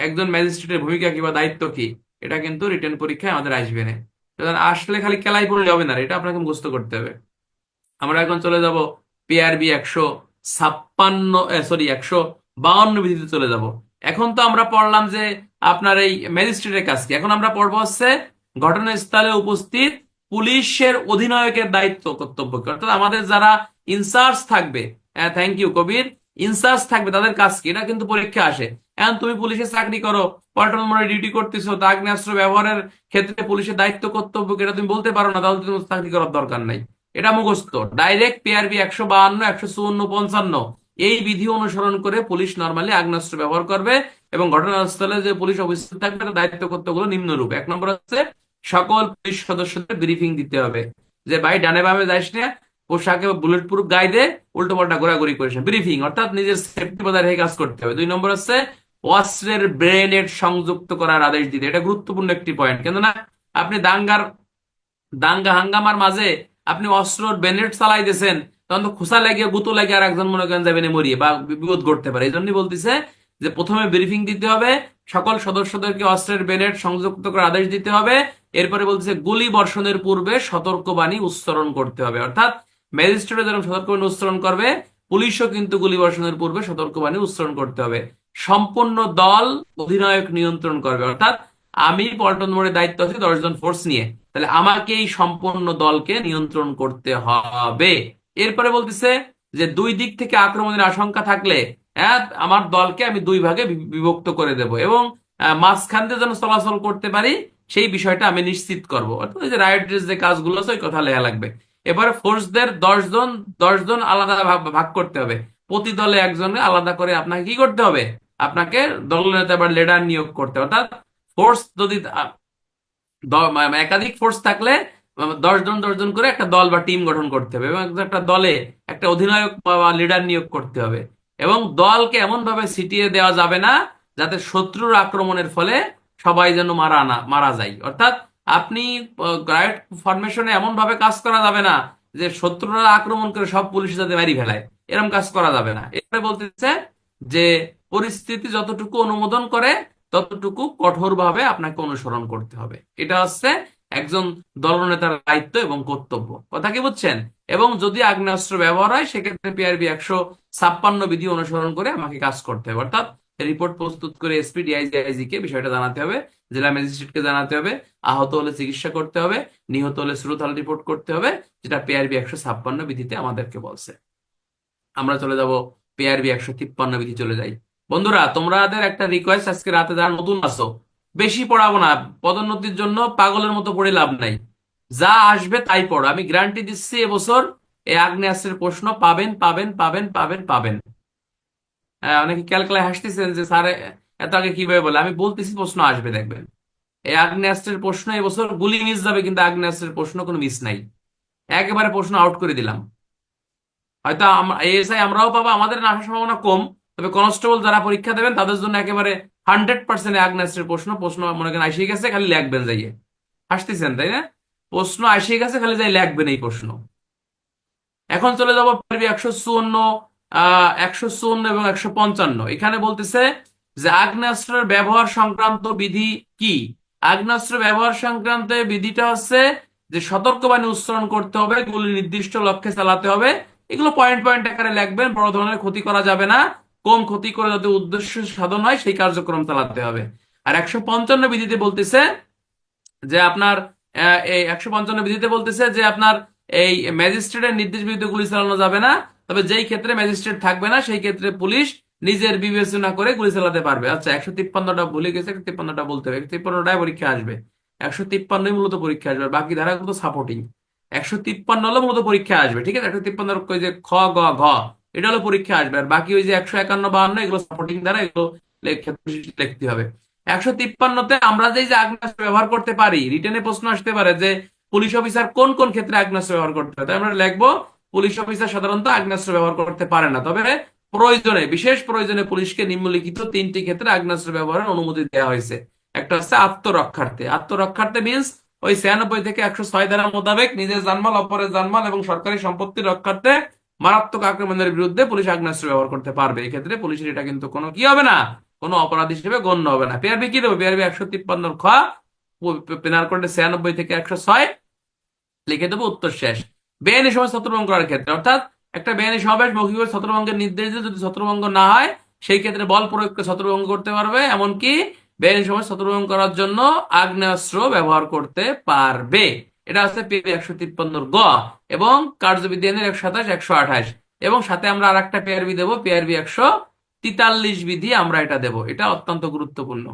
একজন ম্যাজিস্ট্রেটের ভূমিকা কি বা দায়িত্ব কি। এটা কিন্তু রিটেন পরীক্ষায় আমাদের আসবে না। সুতরাং আসলে খালি কেলাই পড়লে হবে না, এটা আপনাকে মুখস্থ করতে হবে। আমরা এখন চলে যাব পিআরবি 152 বিধিতে চলে যাব। এখন তো আমরা পড়লাম যে আপনার এই ম্যাজিস্ট্রেটের কাজ কি, এখন আমরা পড়বো হচ্ছে ঘটনাস্থলে উপস্থিত পুলিশের অধিনায়কের দায়িত্ব কর্তব্য কি। অর্থাৎ আমাদের যারা ইনচার্জ থাকবে, থ্যাংক ইউ কবির, ইনচার্জ থাকবে তাদের কাজ কি, এটা কিন্তু পরীক্ষা আসে। এখন তুমি পুলিশে চাকরি করো, পল্টন মোড়ে ডিউটি করতেছো, তা আগ্নেয়াস্ত্র ব্যবহারের ক্ষেত্রে পুলিশের দায়িত্ব কর্তব্য কি এটা তুমি বলতে পারো না, তাহলে তুমি চাকরি করার দরকার নাই। এটা মুখস্থ ডাইরেক্ট পিআরবি 152, 154, 55 এই বিধি অনুসরণ করে পুলিশ নর্মালি আগ্নেয়াস্ত্র ব্যবহার করবে, এবং ঘটনাস্থলে যে পুলিশ অফিসার থাকবে তার দায়িত্ব কর্তব্যগুলো নিম্নরূপ। 1 নম্বর হচ্ছে সকল পুলিশ সদস্যদের ব্রিফিং দিতে হবে যে ভাই ডানে বামে যাইস না, পোশাকে বুলেট প্রুফ গায়ে দে, উল্টো পাল্টা ঘোরাঘুরি করিস না। ব্রিফিং অর্থাৎ নিজের সেফটি বজায় রেখে কাজ করতে হবে। 2 নম্বর হচ্ছে অস্ত্রের ব্রেনেড সংযুক্ত করার আদেশ দিতে। এটা গুরুত্বপূর্ণ একটি পয়েন্ট, কেননা আপনি দাঙ্গা হাঙ্গামার মাঝে আপনি অস্ত্র বেনেট চালাইতেছেন, তখন তো খোসা লাগিয়ে গুতো লাগিয়ে আর একজন মনে করেন যাবেন মরিয়ে বা বিপদ ঘটতে পারে। এই জন্যই বলতেছে যে প্রথমে ব্রিফিং দিতে হবে, সকল সদস্যদেরকে অস্ত্রের বেনেট সংযুক্ত করার আদেশ দিতে হবে। এরপরে বলতেছে গুলি বর্ষণের পূর্বে সতর্কবাণী উচ্চারণ করতে হবে। অর্থাৎ ম্যাজিস্ট্রেট যখন সতর্কবাণী উচ্চারণ করবে পুলিশও কিন্তু গুলিবর্ষণের পূর্বে সতর্কবাণী উচ্চারণ করতে হবে। সম্পূর্ণ দল অধিনায়ক নিয়ন্ত্রণ করবে, অর্থাৎ আমি পল্টন মোড়ে দায়িত্ব আছি 10 জন ফোর্স নিয়ে, তাহলে আমাকে এই সম্পূর্ণ দলকে নিয়ন্ত্রণ করতে হবে। এরপরে বলতেছে যে দুই দিক থেকে আক্রমণের আশঙ্কা থাকলে আমার দলকে আমি দুই ভাগে বিভক্ত করে দেব, এবং মাঝখান দিয়ে যেন চলাচল করতে পারি সেই বিষয়টা আমি নিশ্চিত করবো। অর্থাৎ এই যে রাইটের যে কাজগুলো আছে ওই কথা লেখা লাগবে। এবারে ফোর্সদের 10 জন 10 জন আলাদা ভাগ ভাগ করতে হবে। প্রতি দলে একজনকে আলাদা করে আপনাকে কি করতে হবে, আপনাকে দলনেতা বা লিডার নিয়োগ করতে হবে। অর্থাৎ ফোর্স যদি একাধিক ফোর্স থাকলে 10 জন 10 জন করে একটা দল বা টিম গঠন করতে হবে, এবং একটা দলে একটা অধিনায়ক বা লিডার নিয়োগ করতে হবে। এবং দলকে এমন ভাবে ছিটিয়ে দেওয়া যাবে না যাতে শত্রুর আক্রমণের ফলে সবাই যেন মারা যায়। অর্থাৎ আপনি রাইট ফরমেশনে এমন ভাবে কাজ করা যাবে না যে শত্রুরা আক্রমণ করে সব পুলিশ যাতে মারি ফেলায়, এরকম কাজ করা যাবে না। এরপরে বলতেছে যে পরিস্থিতি যতটুকু অনুমোদন করে ততটুকু কঠোরভাবে আপনাকে অনুসরণ করতে হবে। এটা হচ্ছে একজন দলনেতার দায়িত্ব এবং কর্তব্য। কথা কি বুঝছেন? এবং যদি আগ্নেয়াস্ত্র ব্যবহার হয় সেক্ষেত্রে পিআরবি 156 বিধি অনুসরণ করে আমাকে কাজ করতে হবে। অর্থাৎ রিপোর্ট প্রস্তুত করে এসপি ডিআইজি আইজি কে বিষয়টা জানাতে হবে, জেলা ম্যাজিস্ট্রেটকে জানাতে হবে, আহত হলে চিকিৎসা করতে হবে, নিহত হলে শ্রুতহাল রিপোর্ট করতে হবে, যেটা পিআরবি 156 বিধিতে আমাদেরকে বলছে। আমরা চলে যাব পিআরবি 153 বিধি, চলে যাই। বন্ধুরা, তোমাদের একটা রিকোয়েস্ট, আজকে রাতে যারা নতুন আছো, বেশি পড়াবো না, পদোন্নতির জন্য পাগলের মতো পড়ে লাভ নাই। যা আসবে তাই পড়ো, আমি গ্যারান্টি দিচ্ছি এবছর এই আগ্নেয়াস্ত্রের প্রশ্ন পাবেন পাবেন পাবেন পাবেন পাবেন। অনেকে ক্যালকুলায় হাসতেছেন যে স্যার এত আগে কিভাবে বলে, আমি বলতেছি প্রশ্ন আসবে, দেখবেন এই আগ্নেয়াস্ত্রের প্রশ্ন এবছর গুলি মিস যাবে, কিন্তু আগ্নেয়াস্ত্রের প্রশ্ন কোনো মিস নাই। একেবারে প্রশ্ন আউট করে দিলাম। হয়তো এএসআই আমরাও পাবো, আমাদের না আসার সম্ভাবনা কম, তবে কনস্টেবল যারা পরীক্ষা দেবেন তাদের জন্য একেবারে 100% আগ্নেয়াস্ত্রের প্রশ্ন প্রশ্ন মনে করেন আসে গেছে, খালি লিখবেন যাইয়ে। হাসতেছেন তাই না? প্রশ্ন আসে গেছে, খালি যাই লিখবেন এই প্রশ্ন। এখন চলে যাবো পারবি 154, 154 এবং 155। এখানে বলতেছে যে আগ্নেয়াস্ত্রের ব্যবহার সংক্রান্ত বিধি কি। আগ্নেয়াস্ত্র ব্যবহার সংক্রান্ত বিধিটা হচ্ছে যে সতর্কবাণী উচ্চারণ করতে হবে, গুলি নির্দিষ্ট লক্ষ্যে চালাতে হবে। এগুলো পয়েন্ট পয়েন্ট আকারে লিখবেন, বড় ধরনের ক্ষতি করা যাবে না, কম ক্ষতি করে যাতে উদ্দেশ্য সাধন হয় সেই কার্যক্রম চালাতে হবে। আর 155 বিধিতে বলতেছে যে আপনার এই 155 বিধিতে বলতেছে যে আপনার এই ম্যাজিস্ট্রেটের নির্দেশ বিরুদ্ধে গুলি চালানো যাবে না, তবে যেই ক্ষেত্রে ম্যাজিস্ট্রেট থাকবে না সেই ক্ষেত্রে পুলিশ নিজের বিবেচনা করে গুলি চালাতে পারবে। আচ্ছা, 153টা ভুলে গেছে, 153টা বলতে হবে, 153টায় পরীক্ষা আসবে। 153 মূলত পরীক্ষা আসবে, আর বাকি ধারাগুলো সাপোর্টিং। 153 হলো মূলত পরীক্ষা আসবে, ঠিক আছে? 153 ওই যে খ গ ঘ, এটা হলো পরীক্ষা আসবে, আর বাকি ওই যে 151 52 এগুলো সাপোর্টিং ধারা, এগুলো লিখতে হবে। 153তে আমরা যে আগ্নেয়াস্ত্র ব্যবহার করতে পারি, রিটেনে প্রশ্ন আসতে পারে যে পুলিশ অফিসার কোন কোন ক্ষেত্রে আগ্নেয়াস্ত্র ব্যবহার করতে পারে, তাই আমরা লিখবো পুলিশ অফিসার সাধারণত আগ্নেয়াস্ত্র ব্যবহার করতে পারে না, তবে প্রয়োজনে, বিশেষ প্রয়োজনে পুলিশকে নিম্নলিখিত 3টি ক্ষেত্রে আগ্নেয়াস্ত্র ব্যবহারের অনুমতি দেওয়া হয়েছে। একটা হচ্ছে আত্মরক্ষার্থে। আত্মরক্ষার্থে মিন্স ওই 96 থেকে 106 ধারা মোতাবেক নিজের জানমাল, অপরের জানমাল এবং সরকারি সম্পত্তি রক্ষার্থে মারাত্মক আক্রমণের বিরুদ্ধে পুলিশ আগ্নেয়াস্ত্র ব্যবহার করতে পারবে। এক্ষেত্রে পুলিশের এটা কিন্তু কোনো কি হবে না, কোনো অপরাধ হিসেবে গণ্য হবে না। পিআরবি কি দেবো? পিআরবি 153 খ, পেনাল কোডে 96 থেকে 106 লিখে দেবো, উত্তর শেষ। বেআইনি সমাজ ছত্রভঙ্গ করার ক্ষেত্রে, অর্থাৎ একটা বেআইনি সমাবেশ মৌখিকভাবে ছত্রভঙ্গের নির্দেশ দিয়ে যদি ছত্রভঙ্গ না হয় সেই ক্ষেত্রে বল প্রয়োগ করে ছত্রভঙ্গ করতে পারবে, এমনকি বেআইনি সমাজ ছত্রভঙ্গ করার জন্য আগ্নেয়াস্ত্র ব্যবহার করতে পারবে। এটা হচ্ছে পিআরবি 153 গ, এবং কার্যবিধি আইনের 127 128, এবং সাথে আমরা আর একটা পিআরবি দেবো, পিআরবি 143 বিধি আমরা এটা দেবো। এটা অত্যন্ত গুরুত্বপূর্ণ।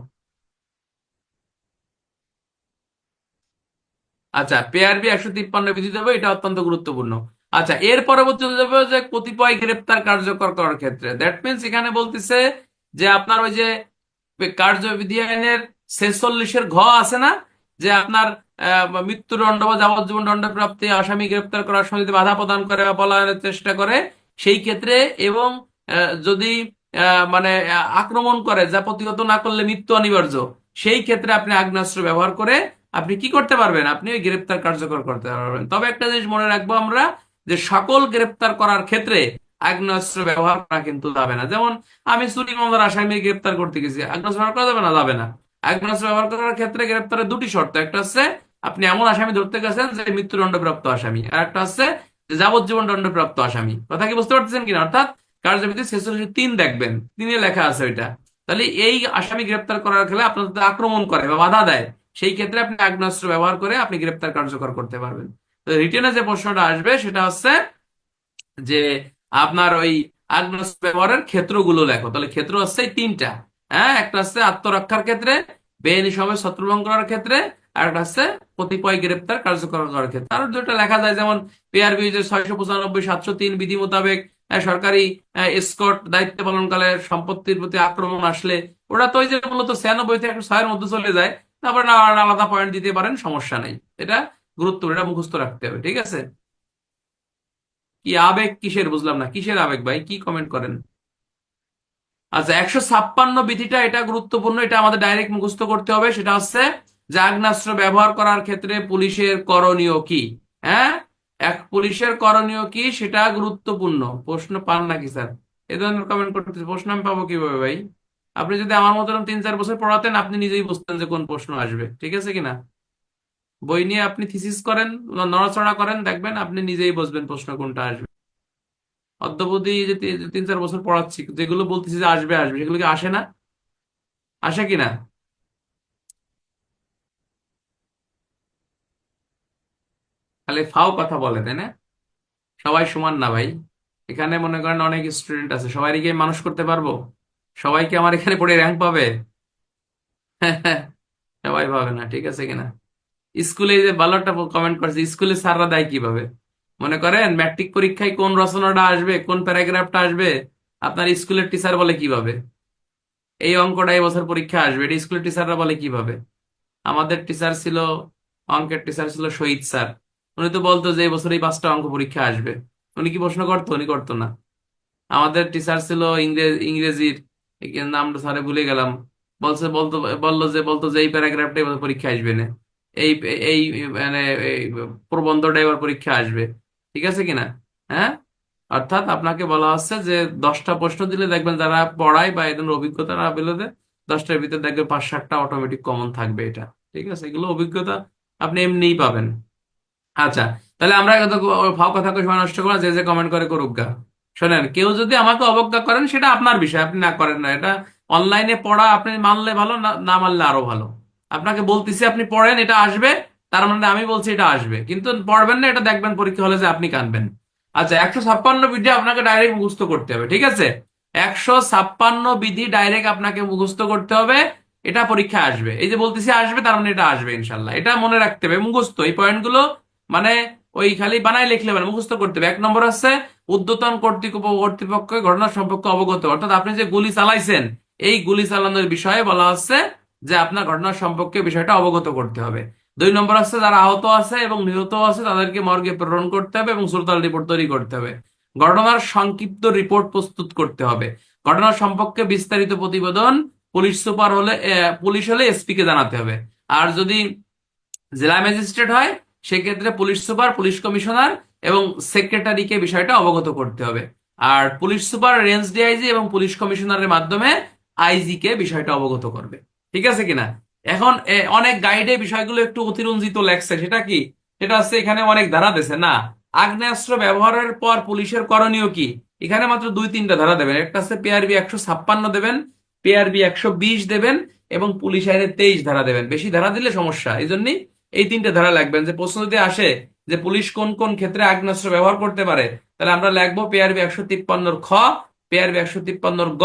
আচ্ছা, পিআরবি 153 বিধি দেবো, এটা অত্যন্ত গুরুত্বপূর্ণ। আচ্ছা, এর পরবর্তীতে যাবে যে কতিপয় গ্রেপ্তার কার্যকর করার ক্ষেত্রে, দ্যাট মিনস এখানে বলতেছে যে আপনার ওই যে কার্যবিধি আইনের 46-এর ঘ আছে না, যে আপনার মৃত্যুদণ্ড বা যাবজ্জীবন দণ্ডপ্রাপ্তি আসামি গ্রেপ্তার করার সময় যদি বাধা প্রদান করে বা পলায়নের চেষ্টা করে সেই ক্ষেত্রে, এবং যদি মানে আক্রমণ করে যা প্রতিহত না করলে মৃত্যু অনিবার্য, সেই ক্ষেত্রে আপনি আগ্নেয়াস্ত্র ব্যবহার করে আপনি কি করতে পারবেন, আপনি ওই গ্রেপ্তার কার্যকর করতে পারবেন। তবে একটা জিনিস মনে রাখবো আমরা, যে সকল গ্রেপ্তার করার ক্ষেত্রে আগ্নেয়াস্ত্র ব্যবহার করা কিন্তু যাবে না। যেমন আমি চুরি মামলার আসামি গ্রেপ্তার করতে গেছি, আগ্নেয়াস্ত্র ব্যবহার করা যাবে না? যাবে না। আগ্নেয়াস্ত্র ব্যবহার করার ক্ষেত্রে গ্রেপ্তারের দুটি শর্ত, একটা হচ্ছে আপনি এমন আসামি ধরতে গেছেন যে মৃত্যুদণ্ডপ্রাপ্ত আসামি, আর একটা হচ্ছে যে যাবজ্জীবন দণ্ডপ্রাপ্ত আসামি। কথা কি বুঝতে পারতেছেন কিনা? অর্থাৎ কার্যবিধি 46(3) দেখবেন, 3-এ লেখা আছে ওইটা। তাহলে এই আসামি গ্রেপ্তার করার খেলে আপনার যদি আক্রমণ করে বা বাধা দেয়, সেই ক্ষেত্রে আপনি আগ্নেয়াস্ত্র ব্যবহার করে আপনি গ্রেপ্তার কার্যকর করতে পারবেন। তো রিটেনে যে প্রশ্নটা আসবে সেটা হচ্ছে যে আপনার ওই আগ্নেয়াস্ত্র ব্যবহারের ক্ষেত্রগুলো লেখো। তাহলে ক্ষেত্র হচ্ছে এই 3টা। হ্যাঁ, একটা হচ্ছে আত্মরক্ষার ক্ষেত্রে, বেআইনিভাবে ছত্রভঙ্গ করার ক্ষেত্রে, আর একটা হচ্ছে কতিপয় গ্রেপ্তার কার্যকর করার ক্ষেত্রে। আর দুটো লেখা যায়, যেমন পিআরবি যে 695, 703 বিধি মোতাবেক সরকারি এসকর্ট দায়িত্ব পালনকালে সম্পত্তির প্রতি আক্রমণ আসলে, ওটা তো ওই যে মূলত 96 থেকে 106-এর মধ্যে চলে যায়। তারপরে না আলাদা পয়েন্ট দিতে পারেন, সমস্যা নেই। এটা গুরুত্ব, এটা মুখস্থ রাখতে হবে, ঠিক আছে? কি আবেগ কিসের, বুঝলাম না, কিসের আবেগ ভাই, কি কমেন্ট করেন? আচ্ছা, 156 বিধিটা, এটা গুরুত্বপূর্ণ, এটা আমাদের ডাইরেক্ট মুখস্থ করতে হবে। সেটা হচ্ছে যে আগ্নেয়াস্ত্র ব্যবহার করার ক্ষেত্রে পুলিশের করণীয় কি। হ্যাঁ, পুলিশের করণীয় কি সেটা গুরুত্বপূর্ণ। প্রশ্ন পান নাকি স্যার? এ ধরনের কমেন্ট করতেছে, প্রশ্ন আমি পাবো কিভাবে ভাই? আপনি যদি আমার মতন 3-4 বছর পড়াতেন, আপনি নিজেই বুঝতেন যে কোন প্রশ্ন আসবে, ঠিক আছে কিনা? বই নিয়ে আপনি থিসিস করেন, নড়াচড়া করেন, দেখবেন আপনি নিজেই বুঝবেন প্রশ্ন কোনটা আসবে। অদ্যাবধি যে 3-4 বছর পড়াচ্ছি, যেগুলো বলতেছি যে আসবে আসবে, সেগুলো কি আসে না? আসে কিনা? খালি ফাও কথা বলে, তাই না? সবাই সমান না ভাই। এখানে মনে করেন অনেক স্টুডেন্ট আছে, সবাইকে কি মানুষ করতে পারবো? সবাইকে আমার এখানে পড়ে র্যাঙ্ক পাবে? সবাই পাবে না, ঠিক আছে কিনা? স্কুলে এই যে ভালো একটা কমেন্ট করছে, স্কুলে স্যাররা দেয় কিভাবে? মনে করেন ম্যাট্রিক পরীক্ষায় কোন রচনাটা আসবে, কোন প্যারাগ্রাফটা আসবে, আপনার স্কুলের টিচার বলে কিভাবে? এই অঙ্কটা এই বছর পরীক্ষা আসবে, এটা স্কুলের টিচাররা বলে কিভাবে? আমাদের টিচার ছিল, অঙ্কের টিচার ছিল শহীদ স্যার। উনি তো বলতো যে এই বছর এই 5টা অঙ্ক পরীক্ষা আসবে। উনি কি প্রশ্ন করতো? উনি করতো না। আমাদের টিচার ছিল ইংরেজির, নামটা স্যারে ভুলে গেলাম। বলতো, বলতো যে এই প্যারাগ্রাফটা এবার পরীক্ষা আসবে না, এই এই মানে এই প্রবন্ধটা এবার পরীক্ষা আসবে, ঠিক আছে কিনা? হ্যাঁ, অর্থাৎ আপনাকে বলা হচ্ছে যে 10টা প্রশ্ন দিলে দেখবেন যারা পড়ায় বা এদের অভিজ্ঞতা না বেরোলে, 10টার ভিতরে দেখবেন 5-7টা অটোমেটিক কমন থাকবে। এটা ঠিক আছে, এগুলো অভিজ্ঞতা আপনি এমনিই পাবেন। আচ্ছা, তাহলে আমরা এত ফাও কথা কই সময় নষ্ট করা, যে যে কমেন্ট করে করুক গা। শোনেন, কেউ যদি আমাকে অবজ্ঞা করেন সেটা আপনার বিষয়, আপনি না করেন না। এটা অনলাইনে পড়া, আপনি মানলে ভালো, না না মানলে আরো ভালো। আপনাকে বলতেছি আপনি পড়েন, এটা আসবে, তার মানে আমি বলছি এটা আসবে, কিন্তু পড়বেন না, এটা দেখবেন পরীক্ষা হলে যে আপনি কানবেন। আচ্ছা, 156 বিধি আপনাকে ডাইরেক্ট মুখস্থ করতে হবে, ঠিক আছে? 156 বিধি ডাইরেক্ট আপনাকে মুখস্থ করতে হবে। এটা পরীক্ষা আসবে, এই যে বলতেছি আসবে, তার মানে এটা আসবে ইনশাল্লাহ। এটা মনে রাখতে হবে, মুখস্থ এই পয়েন্টগুলো। মানে ওই খালি বানাই লিখলে মানে মুখস্থ করতে হবে। 1 নম্বর আছে ঊর্ধ্বতন কর্তৃপক্ষ ঘটনা সম্পর্কে অবগত, অর্থাৎ আপনি যে গুলি চালাইছেন, এই গুলি চালানোর বিষয়ে বলা হচ্ছে যে আপনার ঘটনা সম্পর্কে বিষয়টা অবগত করতে হবে। 2 নম্বর আছে যারা আহত আছে এবং নিহত আছে তাদেরকে মর্গে প্রেরণ করতে হবে এবং সুরতাল রিপোর্ট তৈরি করতে হবে। ঘটনার সংক্ষিপ্ত রিপোর্ট প্রস্তুত করতে হবে। ঘটনা সম্পর্কে বিস্তারিত প্রতিবেদন পুলিশ সুপার হলে পুলিশ হলে এসপি কে জানাতে হবে। আর যদি জেলা ম্যাজিস্ট্রেট হয়, সেক্ষেত্রে পুলিশ সুপার, পুলিশ কমিশনার এবং সেক্রেটারিকে বিষয়টা অবগত করতে হবে। আর পুলিশ সুপার, রেঞ্জ ডিআইজি এবং পুলিশ কমিশনারের মাধ্যমে আইজি কে বিষয়টা অবগত করবে, ঠিক আছে কিনা? এখন অনেক গাইডে বিষয়গুলো একটু অতিরঞ্জিত লেখছে, সেটা কি? সেটা হচ্ছে এখানে অনেক ধারা দিয়েছে না। আগ্নেয়াস্ত্র ব্যবহারের পর পুলিশের করণীয় কি, এখানে মাত্র 2-3টা ধারা দেবেন। একটা হচ্ছে পিআরবি 156 দেবেন, পিআরবি 120 দেবেন, এবং পুলিশ আইনের 23 ধারা দেবেন। বেশি ধারা দিলে সমস্যা, এই জন্যই এই 3টে ধারা লাগবেন। যে প্রশ্ন যদি আসে যে পুলিশ কোন কোন ক্ষেত্রে আগ্নেয়াস্ত্র ব্যবহার করতে পারে, তাহলে আমরা লিখবো পিআরবি 153 খ, পিআরবি 153 গ,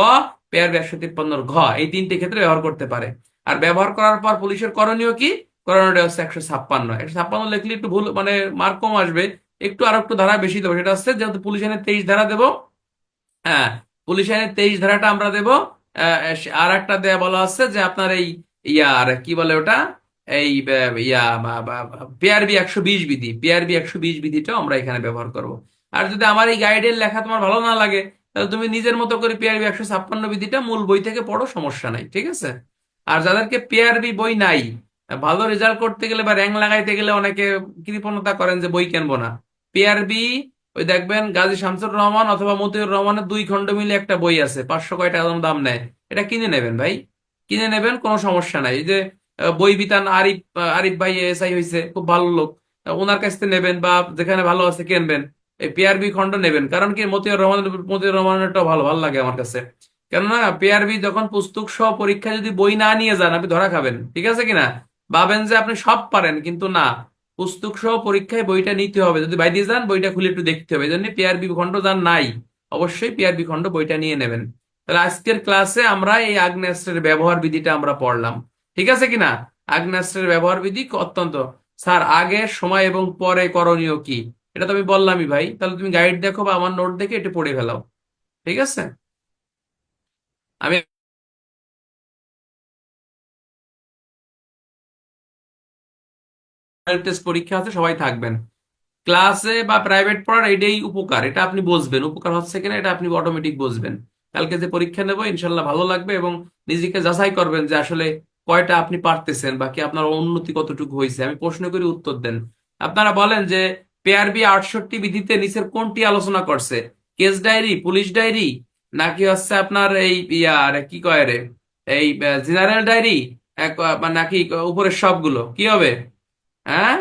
পিআরবি 153 ঘ, এই 3টে ক্ষেত্রে ব্যবহার করতে পারে। আর ব্যবহার করার পর পুলিশের করণীয় কি, করণীয়টা হচ্ছে 156। 156 লিখলে একটু ভুল, মানে মার্ক কম আসবে। একটু আর একটু ধারা বেশি দেবো, সেটা হচ্ছে যেহেতু পুলিশ আইনের 23 ধারা দেবো। হ্যাঁ, পুলিশ আইনের 23 ধারাটা আমরা দেবো। আর একটা দেয়া বলা হচ্ছে যে আপনার এই ইয়ার কি বলে ওটা, এই ইয়া পিআরবি 120 বিধি, পিআরবি 120 বিধিটাও আমরা এখানে ব্যবহার করব। আর যদি আমার এই গাইডের লেখা তোমার ভালো না লাগে, তাহলে তুমি নিজের মতো করে পিআরবি 156 বিধিটা মূল বই থেকে পড়ো, সমস্যা নাই, ঠিক আছে? আর যাদেরকে পিআরবি বই নাই, ভালো রেজাল্ট করতে গেলে বা র্যাঙ্ক লাগাইতে গেলে অনেকে কৃপণতা করেন যে বই কিনবো না। পিআরবি, ওই দেখবেন গাজী শামসুর রহমান অথবা মতিউর রহমানের 2 খণ্ড মিলে একটা বই আছে, 500 কয় টাকা যেন দাম নেয়। এটা কিনে নেবেন ভাই, কিনে নেবেন, কোনো সমস্যা নাই। এই যে বই বিতান আরিফ ভাই এসআই হয়েছে, খুব ভালো লোক, ওনার কাছ থেকে নেবেন বা যেখানে ভালো আছে কিনবেন। এই পিআরবি খণ্ড নেবেন। কারণ কি, মতিউর রহমানেরটা ভালো ভালো লাগে আমার কাছে। কেননা পিআরবি যখন পুস্তক সহ পরীক্ষা যদি বই না নিয়ে যান, আপনি ধরা খাবেন। ঠিক আছে কিনা? ভাবেন যে আপনি সব পারেন, কিন্তু না। পুস্তক সহ পরীক্ষায় বইটা নিতে হবে। যদি বাইরে যান, বইটা খুলে একটু দেখতে হবে। এই জন্য পিআরবি খণ্ড যান নাই, অবশ্যই পিআরবি খণ্ড বইটা নিয়ে নেবেন। তাহলে আজকের ক্লাসে আমরা এই আগ্নেয়াস্ত্রের ব্যবহার বিধিটা আমরা পড়লাম। ঠিক আছে কিনা? আগ্নেয়াস্ত্রের ব্যবহার বিধি অত্যন্ত। স্যার, আগে, সময় এবং পরে করণীয় কি, এটা তো আমি বললামই ভাই। তাহলে তুমি গাইড দেখো বা আমার নোট দেখে এটা পড়ে ফেলাও। ঠিক আছে? আমি টেস্ট পরীক্ষা আছে, সবাই থাকবেন ক্লাসে। বা প্রাইভেট পড়ার এটাই উপকার, এটা আপনি বুঝবেন উপকার হচ্ছে কিনা, এটা আপনি অটোমেটিক বুঝবেন। কালকে যে পরীক্ষা নেবো ইনশাল্লাহ ভালো লাগবে, এবং নিজেকে যাচাই করবেন যে আসলে কয়টা আপনি পারতেছেন, বাকি আপনার উন্নতি কতটুকু হয়েছে। আমি প্রশ্ন করে উত্তর দেন। আপনারা বলেন যে পিআরবি 68 বিধিতে নিচের কোনটি আলোচনা করছে? কেস ডায়েরি, পুলিশ ডায়েরি, নাকি হচ্ছে আপনার এই ইয়ার কি কয় রে, এই জেনারেল ডায়েরি, নাকি উপরের সবগুলো? কি হবে? হ্যাঁ,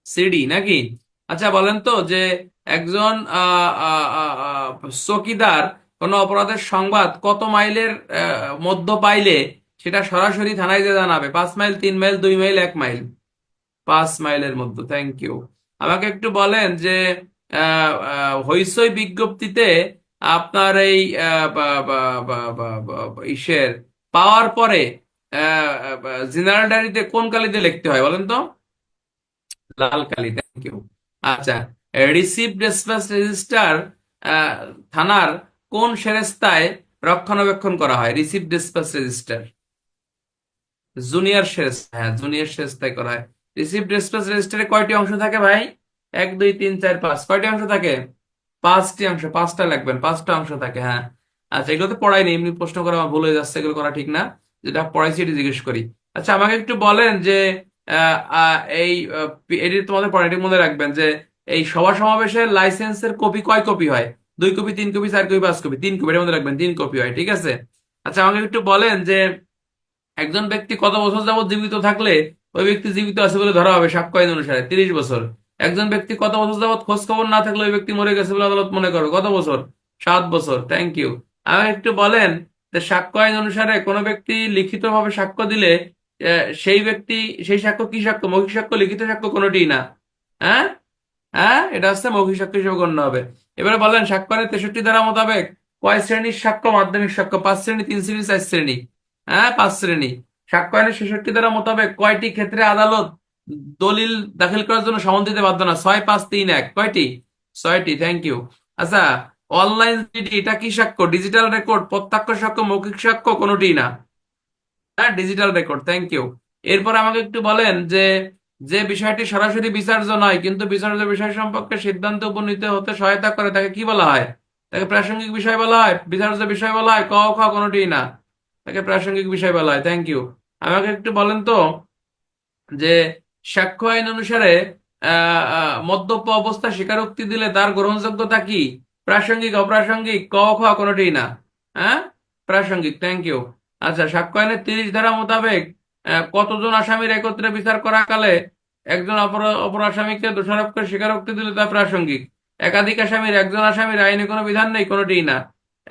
সিডি নাকি? আচ্ছা বলেন তো যে একজন চৌকিদার কোন অপরাধের সংবাদ কত মাইলের মধ্য পাইলে সেটা সরাসরি থানায় যে জানাবে? 5 মাইল, 3 মাইল, 2 মাইল, 1 মাইল? 5 মাইলের মধ্যে, থ্যাংক ইউ। আমাকে একটু বলেন যে হইচই বিজ্ঞপ্তিতে আপনার এই ইসের পাওয়ার পরে জেনারেল ডায়েরিতে কোন কালিতে লিখতে হয় বলেন তো? লাল কালি, থ্যাংক ইউ। আচ্ছা, রিসিভ ডিসপ্যাচ রেজিস্টার থানার কোন সেরেস্তায় রক্ষণাবেক্ষণ করা হয়? রিসিভ ডিসপ্যাচ রেজিস্টার জুনিয়র সেরেস্তা, হ্যাঁ জুনিয়র সেরেস্তায় করা হয়। রিসিভ ডিসপ্যাচ রেজিস্টারে কয়টি অংশ থাকে ভাই? 1 2 3 4 5, কয়টি অংশ থাকে? 5টি অংশ, 5টা লাগবেন, 5টা অংশ থাকে, হ্যাঁ। আচ্ছা, এগুলো তো পড়াইনি, এমনি প্রশ্ন করা আমার ভুল হয়ে যাচ্ছে, এগুলো করা ঠিক না। যেটা পড়াইছি এটি জিজ্ঞেস করি। আচ্ছা, আমাকে একটু বলেন যে এই এটি তোমাদের পড়া, এটি মনে রাখবেন যে এই সভা সমাবেশের লাইসেন্সের কপি কয় কপি হয়? 2 copy, 3 copy, 4 copy, 5 copy? 3 copy, এটা মনে রাখবেন, 3 কপি হয়। ঠিক আছে? আচ্ছা, আমাকে একটু বলেন যে একজন ব্যক্তি কত বছর যাবত জীবিত থাকলে ওই ব্যক্তি জীবিত আছে বলে ধরা হবে সাক্ষ্য আইন অনুসারে? 30 বছর। একজন ব্যক্তি কত বছর যাবত খোঁজ খবর না থাকলে ওই ব্যক্তি মরে গেছে বলে আদালত মনে করবে? কত বছর? 7 বছর, থ্যাংক ইউ। আমাকে একটু বলেন যে সাক্ষ্য আইন অনুসারে কোনো ব্যক্তি লিখিতভাবে সাক্ষ্য দিলে সেই ব্যক্তি, সেই সাক্ষ্য কি সাক্ষ্য? মৌখিক সাক্ষ্য, লিখিত সাক্ষ্য, কোনোটিই না? হ্যাঁ, হ্যাঁ, এটা হচ্ছে মৌখিক সাক্ষ্য হিসেবে গণ্য হবে। এবারে বলেন সাক্ষ্যের 63 ধারা মোতাবেক কয় শ্রেণীর সাক্ষ্য মাধ্যমিক সাক্ষ্য? 5 শ্রেণী, 3 শ্রেণী, 4 শ্রেণী? হ্যাঁ, 5 শ্রেণী। সাক্ষ্য আইনের 66 ধারা মোতাবেক কয়টি ক্ষেত্রে আদালত দলিল দাখিল করার জন্য সমন দিতে বাধ্য না? 6 5 3 1, কয়টি? 6টি, থ্যাংক ইউ। আচ্ছা, অনলাইন জিডি এটা কি সাক্ষ্য? ডিজিটাল রেকর্ড, প্রত্যক্ষ সাক্ষ্য, মৌখিক সাক্ষ্য, কোনোটি না? হ্যাঁ, ডিজিটাল রেকর্ড, থ্যাংক ইউ। এরপর আমাকে একটু বলেন যে যে বিষয়টি সরাসরি বিচার্য নয় কিন্তু বিচার্য বিষয় সম্পর্কে সিদ্ধান্ত উপনীত হতে সহায়তা করে তাকে কি বলা হয়? তাকে প্রাসঙ্গিক বিষয় বলা হয়, বিচার্য বিষয় বলা হয়, ক খ কোনোটি না? তাকে প্রাসঙ্গিক বিষয় বলা হয়, থ্যাংক ইউ। আমাকে একটু বলেন তো যে সাক্ষ্য আইন অনুসারে মদ্যপ অবস্থা স্বীকারোক্তি দিলে তার গ্রহণযোগ্যতা কি? প্রাসঙ্গিক, অপ্রাসঙ্গিক, ক খ কোনোটি না? হ্যাঁ, প্রাসঙ্গিক, থ্যাংক ইউ। আচ্ছা, সাক্ষ্য আইনের 30 ধারা মোতাবেক কতজন আসামির একত্রে বিচার করাকালে একজন অপর আসামিকে দোষারোপ করে স্বীকারোক্তি দিলে তা প্রাসঙ্গিক? একাধিক আসামির, একজন আসামির, আইনে কোনো বিধান নেই, কোনোটিই না?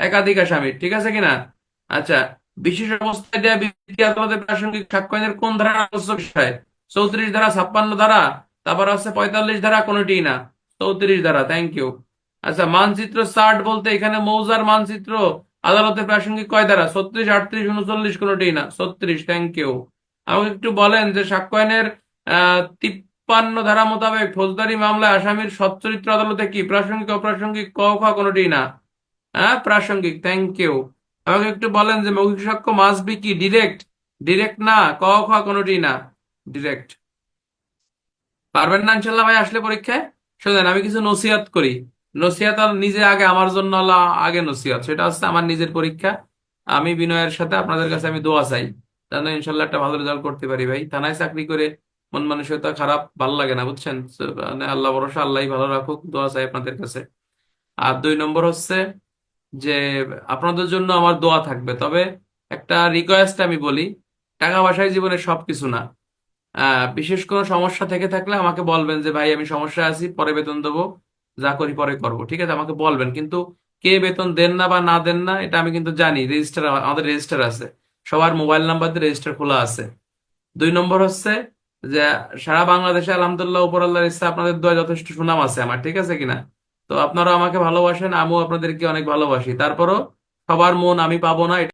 একাধিক আসামির, ঠিক আছে কিনা? আচ্ছা, বিশেষ অবস্থায় দেয়া বিধি আদালতে প্রাসঙ্গিক সাক্ষ্য আইনের কোন ধারা আলোচ্য বিষয়? 34 ধারা, 56 ধারা, তারপর আছে 45 ধারা, কোনোটিই না? 34 ধারা, থ্যাংক ইউ। আচ্ছা, মানচিত্র চার্ট বলতে এখানে মৌজার মানচিত্র আদালতে প্রাসঙ্গিক কয় ধারা? 36, 38, 39, কোনোটিই না? 36, থ্যাংক ইউ। আমাকে একটু বলেন যে সাক্ষ্য আইনের 53 ধারা মোতাবেক ফৌজদারি মামলায় আসামির সচ্চরিত্র আদালতে কি? প্রাসঙ্গিক, অপ্রাসঙ্গিক, ক খ কোনোটিই না? হ্যাঁ, প্রাসঙ্গিক, থ্যাংক ইউ। আমাকে একটু বলেন যে মৌখিক সাক্ষ্য মাস্ট বি কি? ডিরেক্ট? ডিরেক্ট না, ক খ কোনোটি না? ডিরেক্ট। পারবেন না ইনশাল্লাহ ভাই আসলে পরীক্ষায়? শোনেন, আমি কিছু নসিহত করি। নসিহত আর নিজে আগে, আমার জন্য আগে নসিহত, সেটা হচ্ছে আমার নিজের পরীক্ষা। আমি বিনয়ের সাথে আপনাদের কাছে আমি দোয়া চাই যেন ইনশাল্লাহ একটা ভালো রেজাল্ট করতে পারি ভাই। থানায় চাকরি করে মন মানসিকতা খারাপ, ভালো লাগে না, বুঝছেন? So, মানে আল্লাহ ভরসা, আল্লাহ ভালো রাখুক, দোয়া চাই আপনাদের কাছে। আর 2 নম্বর হচ্ছে যে আপনাদের জন্য আমার দোয়া থাকবে, তবে একটা রিকোয়েস্ট আমি বলি, টাকা পয়সায় জীবনে সবকিছু না। বিশেষ কোনো সমস্যা থেকে থাকলে আমাকে বলবেন যে ভাই আমি সমস্যায় আছি, পরে বেতন দেবো, যা করি পরে করবো, ঠিক আছে? আমাকে বলবেন, কিন্তু কে বেতন দেন না বা না দেন না এটা আমি কিন্তু জানি, রেজিস্টার, আমাদের রেজিস্টার আছে, সবার মোবাইল নাম্বার দিয়ে রেজিস্টার খোলা আছে। 2 নম্বর হচ্ছে যে সারা বাংলাদেশে আলহামদুলিল্লাহ উপর আল্লাহর ইচ্ছা আপনাদের দোয়া যথেষ্ট সুনাম আছে আমার, ঠিক আছে কিনা? তো আপনারা আমাকে ভালোবাসেন, আমিও আপনাদেরকে অনেক ভালোবাসি, তারপরও সবার মন আমি পাবো না।